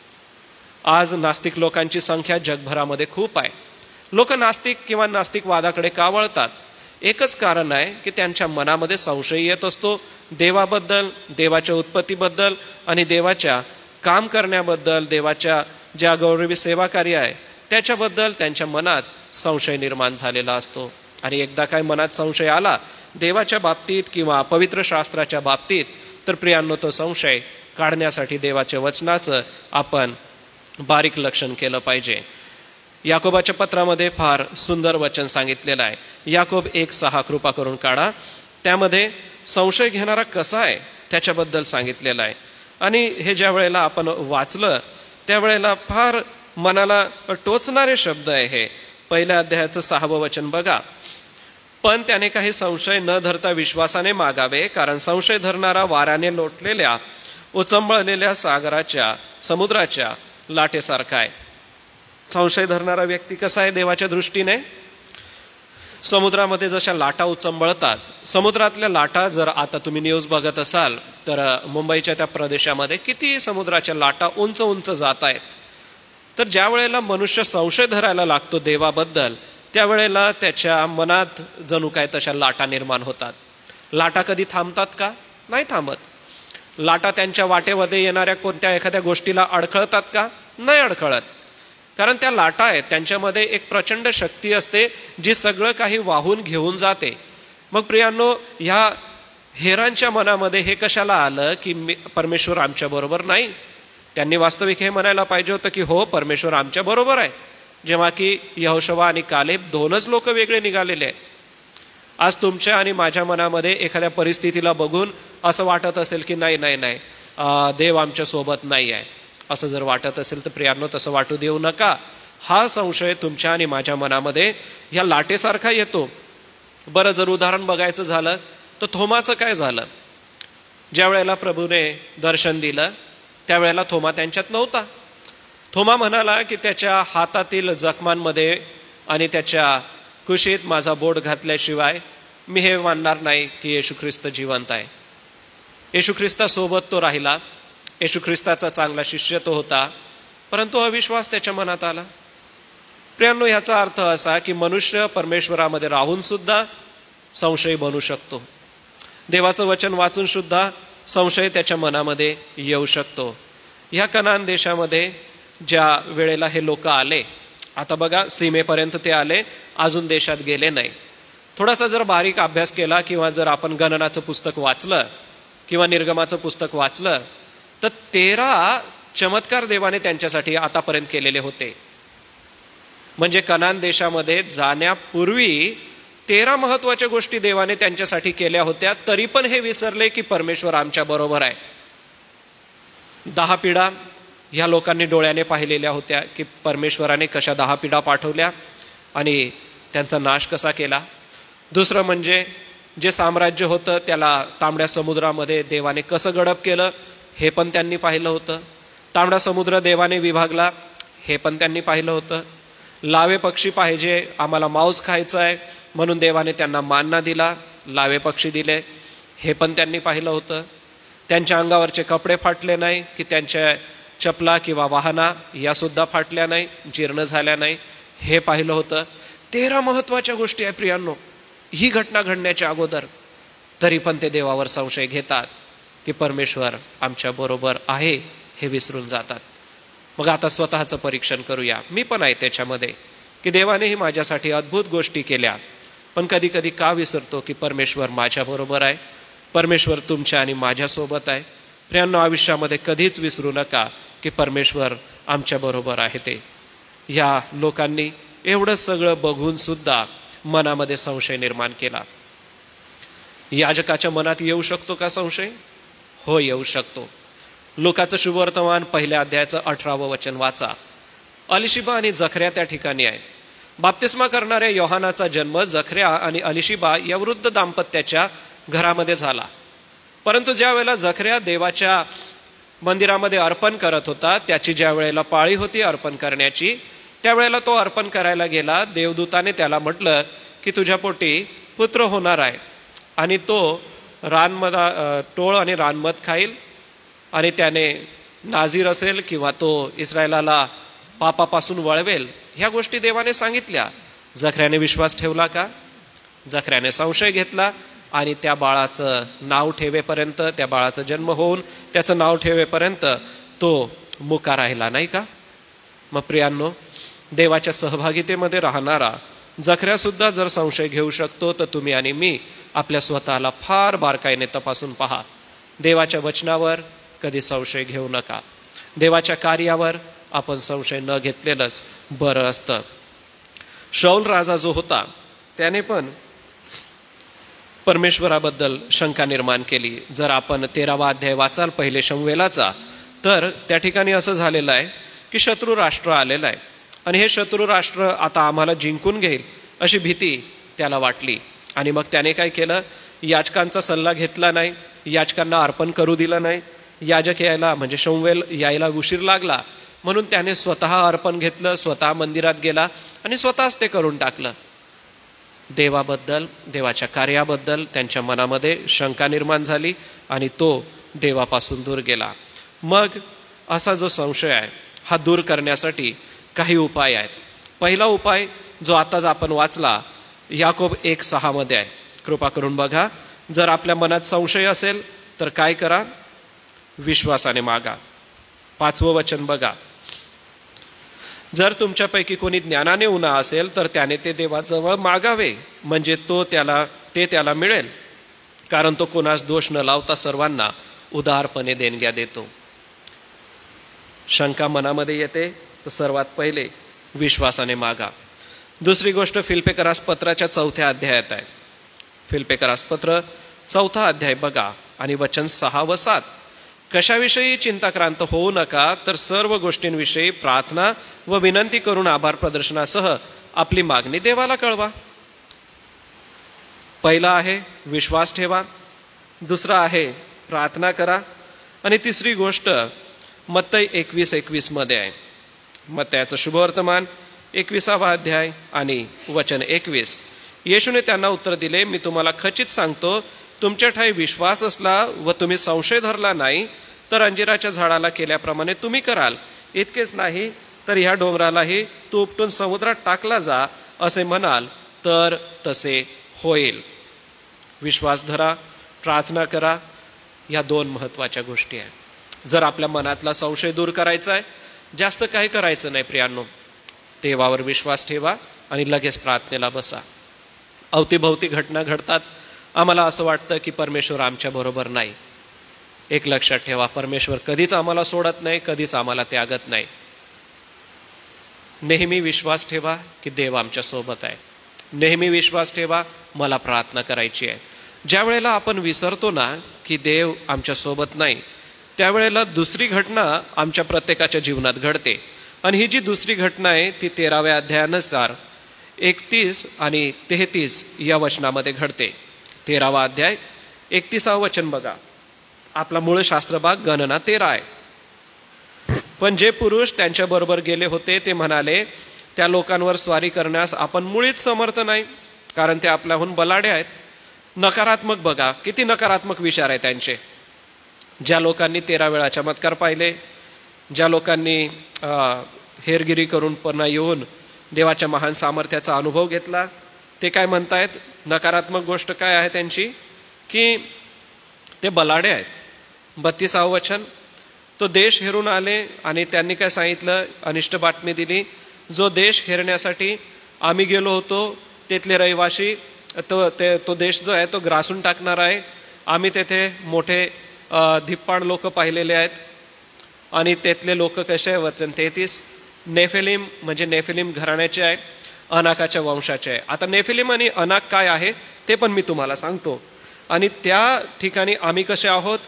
Speaker 1: आज नास्तिक लोकांची संख्या जगभरामध्ये खूप आहे. लोक नास्तिक किंवा नास्तिकवादाकडे का वळतात? एकच कारण आहे की त्यांच्या मनामध्ये संशय येत असतो देवाबद्दल, देवाच्या उत्पत्तीबद्दल आणि देवाच्या काम करण्याबद्दल, देवाच्या ज्या गौरवी सेवा कार्य आहे त्याच्याबद्दल त्यांच्या मनात संशय निर्माण झालेला असतो. आणि एकदा काय मनात संशय आला देवाच्या बाबतीत किंवा पवित्र शास्त्राच्या बाबतीत तर प्रियांनो तो संशय काढण्यासाठी देवाच्या वचनाचं आपण बारीक लक्षण केलं पाहिजे. याकोबाच्या पत्रामध्ये फार सुंदर वचन सांगितलेलं आहे. याकोब 1:6 कृपा करून काढा. त्यामध्ये संशय घेणारा कसा आहे त्याच्याबद्दल सांगितलेलं आहे. आणि हे ज्या वेळेला आपण वाचलं त्यावेळेला फार मनाला टोचणारे शब्द आहे हे. पहिल्या अध्यायाचं 6वं वचन बघा. पण त्याने काही संशय न धरता विश्वासाने मागावे, कारण संशय धरणारा वाऱ्याने लोटलेल्या उचंबळलेल्या समुद्राच्या लाटेसारखा आहे. संशय धरणारा व्यक्ती कसा आहे देवाच्या दृष्टीने? समुद्रामध्ये जशा लाटा उचंबळतात, समुद्रातल्या लाटा जर आता तुम्ही न्यूज बघत असाल तर मुंबईच्या त्या प्रदेशामध्ये किती समुद्राच्या लाटा उंच उंच जात आहेत. तर ज्या वेळेला मनुष्य संशय धरायला लागतो देवाबद्दल त्यावेळेला त्याच्या मनात जणू काय तशा लाटा निर्माण होतात. लाटा कधी थांबतात का? नाही थांबत. लाटा त्यांच्या वाटेमध्ये येणाऱ्या कोणत्या एखाद्या गोष्टीला अडखळतात का? नाही अडखळत. कारण त्या लाटा आहेत त्यांच्यामध्ये एक प्रचंड शक्ती असते जी सगळं काही वाहून घेऊन जाते. मग प्रियांनो, ह्या हेरांच्या मनामध्ये हे कशाला आलं की परमेश्वर आमच्या बरोबर नाही? त्यांनी वास्तविक हे म्हणायला पाहिजे होतं की हो, परमेश्वर आमच्या बरोबर आहे, जेव्हा की यहोशुवा आणि कालेब दोनच लोक वेगळे निघालेले आहेत. आज तुमच्या आणि माझ्या मनामध्ये एखाद्या परिस्थितीला बघून असं वाटत असेल की नाही नाही नाही, देव आमच्या सोबत नाही आहे, असं जर वाटत असेल तर प्रियांनो, तसं वाटू देऊ नका. हा संशय तुमच्या आणि माझ्या मनामध्ये ह्या लाटेसारखा येतो. बरं, जर उदाहरण बघायचं झालं तर थोमाचं काय झालं? ज्या वेळेला प्रभूने दर्शन दिलं त्यावेळेला थोमा त्यांच्यात नव्हता. थोमा म्हणाला की त्याच्या हातातील जखमांमध्ये आणि त्याच्या कुशीत माझा बोट घातल्याशिवाय मी हे मानणार नाही की येशू ख्रिस्त जिवंत आहे. येशू ख्रिस्तासोबत तो राहिला, येशू ख्रिस्ताचा चांगला शिष्य तो होता, परंतु अविश्वास त्याच्या मनात आला. प्रियांनो, ह्याचा अर्थ असा की मनुष्य परमेश्वरामध्ये राहून सुद्धा संशयी बनू शकतो. देवाचं वचन वाचून सुद्धा संशय त्याच्या मनामध्ये येऊ शकतो. ह्या कनान देशामध्ये ज्या वेळेला हे लोक आले, आता बघा सीमेपर्यंत ते आले, अजून देशात गेले नाही. थोडासा जर बारीक अभ्यास केला किंवा जर आपण गणनाचं पुस्तक वाचलं किंवा निर्गमाचं पुस्तक वाचलं तर 13 चमत्कार देवाने त्यांच्यासाठी आतापर्यंत केलेले होते. म्हणजे कनान देशामध्ये जाण्यापूर्वी 13 महत्वाच्या गोष्टी देवाने त्यांच्यासाठी केल्या होत्या, तरी पण हे विसरले की परमेश्वर आमच्या बरोबर आहे. 10 पिढा ह्या लोकांनी डोळ्याने पाहिलेल्या होत्या की परमेश्वराने कशा 10 पिढा पाठवल्या आणि त्यांचा नाश कसा केला. दुसरं म्हणजे जे साम्राज्य होतं त्याला तांबड्या समुद्रामध्ये देवाने कसं गडप केलं हे पण त्यांनी पाहिलं होतं. तांबडा समुद्र देवाने विभागला हे पण त्यांनी पाहिलं होतं. लावे पक्षी पाहिजे, आम्हाला मांस खायचं आहे म्हणून देवाने त्यांना मान्ना दिला, लावे पक्षी दिले, हे पण त्यांनी पाहिलं होतं. त्यांच्या अंगावरचे कपडे फाटले नाही की त्यांच्या चपला किंवा वाहना या सुद्धा फाटल्या नाही, जीर्ण झाल्या नाही, हे पाहिलं होतं. 13 महत्वाच्या गोष्टी आहे प्रियांनो ही घटना घडण्याच्या अगोदर. तरी पण ते देवावर संशय घेतात की परमेश्वर आमच्या बरोबर आहे, हे विसरून जातात. मग आता स्वतःचं परीक्षण करूया. मी पण आहे त्याच्यामध्ये की देवानेही माझ्यासाठी अद्भुत गोष्टी केल्या, पण कधी कधी का विसरतो की परमेश्वर माझ्या बरोबर आहे, परमेश्वर तुमच्या आणि माझ्यासोबत आहे. प्रियांनो, आयुष्यामध्ये कधीच विसरू नका की परमेश्वर आमच्या बरोबर आहे. ते या लोकांनी एवढं सगळं बघून सुद्धा मनामध्ये संशय निर्माण केला. याजकाच्या मनात येऊ शकतो का संशय? हो, येऊ शकतो. लोकाचं शुभवर्तमान 1 अध्यायाचं 18वं वचन वाचा. अलिशिबा आणि जखऱ्या त्या ठिकाणी आहे. बाप्तिस्मा करणाऱ्या योहानाचा जन्म जखऱ्या आणि अलिशिबा या वृद्ध दाम्पत्याच्या घरामध्ये झाला. परंतु ज्या वेळेला जखऱ्या देवाच्या मंदिरामध्ये अर्पण करत होता, त्याची ज्या वेळेला पाळी होती अर्पण करण्याची, त्यावेळेला तो अर्पण करायला गेला. देवदूताने त्याला म्हटलं की तुझ्या पोटी पुत्र होणार आहे आणि तो टोळ आणि रानमध खाईल आणि त्याने नाझीर असेल किंवा तो इस्रायलाला पापापासून वळवेल. ह्या गोष्टी देवाने सांगितल्या. जखऱ्याने विश्वास ठेवला का? जखऱ्याने संशय घेतला आणि त्या बाळाचं नाव ठेवेपर्यंत, त्या बाळाचा जन्म होऊन त्याचं नाव ठेवेपर्यंत तो मुका राहिला नाही का? मग प्रियांनो, देवाच्या सहभागितेमध्ये राहणारा जखऱ्या सुद्धा जर संशय घेऊ शकतो तर तुम्ही आणि मी आपल्या स्वतःला फार बारकाईने तपासून पहा. देवाच्या वचनावर कधी संशय घेऊ नका. देवाच्या कार्यावर आपण संशय न घेतलेलंच बरं असतं. शाऊल राजा जो होता त्याने पण परमेश्वराबद्दल शंका निर्माण केली. जर आपण 13वा अध्याय वाचाल 1 शमूएलाचा, तर त्या ठिकाणी असं झालेलं आहे की शत्रू राष्ट्र आलेलं आहे आणि हे शत्रू राष्ट्र आता आम्हाला जिंकून घेईल अशी भीती त्याला वाटली. आणि मग त्याने काय केलं? याजकांचा सल्ला घेतला नाही, याजकांना अर्पण करू दिलं नाही. याजक यायला म्हणजे शमूएल यायला उशीर लागला म्हणून त्याने स्वतः अर्पण घेतलं, स्वतः मंदिरात गेला आणि स्वतःच ते करून टाकलं. देवाबद्दल, देवाच्या कार्याबद्दल त्यांच्या मनामध्ये शंका निर्माण झाली आणि तो देवापासून दूर गेला. मग असा जो संशय आहे हा दूर करण्यासाठी काही उपाय आहेत. पहिला उपाय जो आताच आपण वाचला याकोब 1:6 मध्ये आहे. कृपा करून बघा. जर आपल्या मनात संशय असेल तर काय करा? विश्वासाने मागा. 5वं वचन बघा. जर तुमच्यापैकी कोणी ज्ञानाने उन्हा असेल तर त्याने ते देवाजवळ मागावे, म्हणजे ते त्याला मिळेल. कारण तो कोणास दोष न लावता सर्वांना उदारपणे देणग्या देतो. शंका मनामध्ये येते तर सर्वात पहिले विश्वासाने मागा. दुसरी गोष्ट फिलिप्पियरास पत्राच्या 4थ्या अध्यायात आहे. फिलिप्पियरास पत्र 4था अध्याय बघा आणि वचन 6 व 7. कशाविषयी चिंताक्रांत होऊ नका, तर सर्व गोष्टींविषयी प्रार्थना व विनंती करून आभार प्रदर्शनासह आपली मागणी देवाला कळवा. पहिला आहे विश्वास ठेवा, दुसरा आहे प्रार्थना करा, आणि तिसरी गोष्ट मत्तई 21:21 मध्ये आहे. मत्तयाचं शुभवर्तमान 21वा अध्याय आणि वचन 21. येशूने त्यांना उत्तर दिले, मी तुम्हाला खचित सांगतो, तुमच्या ठाई विश्वास असला व तुम्ही संशय धरला नाही तर अंजिराच्या झाडाला केल्याप्रमाणे तुम्ही कराल. इतकेच नाही तर ह्या डोंगरालाही तू उपटून समुद्रात टाकला जा असे म्हणाल तर तसे होईल. विश्वास धरा, प्रार्थना करा, या 2 महत्वाच्या गोष्टी आहेत. जर आपल्या मनातला संशय दूर करायचा आहे, जास्त काही करायचं नाही प्रियांनो, देवावर विश्वास ठेवा आणि लगेच प्रार्थनेला बसा. अवतीभवती घटना घडतात, आम्हाला असं वाटतं की परमेश्वर आमच्या बरोबर नाही. एक लक्षात ठेवा, परमेश्वर कधीच आम्हाला सोडत नाही, कधीच आम्हाला त्यागत नाही. नेहमी विश्वास ठेवा की देव आमच्या सोबत आहे. नेहमी विश्वास ठेवा, मला प्रार्थना करायची आहे. ज्या वेळेला आपण विसरतो ना की देव आमच्या सोबत नाही, त्यावेळेला दुसरी घटना आमच्या प्रत्येकाच्या जीवनात घडते. आणि ही जी दुसरी घटना आहे ती 13व्या अध्यायानुसार 31 आणि 33 या वचनामध्ये घडते. 13वा अध्याय 31वा वचन बघा. आपला मूळ शास्त्रभाग गणना 13 आहे. पण जे पुरुष त्यांच्या बरोबर गेले होते ते म्हणाले, त्या लोकांवर स्वारी करण्यास आपण मुळीच समर्थ नाही, कारण ते आपल्याहून बलाढ्य आहेत. नकारात्मक बघा, किती नकारात्मक विचार आहे त्यांचे. ज्या लोकांनी 13 वेळा चमत्कार पाहिले, ज्या लोकांनी हेरगिरी करून पुन्हा येऊन देवाच्या महान सामर्थ्याचा अनुभव घेतला, ते काय म्हणतायत? नकारात्मक गोष्ट काय आहे त्यांची? की ते बलाढ्य आहेत. 32वा वचन, तो देश हेरून आले आणि त्यांनी काय सांगितलं? अनिष्ट बातमी दिली. जो देश हेरण्यासाठी आम्ही गेलो होतो तिथले रहिवासी तो देश जो आहे तो ग्रासून टाकणार आहे. आम्ही तेथे मोठे धिप्पाड लोक पाहिलेले आहेत. आणि तेथले लोक कसे आहे? वचन 33, नेफिलीम म्हणजे नेफिलीम घराण्याचे आहे, अनाकाच्या वंशाचे आहे. आता नेफिलीम आणि अनाक काय आहे ते पण मी तुम्हाला सांगतो. आणि त्या ठिकाणी आम्ही कसे आहोत?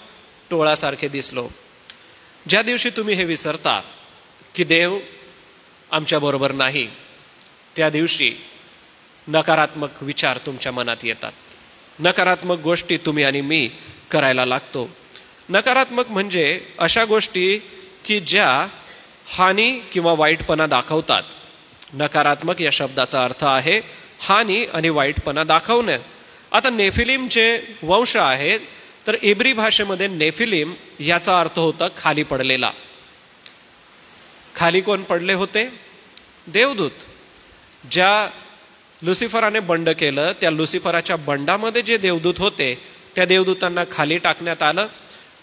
Speaker 1: टोळासारखे दिसलो. ज्या दिवशी तुम्ही हे विसरता की देव आमच्या बरोबर नाही, त्या दिवशी नकारात्मक विचार तुमच्या मनात येतात. नकारात्मक गोष्टी तुम्ही आणि मी करायला लागतो. नकारात्मक म्हणजे अशा गोष्टी की ज्या हानी किंवा वाईटपणा दाखवतात. नकारात्मक या शब्दाचा अर्थ आहे हानी आणि वाईटपणा दाखवणं. आता नेफिलीमचे वंश आहेत, तर इब्री भाषेमध्ये नेफिलीम याचा अर्थ होता खाली पडलेला. खाली कोण पडले होते? देवदूत. ज्या लुसिफराने बंड केलं, त्या लुसिफराच्या बंडामध्ये जे देवदूत होते त्या देवदूतांना खाली टाकण्यात आलं.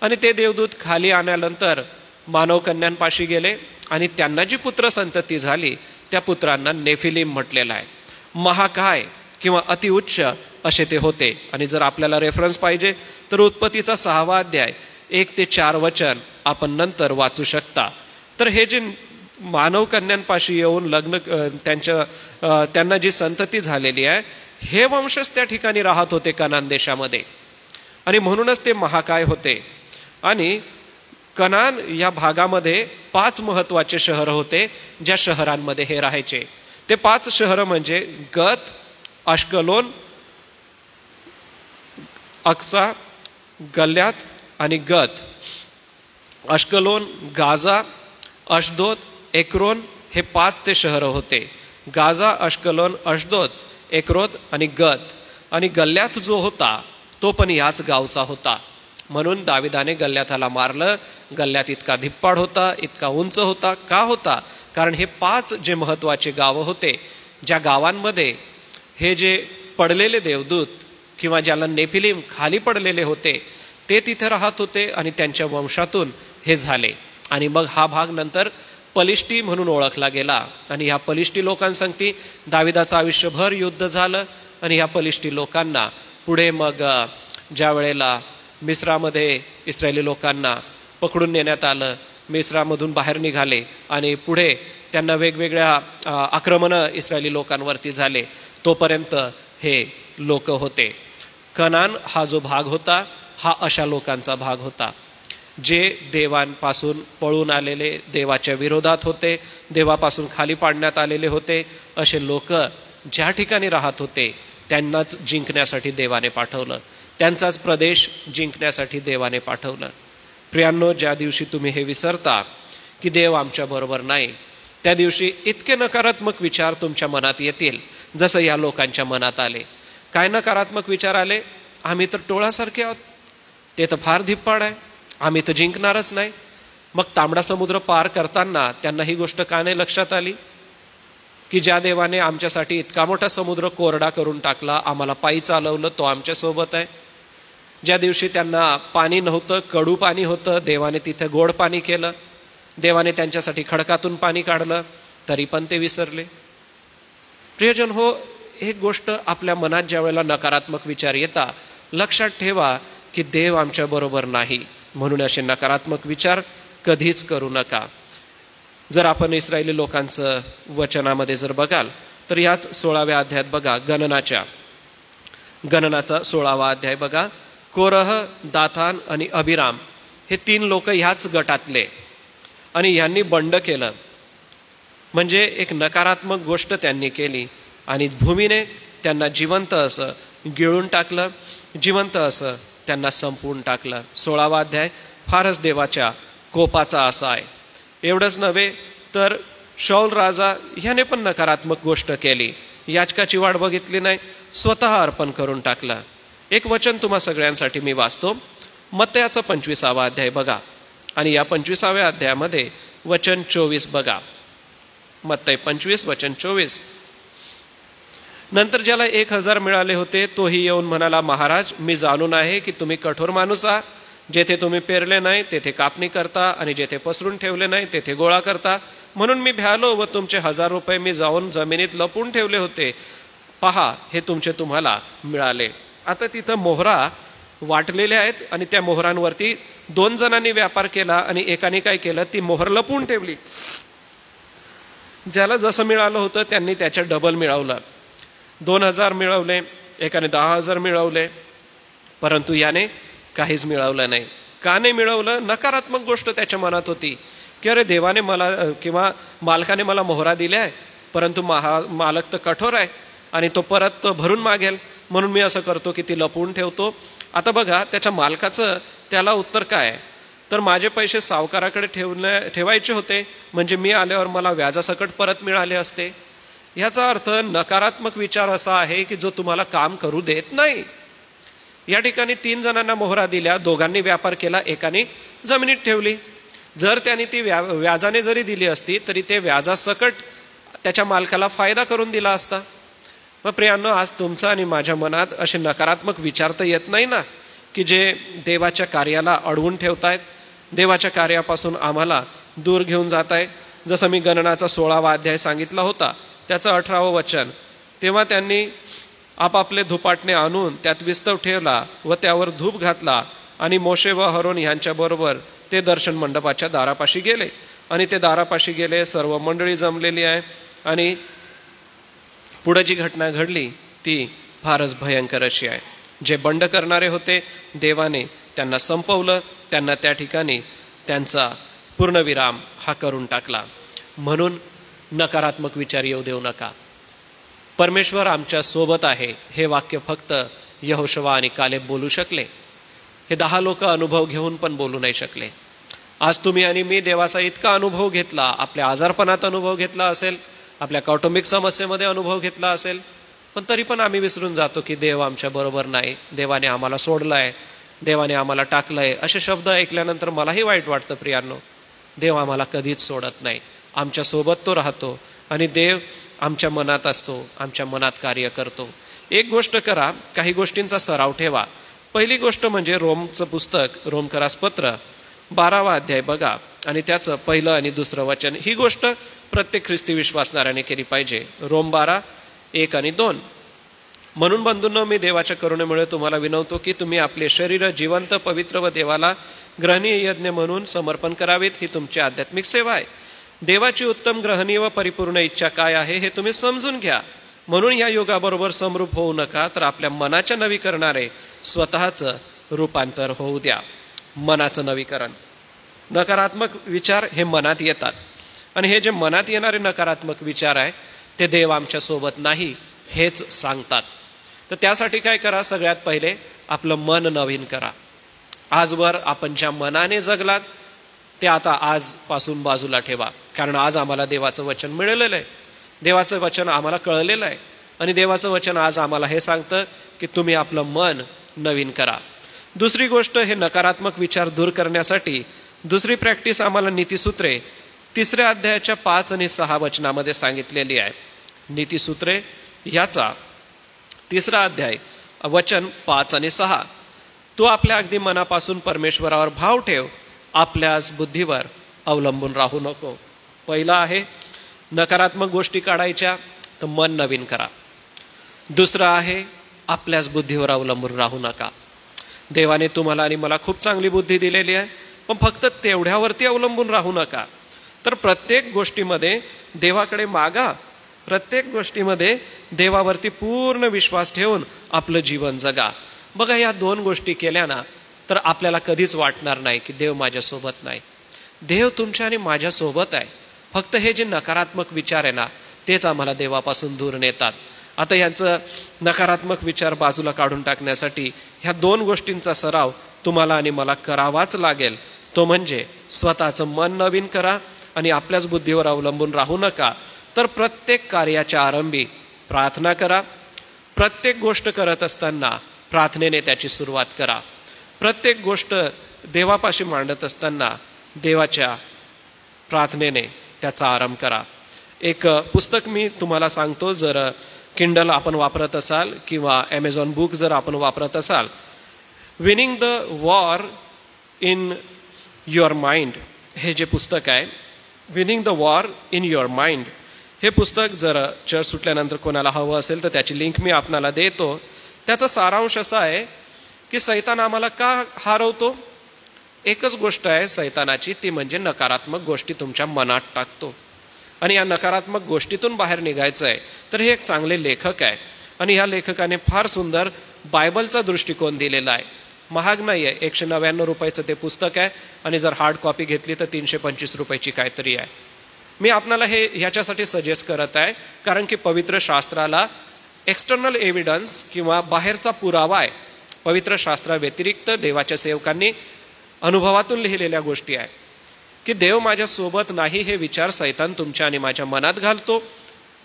Speaker 1: आणि ते देवदूत खाली आल्यानंतर मानव कन्यांपाशी गेले आणि त्यांना जी पुत्र संतती झाली त्या पुत्रांना नेफिलीम म्हटलेलं आहे. महाकाय किंवा अतिउच्च असे ते होते. आणि जर आपल्याला रेफरन्स पाहिजे तर उत्पत्तीचा 6वा अध्याय 1 ते 4 वचन आपण नंतर वाचू शकता. तर हे जे मानव कन्यांपाशी येऊन लग्न त्यांना जी संतती झालेली आहे, हे वंशच त्या ठिकाणी राहत होते कनान देशामध्ये. आणि म्हणूनच ते महाकाय होते. आणि कनान या भागामध्ये 5 महत्वाचे शहर होते, ज्या शहरांमध्ये हे राहायचे. ते 5 शहर म्हणजे गत, अश्कलोन, अक्सा, गल्यात आणि गत. अश्कलोन, गाजा, अशदोद, एक्रोन हे 5 ते शहर होते. गाजा, अश्कलोन, अशदोद, एक्रोद आणि गत. आणि गल्यात जो होता तो पण याच गावचा होता. म्हणून दाविदाने गल्याथाला मारलं. गल्यात इतका धिप्पाड होता, इतका उंच होता. का होता? कारण हे 5 जे महत्वाचे गावं होते, ज्या गावांमध्ये हे जे पडलेले देवदूत किंवा ज्याला नेफिलीम खाली पडलेले होते ते तिथे राहत होते आणि त्यांच्या वंशातून हे झाले. आणि मग हा भाग नंतर पलिष्टी म्हणून ओळखला गेला. आणि ह्या पलिष्टी लोकांसंगती दाविदाचं आयुष्यभर युद्ध झालं. आणि ह्या पलिष्टी लोकांना पुढे मग ज्या वेळेला मिस्रामध्ये इस्रायली लोकांना पकडून नेण्यात आलं, मिस्रामधून बाहेर निघाले आणि पुढे त्यांना वेगवेगळ्या आक्रमणं इस्रायली लोकांवरती झाले, तोपर्यंत हे लोक होते. कनान हा जो भाग होता हा अशा लोकांचा भाग होता जे देवांपासून पळून आलेले, देवाच्या विरोधात होते, देवापासून खाली पाडण्यात आलेले होते. असे लोक ज्या ठिकाणी राहत होते त्यांनाच जिंकण्यासाठी देवाने पाठवलं, त्यांचाच प्रदेश जिंकण्यासाठी देवाने पाठवलं. प्रियांनो, ज्या दिवशी तुम्ही हे विसरता की देव आमच्याबरोबर नाही, त्या दिवशी इतके नकारात्मक विचार तुमच्या मनात येतील जसं या लोकांच्या मनात आले. काय नकारात्मक विचार आले? आम्ही तर टोळासारखे आहोत, ते तर फार धिप्पाड आहे, आम्ही तर जिंकणारच नाही. मग तांबडा समुद्र पार करताना त्यांना ही गोष्ट का नाही लक्षात आली की ज्या देवाने आमच्यासाठी इतका मोठा समुद्र कोरडा करून टाकला, आम्हाला पायी चालवलं, तो आमच्यासोबत आहे. ज्या दिवशी त्यांना पाणी नव्हतं, कडू पाणी होतं, देवाने तिथे गोड पाणी केलं, देवाने त्यांच्यासाठी खडकातून पाणी काढलं, तरी पण ते विसरले. प्रियजन हो, एक गोष्ट आपल्या मनात ज्या वेळेला नकारात्मक विचार येता, लक्षात ठेवा की देव आमच्या बरोबर नाही, म्हणून असे नकारात्मक विचार कधीच करू नका. जर आपण इस्रायली लोकांचं वचनामध्ये जर बघाल तर याच 16व्या अध्यायात बघा, गणनाचा 16वा अध्याय बघा. कोरह, दातान आणि अबिराम हे 3 लोक ह्याच गटातले, आणि यांनी बंड केलं, म्हणजे एक नकारात्मक गोष्ट त्यांनी केली आणि भूमीने त्यांना जिवंत असं गिळून टाकलं, जिवंत असं त्यांना संपवून टाकलं. 16वा अध्याय फारच देवाच्या कोपाचा असा आहे. एवढंच नव्हे तर शौल राजा ह्याने पण नकारात्मक गोष्ट केली, याचकाची वाट बघितली नाही, स्वतः अर्पण करून टाकलं. एक वचन तुम्हा सगळ्यांसाठी मी वाचतो. मत्तयाचा 25वा अध्याय बघा आणि या 25व्या अध्यायामध्ये वचन 24 बघा. मत्तय 25 वचन 24. नंतर ज्याला 1000 मिळाले होते तोही येऊन म्हणाला, महाराज, मी जाणून आहे की तुम्ही कठोर माणूस आहात. जेथे तुम्ही पेरले नाही तेथे कापणी करता आणि जेथे पसरून ठेवले नाही तेथे गोळा करता. म्हणून मी भ्यालो व तुमचे 1000 रुपये मी जाऊन जमिनीत लपून ठेवले होते. पहा, हे तुमचे तुम्हाला मिळाले. आता तिथं मोहरा वाटलेल्या आहेत आणि त्या मोहरांवरती 2 जणांनी व्यापार केला आणि एकाने काय केलं, ती मोहर लपवून ठेवली. ज्याला जसं मिळालं होतं त्यांनी त्याच्या डबल मिळवलं. 2000 मिळवले, एकाने 10,000 मिळवले, परंतु याने काहीच मिळवलं नाही. का नाही मिळवलं? नकारात्मक गोष्ट त्याच्या मनात होती की अरे, देवाने मला किंवा मालकाने मला मोहरा दिल्या आहे, परंतु मालक तर कठोर आहे आणि तो परत भरून मागेल, म्हणून मी असं करतो की ती लपवून ठेवतो. आता बघा, त्याच्या मालकाचं त्याला उत्तर काय आहे, तर माझे पैसे सावकाराकडे ठेवायचे होते, म्हणजे मी आल्यावर मला व्याजासकट परत मिळाले असते. याचा अर्थ नकारात्मक विचार असा आहे की जो तुम्हाला काम करू देत नाही. या ठिकाणी 3 जणांना मोहरा दिल्या, दोघांनी व्यापार केला, एकाने जमिनीत ठेवली. जर त्यांनी ती व्याजाने जरी दिली असती तरी ते व्याजासकट त्याच्या मालकाला फायदा करून दिला असता. मग प्रियांनो, आज तुमचा आणि माझ्या मनात असे नकारात्मक विचार तर येत नाही ना, की जे देवाच्या कार्याला अडवून ठेवतायत, देवाच्या कार्यापासून आम्हाला दूर घेऊन जात आहे. जसं मी गणनाचा 16वा अध्याय सांगितला होता त्याचं 18वं वचन, तेव्हा त्यांनी आपापले धुपाटणे आणून त्यात विस्तव ठेवला व त्यावर धूप घातला आणि मोशे व हरोन ह्यांच्याबरोबर ते दर्शन मंडपाच्या दारापाशी गेले. आणि ते दारापाशी गेले, सर्व मंडळी जमलेली आहे आणि पुढे जी घटना घडली ती फारच भयंकर अशी आहे. जे बंड करणारे होते देवाने त्यांना संपवलं, त्यांना त्या ठिकाणी त्यांचा पूर्णविराम हा करून टाकला. म्हणून नकारात्मक विचार येऊ देऊ नका. परमेश्वर आमच्या सोबत आहे हे वाक्य फक्त यहोशुवा आणि कालेब बोलू शकले. हे 10 लोक अनुभव घेऊन पण बोलू नाही शकले. आज तुम्ही आणि मी देवाचा इतका अनुभव घेतला, आपल्या आजारपणात अनुभव घेतला असेल, आपल्या कौटुंबिक समस्येमध्ये अनुभव घेतला असेल, पण तरी पण आम्ही विसरून जातो की देव आमच्या बरोबर नाही, देवाने आम्हाला सोडलंय, देवाने आम्हाला टाकलंय. असे शब्द ऐकल्यानंतर मलाही वाईट वाटतं. प्रियांनो, देव आम्हाला कधीच सोडत नाही, आमच्या सोबत तो राहतो आणि देव आमच्या मनात असतो, आमच्या मनात कार्य करतो. एक गोष्ट करा, काही गोष्टींचा सराव ठेवा. पहिली गोष्ट म्हणजे रोमचं पुस्तक, रोमकरास पत्र 12वा अध्याय बघा आणि त्याचं 1 आणि 2 वचन. ही गोष्ट प्रत्येक ख्रिस्ती विश्वासणाऱ्याने केली पाहिजे. रोम 12:1 आणि 2. म्हणून बंधूंनो, मी देवाच्या करुणेमुळे तुम्हाला विनवतो की तुम्ही आपले शरीर जिवंत, पवित्र व देवाला ग्रहणीय यज्ञ म्हणून समर्पण करावेत. ही तुमची आध्यात्मिक सेवा आहे. देवाची उत्तम, ग्रहणीय व परिपूर्ण इच्छा काय आहे हे तुम्ही समजून घ्या. म्हणून या युगाबरोबर समरूप होऊ नका, तर आपल्या मनाच्या नवीकरणाने स्वतःचं रूपांतर होऊ द्या. मनाचं नवीकरण. नकारात्मक विचार हे मनात येतात आणि हे जे मनात येणारे नकारात्मक विचार आहे ते देव आमच्या सोबत नाही हेच सांगतात. तर त्यासाठी काय करा? सगळ्यात पहिले आपलं मन नवीन करा. आजवर आपण ज्या मनाने जगलात ते आता आजपासून बाजूला ठेवा, कारण आज आम्हाला देवाचं वचन मिळालेलं आहे, देवाचं वचन आम्हाला कळलेलं आहे आणि देवाचं वचन आज आम्हाला हे सांगतं की तुम्ही आपलं मन नवीन करा. दुसरी गोष्ट, हे नकारात्मक विचार दूर करण्यासाठी दुसरी प्रॅक्टिस आम्हाला नीतिसूत्रे 3 अध्यायाच्या 5 आणि 6 वचनामध्ये सांगितलेली आहे. नीतिसूत्रे याचा 3 अध्याय वचन 5 आणि 6. तू आपल्या अगदी मनापासून परमेश्वरावर भाव ठेव, आपल्याच बुद्धीवर अवलंबून राहू नको. पहिला आहे नकारात्मक गोष्टी काढायच्या तर मन नवीन करा. दुसरं आहे आपल्याच बुद्धीवर अवलंबून राहू नका. देवाने तुम्हाला आणि मला खूप चांगली बुद्धी दिलेली आहे, पण फक्त तेवढ्यावरती अवलंबून राहू नका. तर प्रत्येक गोष्टीमध्ये देवाकडे मागा, प्रत्येक गोष्टीमध्ये देवावरती पूर्ण विश्वास ठेवून आपलं जीवन जगा. बघा, या 2 गोष्टी केल्या ना तर आपल्याला कधीच वाटणार नाही की देव माझ्यासोबत नाही. देव तुमच्या आणि माझ्यासोबत आहे. फक्त हे जे नकारात्मक विचार आहे ना तेच आम्हाला देवापासून दूर नेतात. आता यांचं नकारात्मक विचार बाजूला काढून टाकण्यासाठी ह्या 2 गोष्टींचा सराव तुम्हाला आणि मला करावाच लागेल. तो म्हणजे स्वतःचं मन नवीन करा आणि आपल्याच बुद्धीवर अवलंबून राहू नका. तर प्रत्येक कार्याच्या आरंभी प्रार्थना करा. प्रत्येक गोष्ट करत असताना प्रार्थनेने त्याची सुरुवात करा. प्रत्येक गोष्ट देवापाशी मांडत असताना देवाच्या प्रार्थनेने त्याचा आरंभ करा. एक पुस्तक मी तुम्हाला सांगतो, जर किंडल आपण वापरत असाल किंवा ॲमेझॉन बुक जर आपण वापरत असाल, winning the war in your mind हे जे पुस्तक आहे, winning the war in your mind, हे पुस्तक जर चर्च सुटल्यानंतर कोणाला हवं असेल तर त्याची लिंक मी आपणाला देतो. त्याचा सारांश असा आहे की सैतान आम्हाला का हरवतो? एकच गोष्ट आहे सैतानाची, ती म्हणजे नकारात्मक गोष्टी तुमच्या मनात टाकतो. आणि या नकारात्मक गोष्टीतून बाहेर निघायचं आहे. तर हे एक चांगले लेखक आहे आणि ह्या लेखकाने फार सुंदर बायबलचा दृष्टिकोन दिलेला आहे. महाग नाही आहे, 199 रुपयाचं ते पुस्तक आहे आणि जर हार्ड कॉपी घेतली तर 325 रुपयाची काहीतरी आहे. मी आपणाला हे ह्याच्यासाठी सजेस्ट करत आहे कारण की पवित्र शास्त्राला एक्सटर्नल एव्हिडन्स किंवा बाहेरचा पुरावा आहे. पवित्र शास्त्राव्यतिरिक्त देवाच्या सेवकांनी अनुभवातून लिहिलेल्या गोष्टी आहे की देव माझ्यासोबत नाही हे विचार सैतान तुमच्या आणि माझ्या मनात घालतो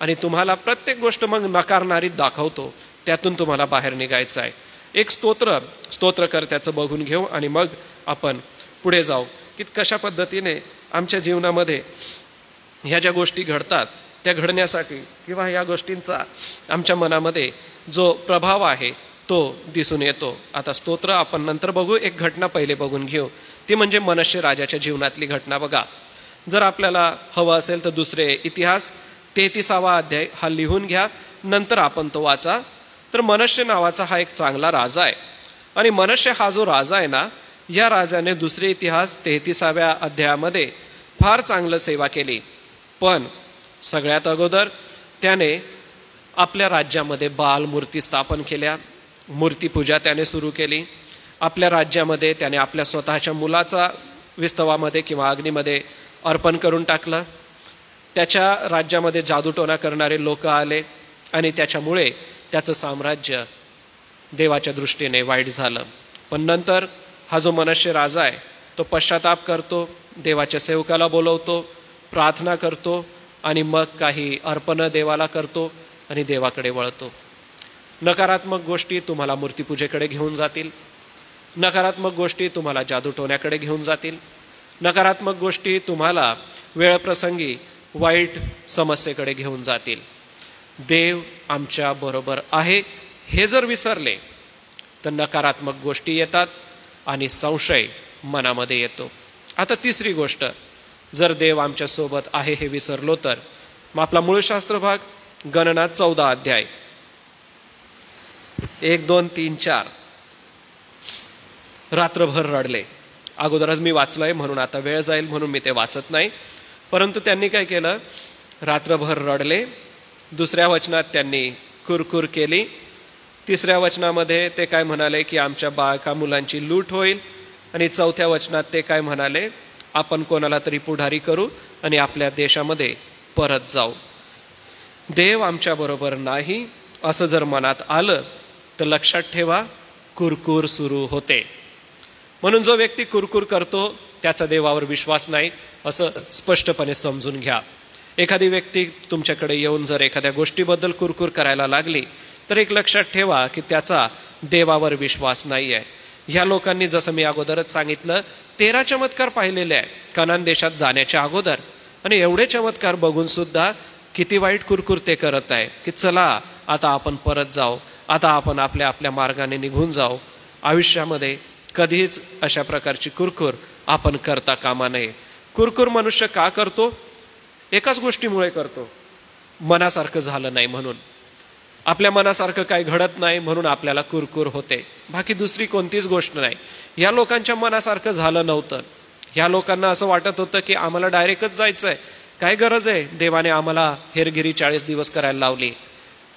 Speaker 1: आणि तुम्हाला प्रत्येक गोष्ट मग नकारणारी दाखवतो. त्यातून तुम्हाला बाहेर निघायचं आहे. एक स्तोत्रकर्त्याचं बघून घेऊ आणि मग आपण पुढे जाऊ की कशा पद्धतीने आमच्या जीवनामध्ये ह्या ज्या गोष्टी घडतात त्या घडण्यासाठी किंवा या गोष्टींचा आमच्या मनामध्ये जो प्रभाव आहे तो दिसून येतो. आता स्तोत्र आपण नंतर बघू, एक घटना पहिले बघून घेऊ, ती म्हणजे मनश्शे राजाच्या जीवनातली घटना. बघा, जर आपल्याला हवं असेल तर दुसरे इतिहास 33वा अध्याय हा लिहून घ्या, नंतर आपण तो वाचा. तर मनश्शे नावाचा हा एक चांगला राजा आहे आणि मनश्शे हा जो राजा आहे ना, या राजाने दुसरे इतिहास 33व्या अध्यायामध्ये फार चांगलं सेवा केली. पण सगळ्यात अगोदर त्याने आपल्या राज्यामध्ये बाल मूर्ती स्थापन केल्या, मूर्तीपूजा त्याने सुरू केली. आपल्या राज्यामध्ये त्याने आपल्या स्वतःच्या मुलाचा विस्तवामध्ये किंवा अग्नीमध्ये अर्पण करून टाकलं. त्याच्या राज्यामध्ये जादूटोणा करणारे लोक आले आणि त्याच्यामुळे त्याचं साम्राज्य देवाच्या दृष्टीने वाईट झालं. पण नंतर हा जो मनश्शे राजा आहे तो पश्चाताप करतो, देवाच्या सेवकाला बोलवतो, प्रार्थना करतो आणि मग काही अर्पणं देवाला करतो आणि देवाकडे वळतो. नकारात्मक गोष्टी तुम्हाला मूर्तीपूजेकडे घेऊन जातील, नकारात्मक गोष्टी तुम्हाला जादूटोण्याकडे घेऊन जातील, नकारात्मक गोष्टी तुम्हाला वेळप्रसंगी वाईट समस्येकडे घेऊन जातील. देव आमच्या बरोबर आहे हे जर विसरले तर नकारात्मक गोष्टी येतात आणि संशय मनामध्ये येतो. आता तिसरी गोष्ट, जर देव आमच्या सोबत आहे हे विसरलो तर मग आपला मूळ शास्त्र भाग गणना 14 अध्याय 1, 2, 3, 4 रात्रभर रडले. अगोदरच मी वाचलंय म्हणून आता वेळ जाईल म्हणून मी ते वाचत नाही. परंतु त्यांनी काय केलं? रात्रभर रडले. दुसऱ्या वचनात त्यांनी कुरकुर केली. तिसऱ्या वचनामध्ये ते काय म्हणाले की आमच्या बाळका मुलांची लूट होईल. आणि चौथ्या वचनात ते काय म्हणाले? आपण कोणाला तरी पुढारी करू आणि आपल्या देशामध्ये परत जाऊ. देव आमच्या बरोबर नाही असं जर मनात आलं तर लक्षात ठेवा, कुरकुर सुरू होते. म्हणून जो व्यक्ती कुरकुर करतो त्याचा देवावर विश्वास नाही असं स्पष्टपणे समजून घ्या. एखादी व्यक्ती तुमच्याकडे येऊन जर एखाद्या गोष्टीबद्दल कुरकुर करायला लागली तर एक लक्षात ठेवा की त्याचा देवावर विश्वास नाही आहे. ह्या लोकांनी जसं मी अगोदरच सांगितलं 13 चमत्कार पाहिलेले आहे कनान देशात जाण्याच्या अगोदर. आणि एवढे चमत्कार बघून सुद्धा किती वाईट कुरकुर ते करत आहे की चला आता आपण परत जाऊ, आता आपण आपल्या आपल्या मार्गाने निघून जाऊ. आयुष्यामध्ये कधीच अशा प्रकारची कुरकुर आपण करता कामा नये. कुरकुर मनुष्य का करतो? एकाच गोष्टीमुळे करतो, मनासारखं झालं नाही म्हणून. आपल्या मनासारखं काही घडत नाही म्हणून आपल्याला कुरकुर होते, बाकी दुसरी कोणतीच गोष्ट नाही. या लोकांच्या मनासारखं झालं नव्हतं. ह्या लोकांना असं वाटत होतं की आम्हाला डायरेक्टच जायचंय, काय गरज आहे, देवाने आम्हाला हेरगिरी 40 दिवस करायला लावली,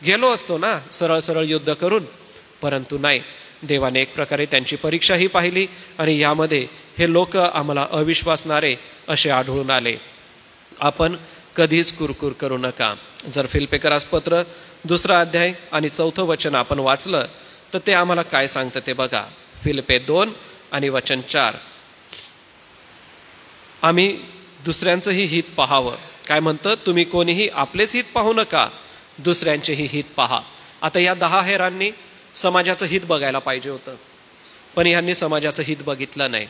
Speaker 1: गेलो असतो ना सरळ सरळ युद्ध करून. परंतु नाही, देवाने एक प्रकारे त्यांची परीक्षाही पाहिली आणि यामध्ये हे लोक आम्हाला अविश्वासणारे असे आढळून आले. आपण कधीच कुरकुर करू नका. जर फिलिप्पीकरास पत्र 2 अध्याय आणि 4 वचन आपण वाचलं तर ते आम्हाला काय सांगतं ते बघा. फिलिप्पे 2 आणि वचन 4. आम्ही दुसऱ्यांचंही हित पाहावं. काय म्हणतं? तुम्ही कोणीही आपलेच हित पाहू नका, दुसऱ्यांचेही हित पहा. आता या 10 हेरांनी समाजाचं हित बघायला पाहिजे होतं, पण ह्यांनी समाजाचं हित बघितलं नाही,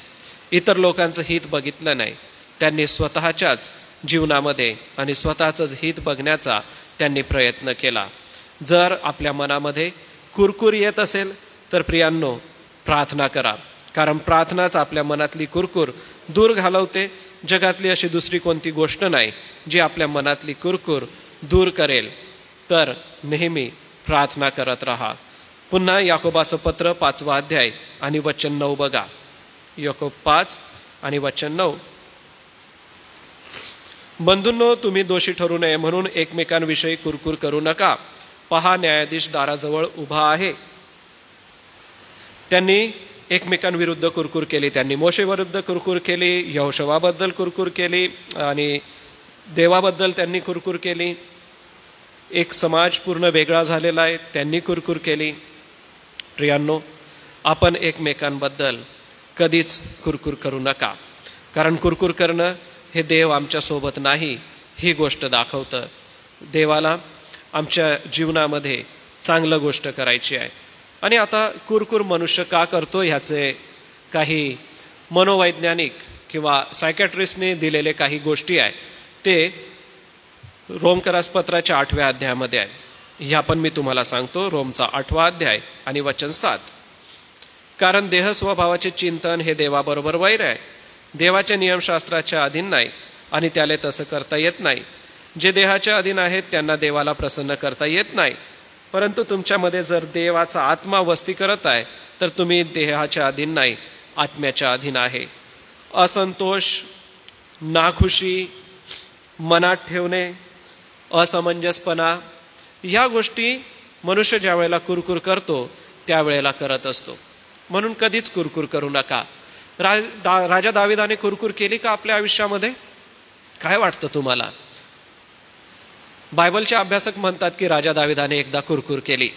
Speaker 1: इतर लोकांचं हित बघितलं नाही. त्यांनी स्वतःच्याच जीवनामध्ये आणि स्वतःचंच हित बघण्याचा त्यांनी प्रयत्न केला. जर आपल्या मनामध्ये कुरकुर येत असेल तर प्रियांनो प्रार्थना करा, कारण प्रार्थनाच आपल्या मनातली कुरकुर दूर घालवते. जगातली अशी दुसरी कोणती गोष्ट नाही जी आपल्या मनातली कुरकुर दूर करेल. तर नेहमी प्रार्थना करत राहा. पुन्हा याकोबाचं पत्र 5 अध्याय आणि वचन 9 बघा. याकोब 5 आणि वचन 9. बंधूंनो, तुम्ही दोषी ठरू नये म्हणून एकमेकांविषयी कुरकुर करू नका. पहा, न्यायाधीश दाराजवळ उभा आहे. त्यांनी एकमेकांविरुद्ध कुरकुर केली. त्यांनी मोशेविरुद्ध कुरकुर केली, यहोशवाबद्दल कुरकुर केली आणि देवाबद्दल त्यांनी कुरकुर केली. एक समाज पूर्ण वेगळा झालेला आहे, त्यांनी कुरकुर केली. प्रियांनो, आपण एकमेकांबद्दल कधीच कुरकुर करू नका, कारण कुरकुर करणं हे देव आमच्या सोबत नाही ही गोष्ट दाखवतं. देवाला आमच्या जीवनामध्ये चांगलं गोष्ट करायची आहे. आणि आता कुरकुर मनुष्य का करतो ह्याचे काही मनोवैज्ञानिक किंवा सायकॅट्रिस्टने दिलेले काही गोष्टी आहे ते रोमकरास पत्राच्या 8व्या अध्यायामध्ये आहे. ह्या पण मी तुम्हाला सांगतो. रोमचा 8वा अध्याय आणि वचन 7. कारण देह स्वभावाचे चिंतन हे देवाबरोबर वैर आहे, देवाच्या नियमशास्त्राच्या अधीन नाही आणि त्याला तसं करता येत नाही. जे देहाच्या अधीन आहेत त्यांना देवाला प्रसन्न करता येत नाही. परंतु तुमच्यामध्ये जर देवाचा आत्मा वस्ती करत आहे तर तुम्ही देहाच्या अधीन नाही, आत्म्याच्या अधीन आहे. असंतोष, नाखुशी, मनात ठेवणे, असमंजसपणा, ह्या गोष्टी मनुष्य ज्या वेळेला कुरकुर करतो त्यावेळेला करत असतो. म्हणून कधीच कुरकुर करू नका. राजा दाविदाने कुरकुर केली का आपल्या आयुष्यामध्ये? काय वाटतं तुम्हाला? बायबलचे अभ्यासक म्हणतात की राजा दाविदाने एकदा कुरकुर केली.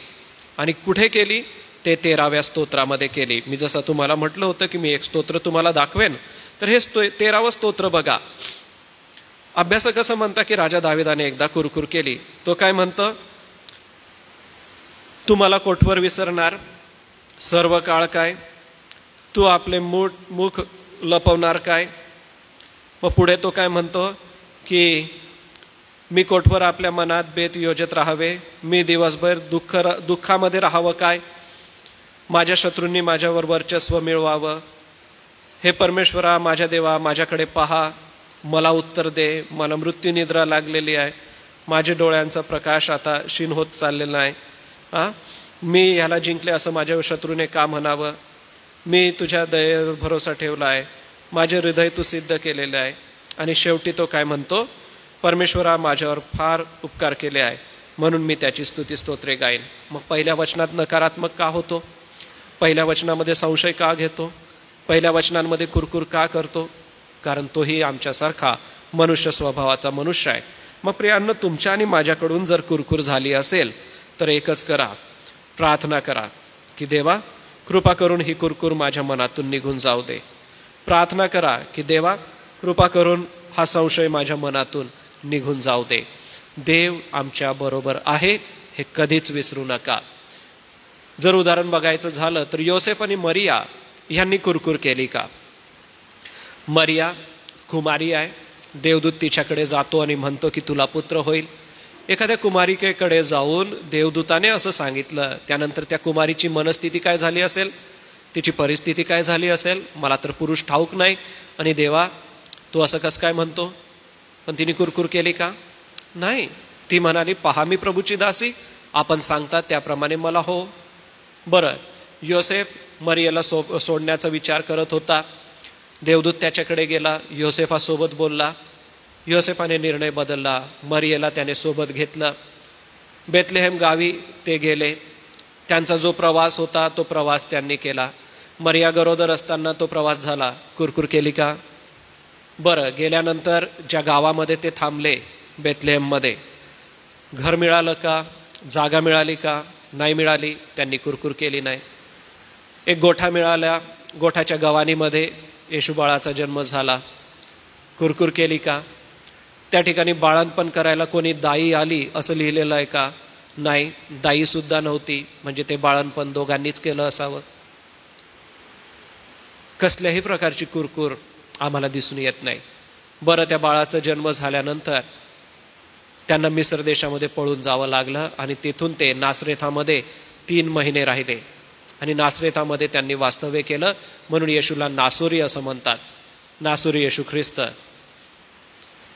Speaker 1: आणि कुठे केली? ते 13व्या स्तोत्रामध्ये केली. मी जसं तुम्हाला म्हटलं होतं की मी एक स्तोत्र तुम्हाला दाखवेन, तर हे 13वं स्तोत्र बघा. अभ्यासक असं म्हणतात की राजा दाविदाने एकदा कुरकुर केली. तो काय म्हणतं? तू मला कोठवर विसरणार सर्व काळ काय? तू आपले मुख लपवणार काय? मग पुढे तो काय म्हणतो की मी कोठवर आपल्या मनात बेत योजत राहावे, मी दिवसभर दुःखामध्ये राहावं काय? माझ्या शत्रूंनी माझ्यावर वर्चस्व मिळवावं. हे परमेश्वरा, माझ्या देवा, माझ्याकडे पहा, मला उत्तर दे. मला मृत्यू निद्रा लागलेली आहे, माझ्या डोळ्यांचा प्रकाश आता क्षीण होत चाललेला आहे. मी ह्याला जिंकले असं माझ्या शत्रूने का म्हणावं? मी तुझ्या दयेवर भरोसा ठेवला आहे, माझे हृदय तू सिद्ध केलेले आहे. आणि शेवटी तो काय म्हणतो? परमेश्वरा माझ्यावर फार उपकार केले आहे, म्हणून मी त्याची स्तुती स्तोत्रे गाईन. मग पहिल्या वचनात नकारात्मक का होतो? पहिल्या वचनामध्ये संशय का घेतो? पहिल्या वचनांमध्ये कुरकुर का करतो? कारण तोही आमच्यासारखा मनुष्य स्वभावाचा मनुष्य आहे. मग प्रियांनो, तुमच्या आणि माझ्याकडून जर कुरकुर झाली असेल तर एकच करा, प्रार्थना करा की देवा कृपा करून ही कुरकुर माझ्या मनातून निघून जाऊ दे. प्रार्थना करा की देवा कृपा करून हा संशय माझ्या मनातून निघून जाऊ दे. देव आमच्या बरोबर आहे हे कधीच विसरू नका. जर उदाहरण बघायचं झालं तर योसेफ आणि मरिया यांनी कुरकुर केली का? मरिया कुमारी आहे, देवदूत तिच्याकडे जातो आणि म्हणतो की तुला पुत्र होईल. एखाद्या कुमारिकेकडे जाऊन देवदूताने असं सांगितलं, त्यानंतर त्या कुमारीची मनस्थिती काय झाली असेल, तिची परिस्थिती काय झाली असेल मला तर पुरुष ठाऊक नाही. आणि देवा तू असं कसं काय म्हणतो? पण तिने कुरकुर केली का? नाही. ती म्हणाली, पहा मी प्रभूची दासी, आपण सांगतात त्याप्रमाणे मला हो. बरं, योसेफ मरियाला सोडण्याचा विचार करत होता. देवदूत त्याच्याकडे गेला, योसेफासोबत बोलला. योसेफाने निर्णय बदलला, मरियाला त्याने सोबत घेतलं. बेथलेहेम गावी ते गेले. त्यांचा जो प्रवास होता तो प्रवास त्यांनी केला. मरिया गरोदर असताना तो प्रवास झाला. कुरकुर केली का? बरं, गेल्यानंतर ज्या गावामध्ये ते थांबले बेथलेहेममध्ये, घर मिळालं का? जागा मिळाली का? नाही मिळाली. त्यांनी कुरकुर केली नाही. एक गोठा मिळाला, गोठाच्या गवानीमध्ये येशू बाळाचा जन्म झाला. कुरकुर केली का? त्या ठिकाणी बाळंतपण करायला कोणी दाई आली असं लिहिलेलं आहे का? नाही, दाई सुद्धा नव्हती. म्हणजे ते बाळंतपण दोघांनीच केलं असावं. कसल्याही प्रकारची कुरकुर आम्हाला दिसून येत नाही. बरं, त्या बाळाचा जन्म झाल्यानंतर त्यांना मिस्र देशामध्ये पळून जावं लागलं आणि तिथून ते नासरेथामध्ये 3 महिने राहिले आणि नासरेथामध्ये त्यांनी वास्तव्य केलं. म्हणून येशूला नासोरी असं म्हणतात. नासोरी येशू ख्रिस्त.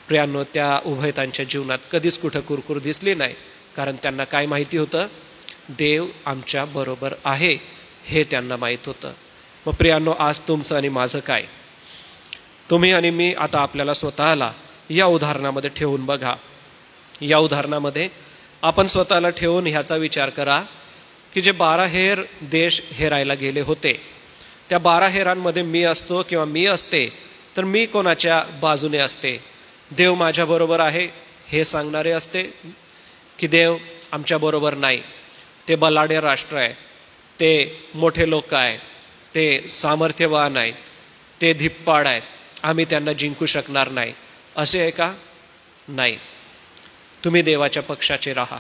Speaker 1: प्रियांनो, त्या उभयतांच्या जीवनात कधीच कुठं कुरकुर दिसली नाही, कारण त्यांना काय माहिती होतं? देव आमच्या बरोबर आहे हे त्यांना माहीत होतं. मग प्रियांनो, आज तुमचं आणि माझं काय? तुम्ही आणि मी आता आपल्याला स्वतःला या उदाहरणामध्ये ठेवून बघा. या उदाहरणामध्ये आपण स्वतःला ठेवून ह्याचा विचार करा की जे 12 हेर देश हेरायला गेले होते, त्या 12 हेरांमध्ये मी असतो किंवा मी असते तर मी कोणाच्या बाजूने असते? देव माझ्याबरोबर आहे हे सांगणारे असते की देव आमच्याबरोबर नाही, ते बलाढ्य राष्ट्र आहे, ते मोठे लोक आहे, ते सामर्थ्यवान आहेत, ते धिप्पाड आहेत, आम्ही त्यांना जिंकू शकणार नाही, असे आहे का? नाही. तुम्ही देवाच्या पक्षाचे राहा.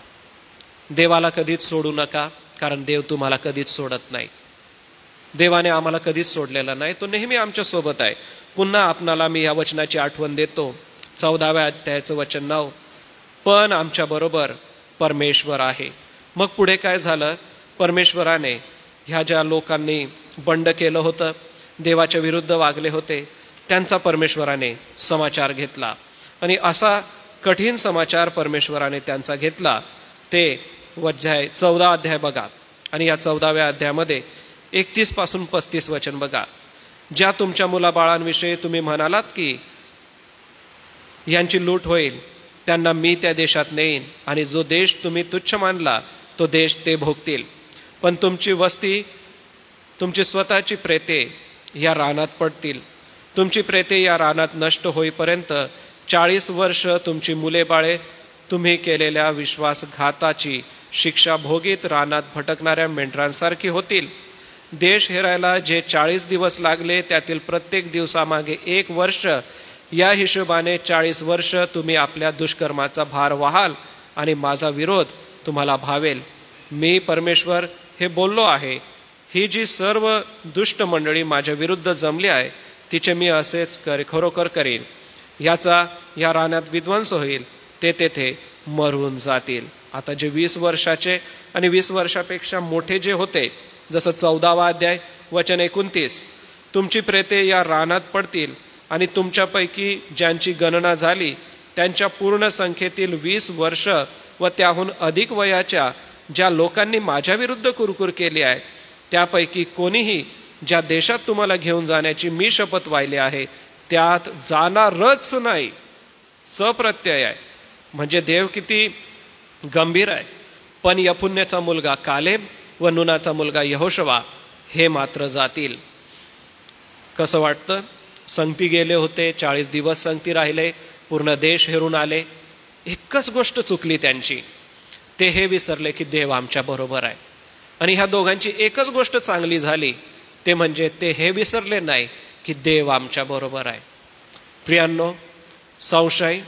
Speaker 1: देवाला कधीच सोडू नका, कारण देव तुम्हाला कधीच सोडत नाही. देवाने आम्हाला कधीच सोडलेलं नाही, तो नेहमी आमच्यासोबत आहे. पुन्हा आपणाला मी या वचनाची आठवण देतो, 14व्या अध्यायाचं वचन 9, पण आमच्याबरोबर परमेश्वर आहे. मग पुढे काय झालं? परमेश्वराने ह्या ज्या लोकांनी बंड केलं होतं, देवाच्या विरुद्ध वागले होते, त्यांचा परमेश्वराने समाचार घेतला. आणि असा कठीण समाचार परमेश्वराने त्यांचा घेतला. ते 14 अध्याय बघा आणि या 14व्या अध्यायामध्ये 31 पासून 35 वचन बघा. ज्या तुमच्या मुलाबाळांविषयी तुम्ही म्हणालात की यांची लूट होईल, त्यांना मी त्या देशात नेईन आणि जो देश तुम्ही तुच्छ मानला तो देश ते भोगतील. पण तुमची वस्ती, तुमची स्वतःची प्रेते या रानात पडतील. तुमची प्रेते या रानात नष्ट होईपर्यंत 40 वर्ष तुमची मुले बाळे तुम्ही केलेल्या विश्वासघाताची शिक्षा भोगीत रानात भटकणाऱ्या मेंढरांसारखी होतील. देश हेरायला जे 40 दिवस लागले त्यातील प्रत्येक दिवसामागे 1 वर्ष, या हिशोबाने 40 वर्ष तुम्ही आपल्या दुष्कर्माचा भार वाहाल आणि माझा विरोध तुम्हाला भावेल. मी परमेश्वर हे बोललो आहे. ही जी सर्व दुष्ट मंडळी माझ्या विरुद्ध जमली आहे तिचे मी असेच खरोखर करीन. याचा या रानात विध्वंस होईल, ते तेथे मरून जातील. आता जे 20 वर्षाचे आणि 20 वर्षापेक्षा मोठे जे होते, जसं 14वा अध्याय वचन 29, तुमची प्रेते या रानात पडतील आणि तुमच्यापैकी ज्यांची गणना झाली त्यांच्या पूर्ण संख्येतील 20 वर्ष व त्याहून अधिक वयाच्या ज्या लोकांनी माझ्या विरुद्ध कुरकुर केली आहे त्यापैकी कोणीही ज्या देशात तुम्हाला घेऊन जाण्याची मी शपथ वाहिली आहे त्यात जाणारच नाही. सप्रत्यय आहे. म्हणजे देव किती गंभीर आहे. पण यफुन्नेचा मुलगा कालेब व नूनाचा मुलगा यहोशवा हे मात्र जातील. कसं वाटतं? संगती गेले होते, 40 दिवस संगती राहिले, पूर्ण देश हेरून आले. एकच गोष्ट चुकली त्यांची, ते हे विसरले की देव आमच्या बरोबर आहे. आणि ह्या दोघांची एकच गोष्ट चांगली झाली, ते म्हणजे ते हे विसरले नाही की देव आमच्या बरोबर आहे. प्रियांनो, संशय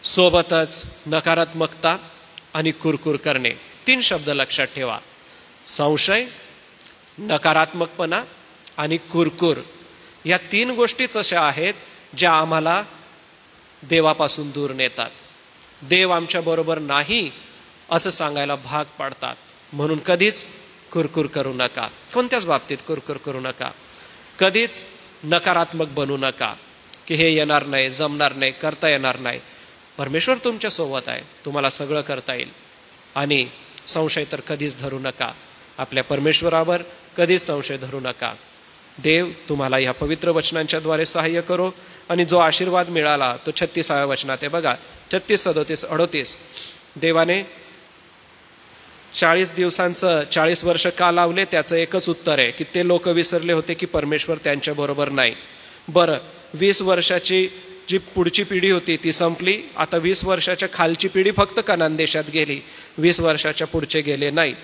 Speaker 1: सोबतच नकारात्मकता आणि कुरकुर करणे, 3 शब्द लक्षात ठेवा. संशय, नकारात्मकपणा आणि कुरकुर, या 3 गोष्टीच अशा आहेत ज्या आम्हाला देवापासून दूर नेतात. देव आमच्या बरोबर नाही असं सांगायला भाग पाडतात. म्हणून कधीच कुरकुर करू नका. कोणत्याच बाबतीत कुरकुर करू नका. कधीच नकारात्मक बनू नका की हे येणार नाही, जमणार नाही, करता येणार नाही. परमेश्वर तुमच्या सोबत आहे, तुम्हाला सगळं करता येईल. आणि संशय तर कधीच धरू नका. आपल्या परमेश्वरावर कधीच संशय धरू नका. देव तुम्हाला ह्या पवित्र वचनांच्या द्वारे सहाय्य करो. आणि जो आशीर्वाद मिळाला तो 36व्या वचनात आहे बघा, 36, 37, 38. देवाने 40 दिवसांचं 40 वर्ष का लावले? त्याचं एकच उत्तर आहे की ते लोक विसरले होते की परमेश्वर त्यांच्या बरोबर नाही. बरं, 20 वर्षाची जी पुढची पिढी होती ती संपली. आता 20 वर्षाच्या खालची पिढी फक्त कनान देशात गेली, 20 वर्षाच्या पुढचे गेले नाही.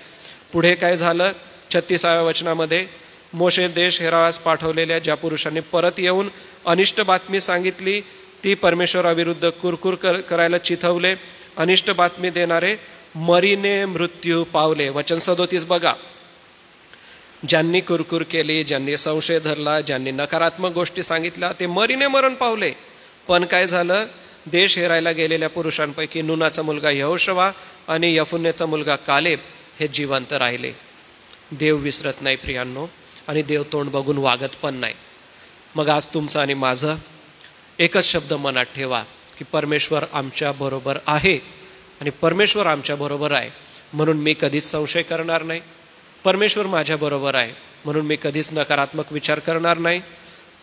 Speaker 1: पुढे काय झालं? 36व्या वचनामध्ये मोशे देश हेरावास पाठवलेल्या ज्या पुरुषांनी परत येऊन अनिष्ट बातमी सांगितली, ती परमेश्वराविरुद्ध कुरकुर करायला चिथवले. अनिष्ट बातमी देणारे मरीने मृत्यू पावले. वचन 37 बघा. ज्यांनी कुरकुर केली, ज्यांनी संशय धरला, ज्यांनी नकारात्मक गोष्टी सांगितल्या, ते मरीने मरण पावले. पण काय झालं? देश हेरायला गेलेल्या पुरुषांपैकी नूनाचा मुलगा यहोशवा आणि यफुन्नेचा मुलगा कालेब हे जिवंत राहिले. देव विसरत नाही प्रियांनो, आणि देव तोंड बघून वागत पण नाही. मग आज तुमचं आणि माझं एकच शब्द मनात ठेवा की परमेश्वर आमच्या बरोबर आहे. आणि परमेश्वर आमच्या बरोबर आहे म्हणून मी कधीच संशय करणार नाही. परमेश्वर माझ्या बरोबर आहे म्हणून मी कधीच नकारात्मक विचार करणार नाही.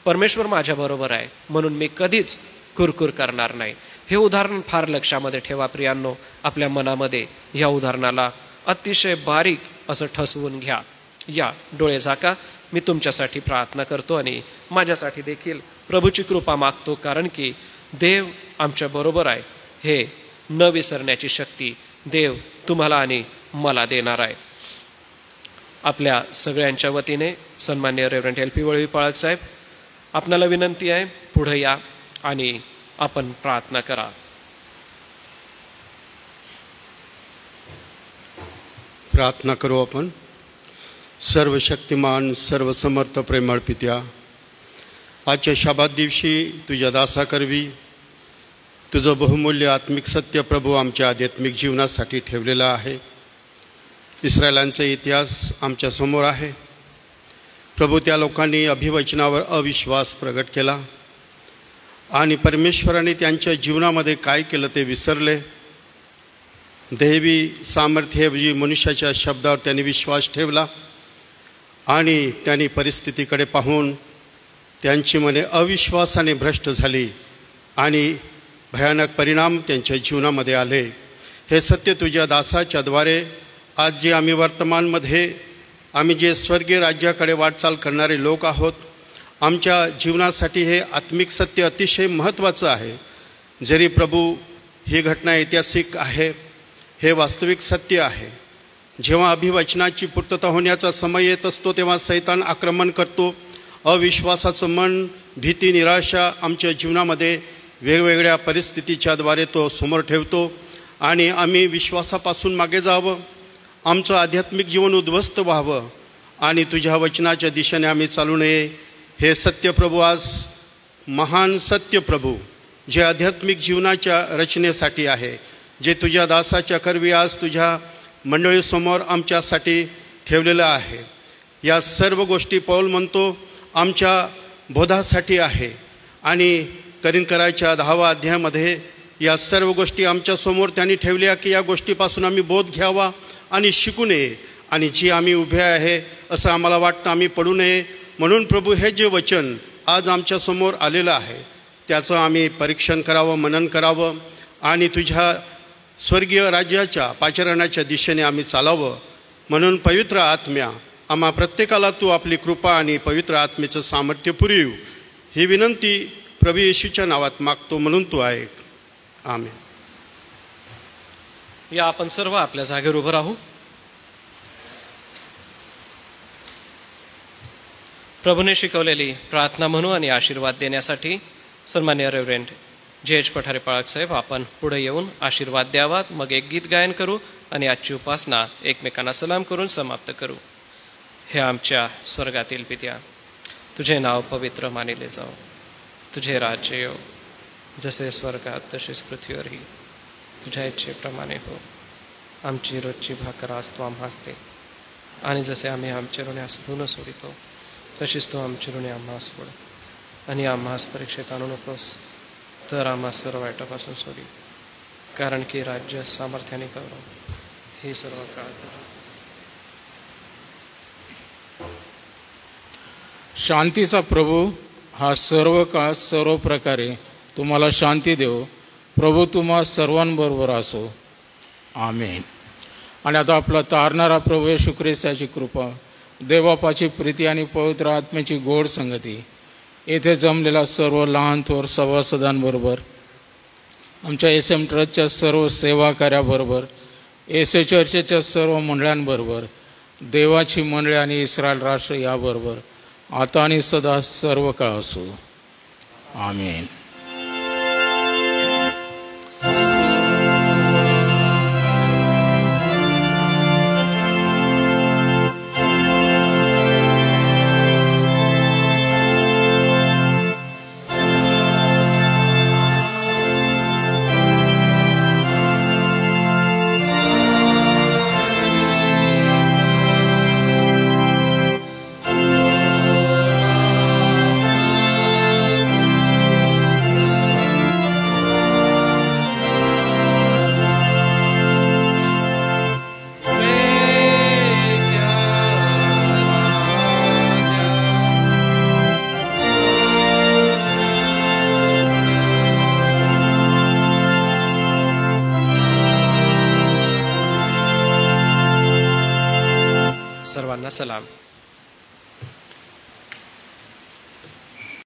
Speaker 1: परमेश्वर माझ्या बरोबर आहे म्हणून मी कधीच कुरकुर करणार नाही. हे उदाहरण फार लक्षामध्ये ठेवा प्रियांनो. आपल्या मनामध्ये या उदाहरणाला अतिशय बारीक असं ठसवून घ्या. या, डोळे झाका. मी तुमच्यासाठी प्रार्थना करतो आणि माझ्यासाठी देखील प्रभूची कृपा मागतो, कारण की देव आमच्या बरोबर आहे हे न विसरण्याची शक्ती देव तुम्हाला आणि मला देणार आहे. आपल्या सगळ्यांच्या वतीने सन्माननीय रेव्हरंड LP वळवी पाळक साहेब, आपणाला विनंती आहे, पुढे या आणि आपण प्रार्थना करा.
Speaker 4: प्रार्थना करू आपण. सर्वशक्तिमान, सर्वसमर्थ, प्रेमळ पित्या, आजच्या शबात दिवशी तुझ्या दासाकरवी तुझं बहुमूल्य आत्मिक सत्य प्रभू आमच्या आध्यात्मिक जीवनासाठी ठेवलेलं आहे. इस्रायलांचा इतिहास आमच्या समोर आहे प्रभू. त्या लोकांनी अभिवचनावर अविश्वास प्रगट केला आणि परमेश्वराने त्यांच्या जीवनामध्ये काय केलं ते विसरले. दैवी सामर्थ्यऐवजी मनुष्याच्या शब्दावर त्यांनी विश्वास ठेवला आणि त्यांनी परिस्थितीकडे पाहून त्यांची मने अविश्वासाने भ्रष्ट झाली आणि भयानक परिणाम त्यांच्या जीवनामध्ये आले. हे सत्य तुझ्या दासाच्याद्वारे आज जे आम्ही वर्तमानमध्ये आम्ही जे स्वर्गीय राज्याकडे वाटचाल करणारे लोक आहोत, आमच्या जीवनासाठी हे आत्मिक सत्य अतिशय महत्त्वाचं आहे. जरी प्रभू ही घटना ऐतिहासिक आहे, हे वास्तविक सत्य आहे. जेव्हा अभिवचनाची पूर्तता होण्याचा समय येत असतो तेव्हा सैतान आक्रमण करतो. अविश्वासाचं मन, भीती, निराशा आमच्या जीवनामध्ये वेगवेगळ्या परिस्थितीच्याद्वारे तो समोर ठेवतो आणि आम्ही विश्वासापासून मागे जावं, आमचं आध्यात्मिक जीवन उद्ध्वस्त व्हावं आणि तुझ्या वचनाच्या दिशेने आम्ही चालू नये. हे सत्य प्रभू, आज महान सत्य प्रभू, जे आध्यात्मिक जीवनाच्या रचनेसाठी आहे, जे तुझ्या दासाच्या करवी आज तुझ्या मंडळीसमोर आमच्यासाठी ठेवलेलं आहे. या सर्व गोष्टी पौल म्हणतो आमच्या बोधासाठी आहे. आणि करिंथकराच्या 10व्या अध्यायामध्ये या सर्व गोष्टी आमच्यासमोर त्यांनी ठेवल्या की या गोष्टीपासून आम्ही बोध घ्यावा आणि शिकू नये, आणि जी आम्ही उभे आहे असं आम्हाला वाटतं आम्ही पडू नये. म्हणून प्रभू हे जे वचन आज आमच्यासमोर आलेलं आहे त्याचं आम्ही परीक्षण करावं, मनन करावं आणि तुझ्या स्वर्गीय राज्याच्या पाचारणाच्या दिशेने आम्ही चालावं. म्हणून पवित्र आत्म्या आम्हा प्रत्येकाला तू आपली कृपा आणि पवित्र आत्मेचं सामर्थ्य पुरव, ही विनंती प्रभू येशूच्या नावात मागतो म्हणून तू ऐक. आमेन.
Speaker 1: या आपण सर्व आपल्या जागेवर उभं राहू. प्रभूने शिकवलेली प्रार्थना म्हणू आणि आशीर्वाद देण्यासाठी सन्माननीय रेव्हरंड J.H. पठारे पाळक साहेब आपण पुढे येऊन आशीर्वाद द्यावात. मग एक गीत गायन करू आणि आजची उपासना एकमेकांना सलाम करून समाप्त करू. हे आमच्या स्वर्गातील पित्या, तुझे नाव पवित्र मानिले जाओ, तुझे राज्य येऊ, जसे स्वर्गात तसेच पृथ्वीवरही तुझ्या इच्छेप्रमाणे हो. आमची रोजची भाकर आज तू आम्हास दे, आणि जसे आम्ही आमचे ऋणी ऋण सोडितो तशीच तू आमची ऋणी आम्हास सोड, आणि आम्हास परीक्षेत आणू नकोस, तर आम्हा सर्व वाईटापासून सोडी, कारण की राज्य सामर्थ्याने गौरव हे सर्व काळ तुझे.
Speaker 5: शांतीचा प्रभू हा सर्व काळ सर्व प्रकारे तुम्हाला शांती देव. प्रभू तुम्हा सर्वांबरोबर असो. आमेन. आणि आता आपला तारणारा प्रभू येशू ख्रिस्ताची कृपा, देवबापाची प्रीती आणि पवित्र आत्म्याची गोड संगती येथे जमलेला सर्व लहान थोर सभासदांबरोबर, आमच्या SM ट्रस्टच्या सर्व सेवाकार्याबरोबर, एसे चर्चेच्या सर्व मंडळांबरोबर, देवाची मंडळी आणि इस्रायल राष्ट्र याबरोबर आता आणि सदा सर्व काळ असो. आमेन.
Speaker 1: सर्वांना सलाम.